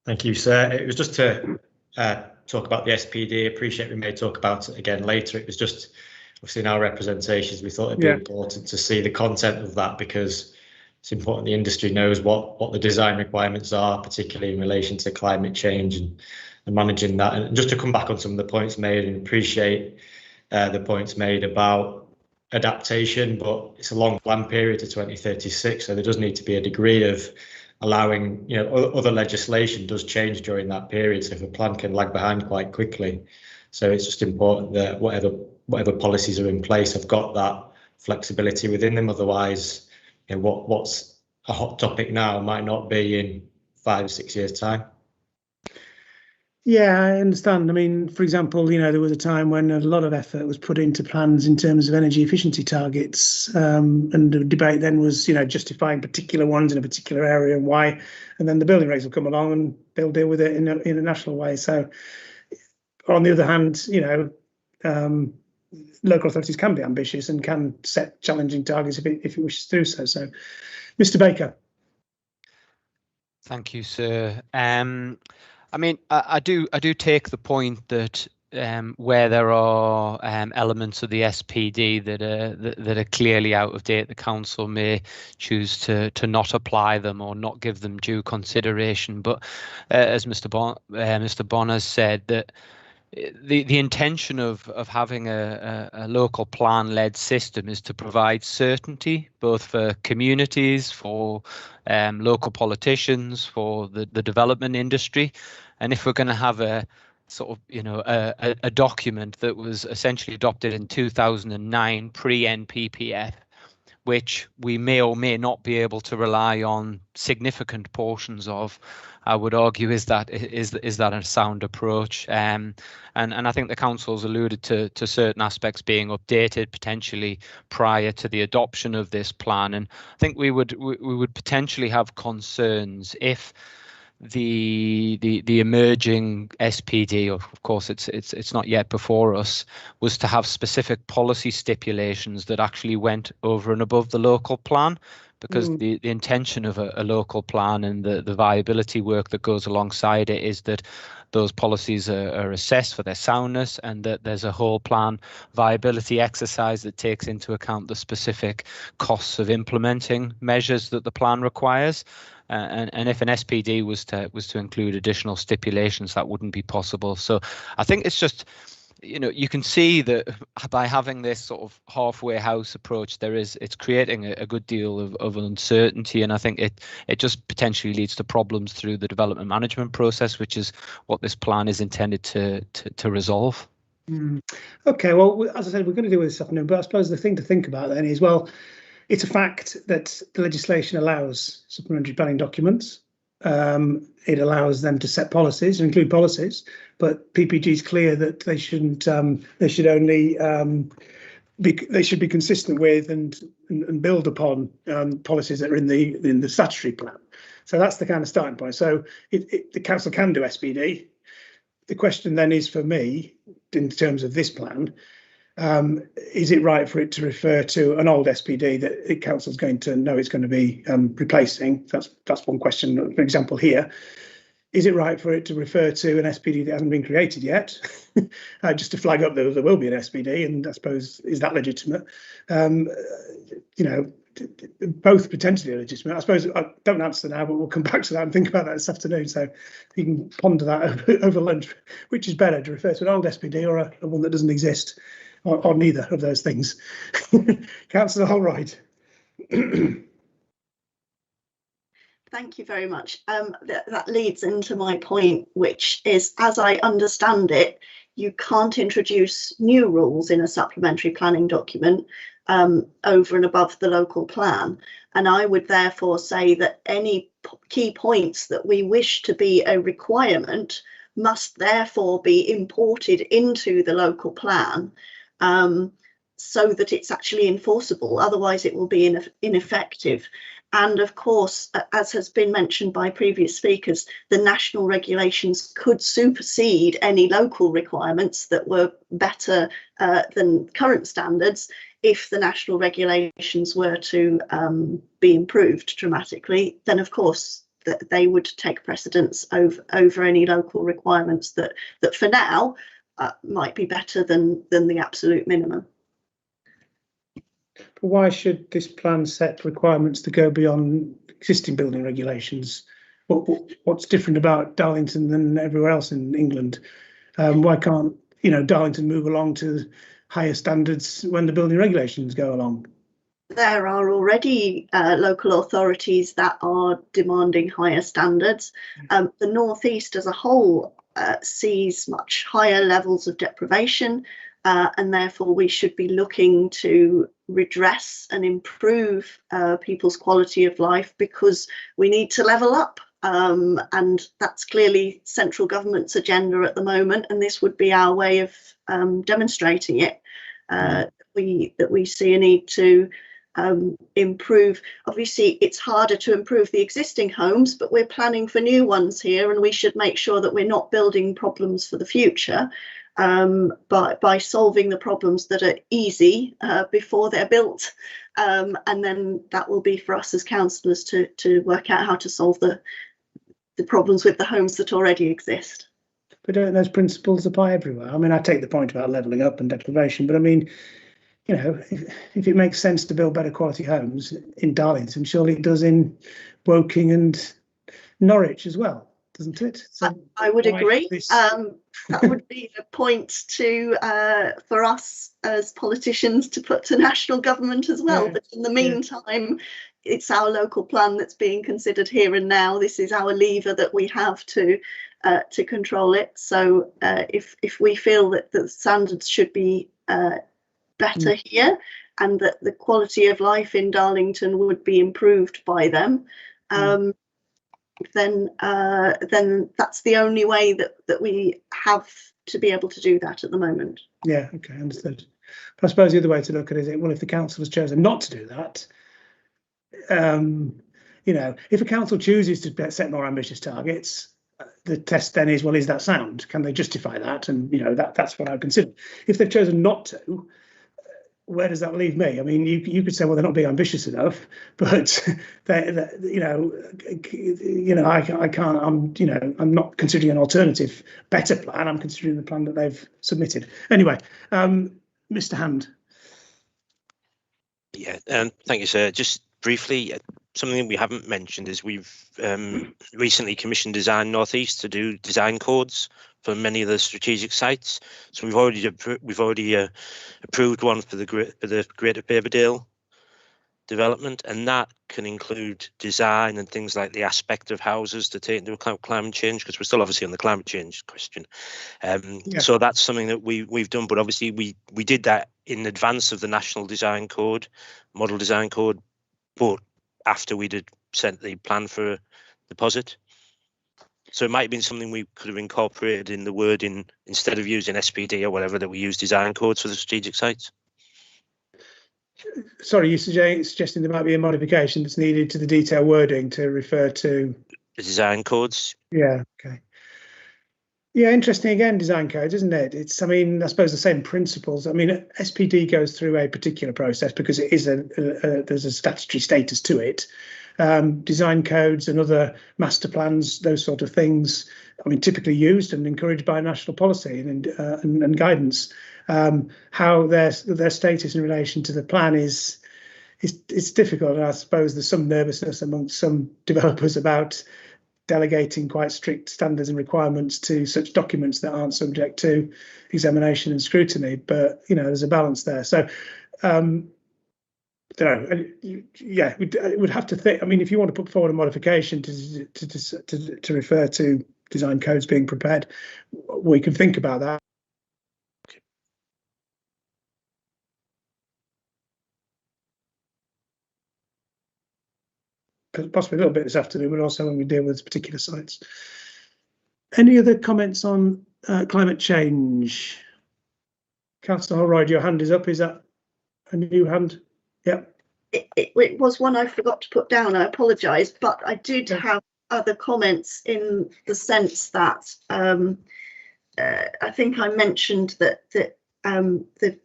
Thank you, sir. It was just to talk about the SPD. Appreciate we may talk about it again later. It was just obviously in our representations, we thought it'd be important to see the content of that, because it's important the industry knows what the design requirements are, particularly in relation to climate change and managing that. And just to come back on some of the points made, and appreciate the points made about adaptation, but it's a long plan period to 2036, so there does need to be a degree of allowing, other legislation does change during that period, so if a plan can lag behind quite quickly, So it's just important that whatever policies are in place have got that flexibility within them. Otherwise, you know, what's a hot topic now might not be in 5 or 6 years' time.
Yeah, I understand. I mean, for example, you know, there was a time when a lot of effort was put into plans in terms of energy efficiency targets, and the debate then was, you know, justifying particular ones in a particular area and why, and then the building regs will come along and they'll deal with it in a national way. So, on the other hand, you know, local authorities can be ambitious and can set challenging targets if it wishes to do so. So, Mr. Baker.
Thank you, sir. I mean, I do take the point that where there are elements of the SPD that are clearly out of date, the council may choose to not apply them or not give them due consideration. But as Mr. Bonner said, that the intention of having a local plan-led system is to provide certainty both for communities, for local politicians, for the development industry. And if we're going to have a sort of, you know, a document that was essentially adopted in 2009 pre-NPPF, which we may or may not be able to rely on significant portions of, I would argue, is that a sound approach? And I think the council's alluded to certain aspects being updated potentially prior to the adoption of this plan. And I think we would potentially have concerns if the emerging SPD, of course it's not yet before us, was to have specific policy stipulations that actually went over and above the local plan, because the intention of a local plan and the viability work that goes alongside it is that those policies are assessed for their soundness, and that there's a whole plan viability exercise that takes into account the specific costs of implementing measures that the plan requires. And if an SPD was to include additional stipulations, that wouldn't be possible. So I think it's just, you know, you can see that by having this sort of halfway house approach, it's creating a good deal of uncertainty, and I think it just potentially leads to problems through the development management process, which is what this plan is intended to resolve.
Okay, well, as I said, we're going to deal with this afternoon, but I suppose the thing to think about then is, well, it's a fact that the legislation allows supplementary planning documents. It allows them to set policies, include policies, but PPG is clear that they shouldn't. They should only they should be consistent with and build upon policies that are in the statutory plan. So that's the kind of starting point. So the council can do SPD. The question then is for me, in terms of this plan, is it right for it to refer to an old SPD that the council's going to know it's going to be replacing? That's one question. For example, here, is it right for it to refer to an SPD that hasn't been created yet? Just to flag up that there will be an SPD, and I suppose, is that legitimate? You know, both potentially legitimate. I suppose I don't answer now, but we'll come back to that and think about that this afternoon. So you can ponder that over lunch. Which is better, to refer to an old SPD or a one that doesn't exist? Or neither of those things. Councillor Holroyd.
Thank you very much. That leads into my point, which is, as I understand it, you can't introduce new rules in a supplementary planning document over and above the local plan. And I would therefore say that any key points that we wish to be a requirement must therefore be imported into the local plan, so that it's actually enforceable. Otherwise it will be ineffective. And of course, as has been mentioned by previous speakers, the national regulations could supersede any local requirements that were better than current standards if the national regulations were to be improved dramatically. Then of course they would take precedence over any local requirements that for now might be better than the absolute minimum.
But why should this plan set requirements to go beyond existing building regulations? What's different about Darlington than everywhere else in England? Why can't, you know, Darlington move along to higher standards when the building regulations go along?
There are already local authorities that are demanding higher standards. The North East as a whole sees much higher levels of deprivation, and therefore we should be looking to redress and improve people's quality of life, because we need to level up. And that's clearly central government's agenda at the moment, and this would be our way of demonstrating it. That we see a need to improve. Obviously, it's harder to improve the existing homes, but we're planning for new ones here, and we should make sure that we're not building problems for the future by solving the problems that are easy before they're built. And then that will be for us as councillors to work out how to solve the problems with the homes that already exist.
But don't those principles apply everywhere? I mean, I take the point about levelling up and deprivation, but I mean, you know, if it makes sense to build better quality homes in Darlington, surely it does in Woking and Norwich as well, doesn't it? So
I would agree. That would be a point to for us as politicians to put to national government as well. Yeah. But in the meantime, it's our local plan that's being considered here and now. This is our lever that we have to control it. So if we feel that the standards should be better here, and that the quality of life in Darlington would be improved by them, then that's the only way that we have to be able to do that at the moment.
Yeah, okay, understood. But I suppose the other way to look at it is, well, if the council has chosen not to do that, you know, if a council chooses to set more ambitious targets, the test then is, well, is that sound? Can they justify that? And, you know, that's what I would consider. If they've chosen not to, where does that leave me? I mean, you could say, well, they're not being ambitious enough, but you know, I can't. I'm not considering an alternative, better plan. I'm considering the plan that they've submitted. Anyway, Mr. Hand.
Yeah, thank you, sir. Just briefly, something we haven't mentioned is we've recently commissioned Design Northeast to do design codes for many of the strategic sites. So we've already approved one for the Greater Beaverdale development, and that can include design and things like the aspect of houses to take into account climate change, because we're still obviously on the climate change question. So that's something that we've done, but obviously we did that in advance of the National Design Code, Model Design Code, but after we did sent the plan for a deposit. So it might have been something we could have incorporated in the wording, instead of using SPD or whatever, that we use design codes for the strategic sites.
Sorry, you're suggesting there might be a modification that's needed to the detailed wording to refer to
the design codes.
Yeah, okay. Yeah, interesting again, design codes, isn't it? It's, I mean, I suppose the same principles. I mean, SPD goes through a particular process because it is there's a statutory status to it. Design codes and other master plans, those sort of things, I mean, typically used and encouraged by national policy and guidance. How their status in relation to the plan is difficult, and I suppose there's some nervousness amongst some developers about delegating quite strict standards and requirements to such documents that aren't subject to examination and scrutiny. But you know, there's a balance there. So. Yeah, we would have to think. I mean, if you want to put forward a modification to refer to design codes being prepared, we can think about that. Possibly a little bit this afternoon, but also when we deal with particular sites. Any other comments on climate change? Councillor Holroyd, your hand is up. Is that a new hand? Yeah.
It was one I forgot to put down. I apologise, but I did have other comments in the sense that I think I mentioned that the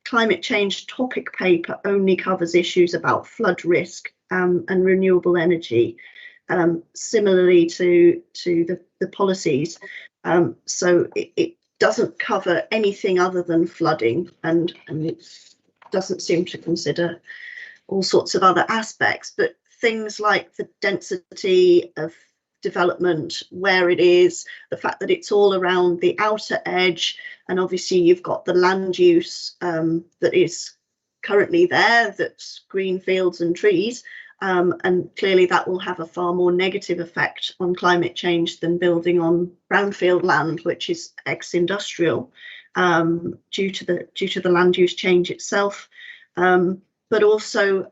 climate change topic paper only covers issues about flood risk and renewable energy, similarly to the policies. So it doesn't cover anything other than flooding, and it doesn't seem to consider all sorts of other aspects, but things like the density of development, where it is, the fact that it's all around the outer edge, and obviously you've got the land use that is currently there, that's green fields and trees, And clearly that will have a far more negative effect on climate change than building on brownfield land, which is ex-industrial, due to the land use change itself, but also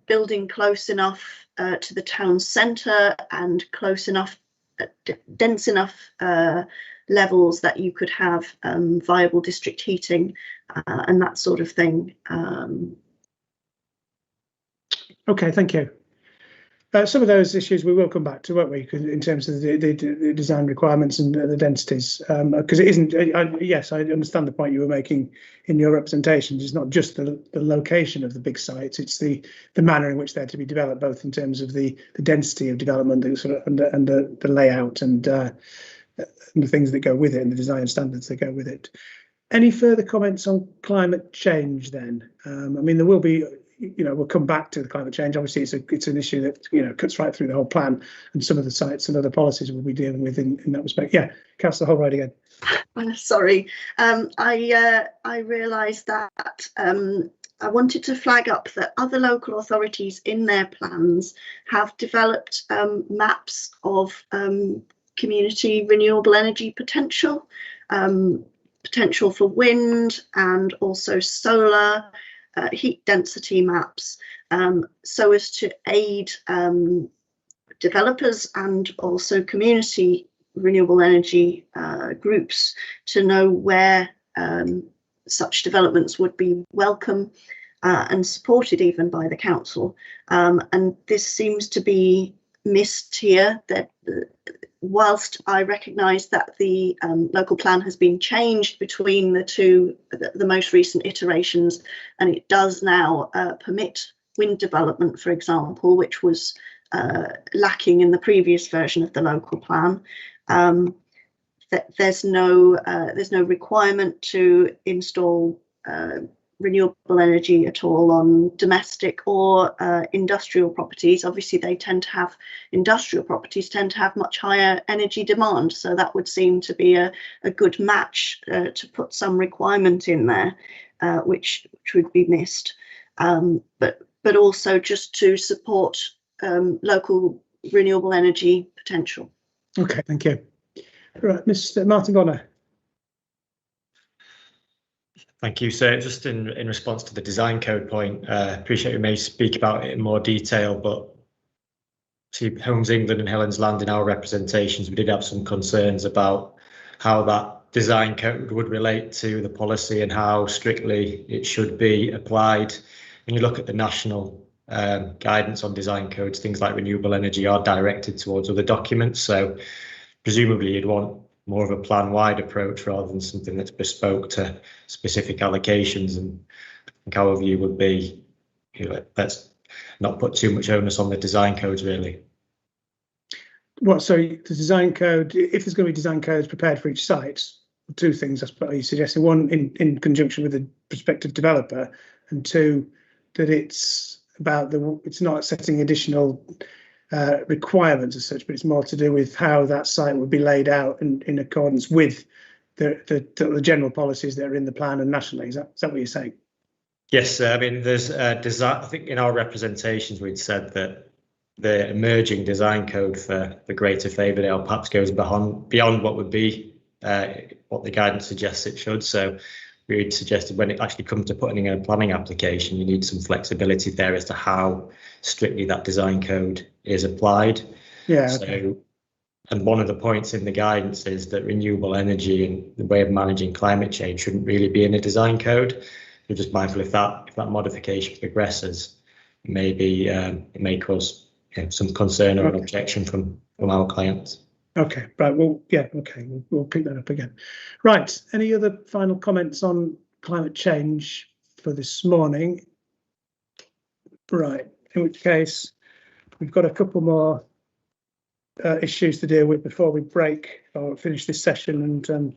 building close enough to the town centre and close enough, dense enough levels that you could have viable district heating and that sort of thing.
Okay, thank you. Some of those issues we will come back to, won't we, in terms of the design requirements and the densities, because it isn't, yes, I understand the point you were making in your representations. It's not just the location of the big sites, it's the manner in which they're to be developed, both in terms of the density of development and the layout and the things that go with it and the design standards that go with it. Any further comments on climate change then? I mean, there will be, we'll come back to the climate change. Obviously, it's an issue that cuts right through the whole plan, and some of the sites and other policies we'll be dealing with in that respect. Yeah, Councillor Holroyd again.
Sorry, I realised that I wanted to flag up that other local authorities in their plans have developed maps of community renewable energy potential, potential for wind and also solar. Heat density maps, so as to aid developers and also community renewable energy groups to know where such developments would be welcome and supported even by the council. And this seems to be missed here, that whilst I recognise that the local plan has been changed between the most recent iterations, and it does now permit wind development, for example, which was lacking in the previous version of the local plan, that there's no requirement to install renewable energy at all on domestic or industrial properties. Obviously, industrial properties tend to have much higher energy demand, so that would seem to be a good match to put some requirement in there, which would be missed, but also just to support local renewable energy potential.
Okay, thank you. Right, Mr. Martin Bonner.
Thank you. So just in response to the design code point, appreciate we may speak about it in more detail, but see, Homes England and Helen's Land in our representations, we did have some concerns about how that design code would relate to the policy and how strictly it should be applied. When you look at the national guidance on design codes, things like renewable energy are directed towards other documents. So presumably you'd want more of a plan-wide approach rather than something that's bespoke to specific allocations. And I think our view would be, let's not put too much onus on the design codes, really.
What, so the design code, if there's going to be design codes prepared for each site, two things I suppose you're suggesting: one, in conjunction with the prospective developer, and two, that it's not setting additional requirements as such, but it's more to do with how that site would be laid out in accordance with the general policies that are in the plan and nationally. Is that what you're saying? Yes, I mean, there's design. I think in our representations we'd said that the emerging design code for the Greater Faberdale perhaps goes beyond what would be what the guidance suggests it should. So we suggested when it actually comes to putting in a planning application, you need some flexibility there as to how strictly that design code is applied. Yeah. So, and one of the points in the guidance is that renewable energy and the way of managing climate change shouldn't really be in a design code. We're just mindful if that modification progresses, maybe it may cause some concern or an objection from our clients. Okay, right. Well, yeah, okay, we'll pick that up again. Right. Any other final comments on climate change for this morning? Right. In which case, we've got a couple more issues to deal with before we break or finish this session and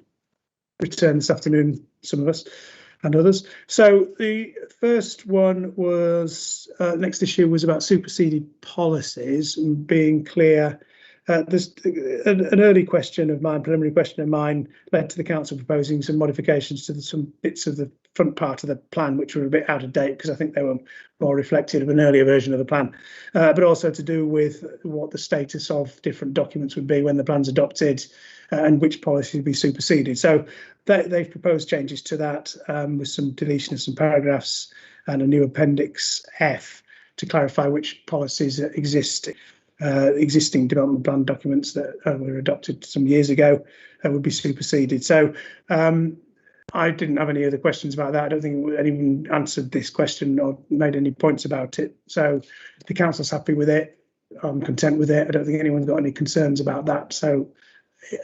return this afternoon, some of us and others. So the first one was, next issue was about superseded policies and being clear. There's an early question of mine, preliminary question of mine, led to the council proposing some modifications to some bits of the front part of the plan, which were a bit out of date because I think they were more reflective of an earlier version of the plan, but also to do with what the status of different documents would be when the plan's adopted and which policy would be superseded. So they've proposed changes to that with some deletion of some paragraphs and a new Appendix F to clarify which policies exist. Existing development plan documents that were adopted some years ago would be superseded. So I didn't have any other questions about that. I don't think anyone answered this question or made any points about it. So the council's happy with it. I'm content with it. I don't think anyone's got any concerns about that. So,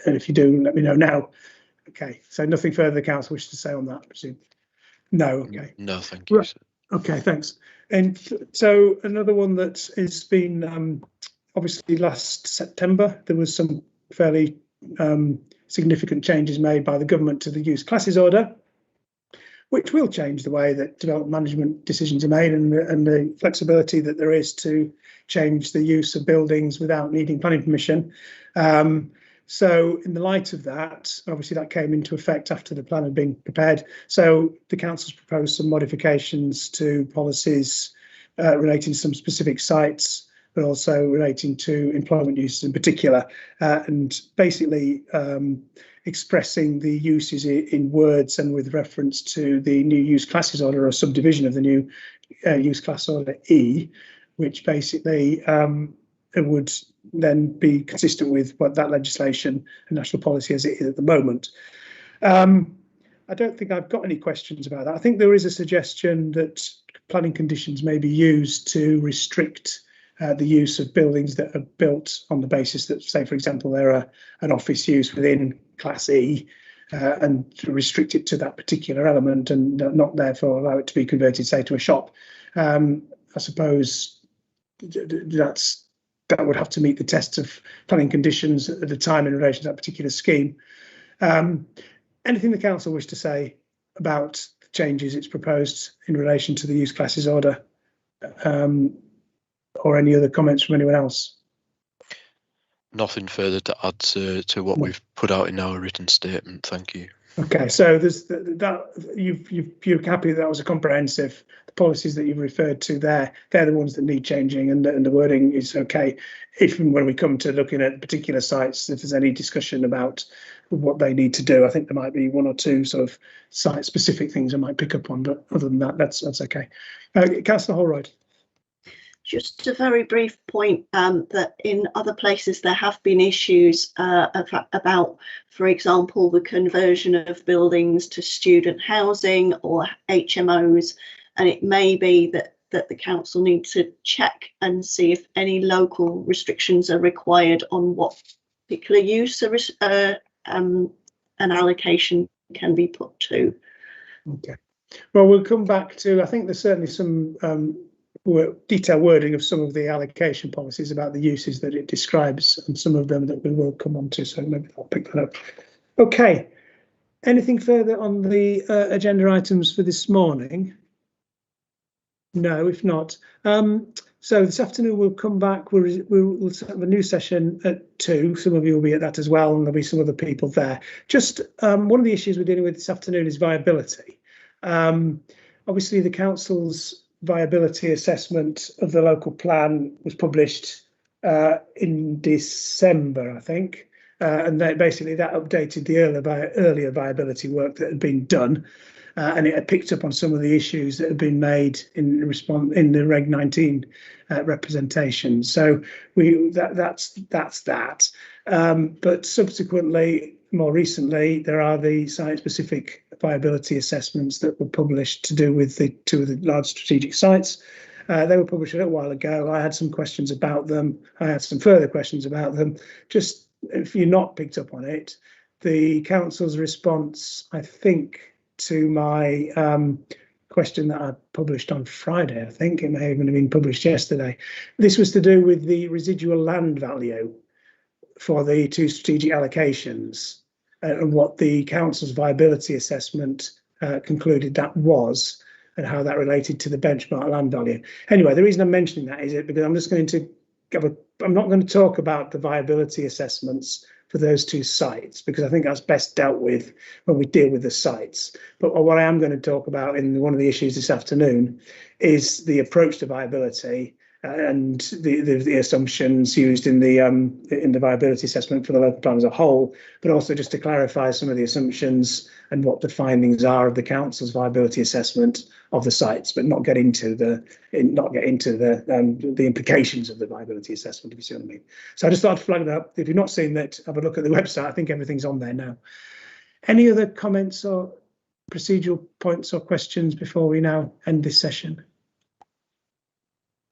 and if you do, let me know now. Okay, so nothing further the council wishes to say on that, I presume? No, okay.
No, thank you. Sir.
Okay, thanks. And so another one that has been obviously last September, there was some fairly significant changes made by the government to the use classes order, which will change the way that development management decisions are made and the flexibility that there is to change the use of buildings without needing planning permission. So in the light of that, obviously that came into effect after the plan had been prepared. So the council's proposed some modifications to policies relating to some specific sites, but also relating to employment uses in particular, and basically expressing the uses in words and with reference to the new use classes order or subdivision of the new use class order E, which basically it would then be consistent with what that legislation and national policy as it is at the moment. I don't think I've got any questions about that. I think there is a suggestion that planning conditions may be used to restrict the use of buildings that are built on the basis that, say, for example, they're an office use within Class E, and to restrict it to that particular element and not therefore allow it to be converted, say, to a shop. I suppose that would have to meet the tests of planning conditions at the time in relation to that particular scheme. Anything the council wish to say about the changes it's proposed in relation to the use classes order? Or any other comments from anyone else?
Nothing further to add to what we've put out in our written statement. Thank you.
Okay, so there's that you're happy that was a comprehensive. The policies that you've referred to there, they're the ones that need changing, and the wording is okay. If and when we come to looking at particular sites, if there's any discussion about what they need to do, I think there might be one or two sort of site-specific things I might pick up on, but other than that, that's okay. Councillor Holroyd.
Just a very brief point that in other places there have been issues about, for example, the conversion of buildings to student housing or HMOs, and it may be that the council needs to check and see if any local restrictions are required on what particular use an allocation can be put to.
Okay, well, we'll come back to, I think there's certainly some detailed wording of some of the allocation policies about the uses that it describes, and some of them that we will come on to, so maybe I'll pick that up. Okay, anything further on the agenda items for this morning? No, if not, so this afternoon we'll come back. We'll have a new session at 2. Some of you will be at that as well, and there'll be some other people there. Just one of the issues we're dealing with this afternoon is viability. Obviously the council's viability assessment of the local plan was published in December, I think, and basically that updated the earlier viability work that had been done, and it had picked up on some of the issues that had been made in response in the Reg 19 representation. So that's that. But subsequently, more recently, there are the site-specific viability assessments that were published to do with the 2 of the large strategic sites. They were published a little while ago. I had some questions about them. I had some further questions about them. Just if you're not picked up on it, the council's response, I think, to my question that I published on Friday, I think it may even have been published yesterday. This was to do with the residual land value for the 2 strategic allocations, and what the council's viability assessment concluded that was, and how that related to the benchmark land value. Anyway, the reason I'm mentioning that is because I'm just going to I'm not going to talk about the viability assessments for those two sites, because I think that's best dealt with when we deal with the sites. But what I am going to talk about in one of the issues this afternoon is the approach to viability and the assumptions used in the viability assessment for the local plan as a whole, but also just to clarify some of the assumptions and what the findings are of the council's viability assessment of the sites, but not get into the implications of the viability assessment, if you see what I mean. So I just thought I'd flag that up. If you've not seen that, have a look at the website. I think everything's on there now. Any other comments or procedural points or questions before we now end this session?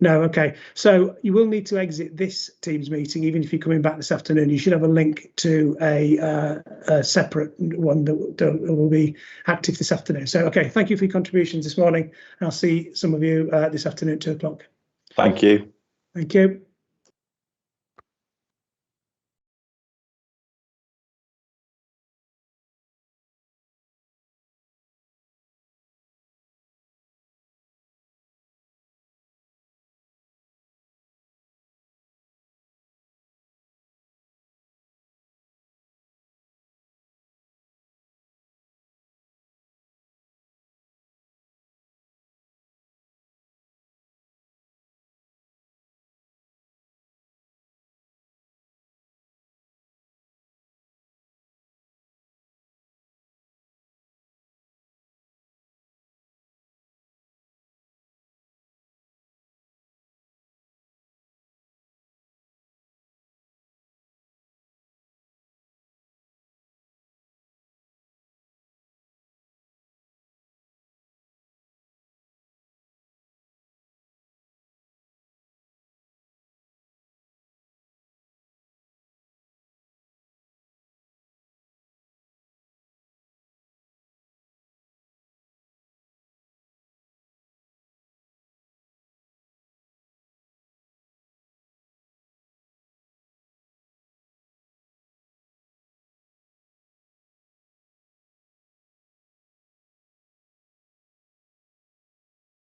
No, okay. So you will need to exit this Teams meeting, even if you're coming back this afternoon. You should have a link to a separate one that will be active this afternoon. So, okay, thank you for your contributions this morning. I'll see some of you this afternoon at 2 o'clock.
Thank you.
Thank you.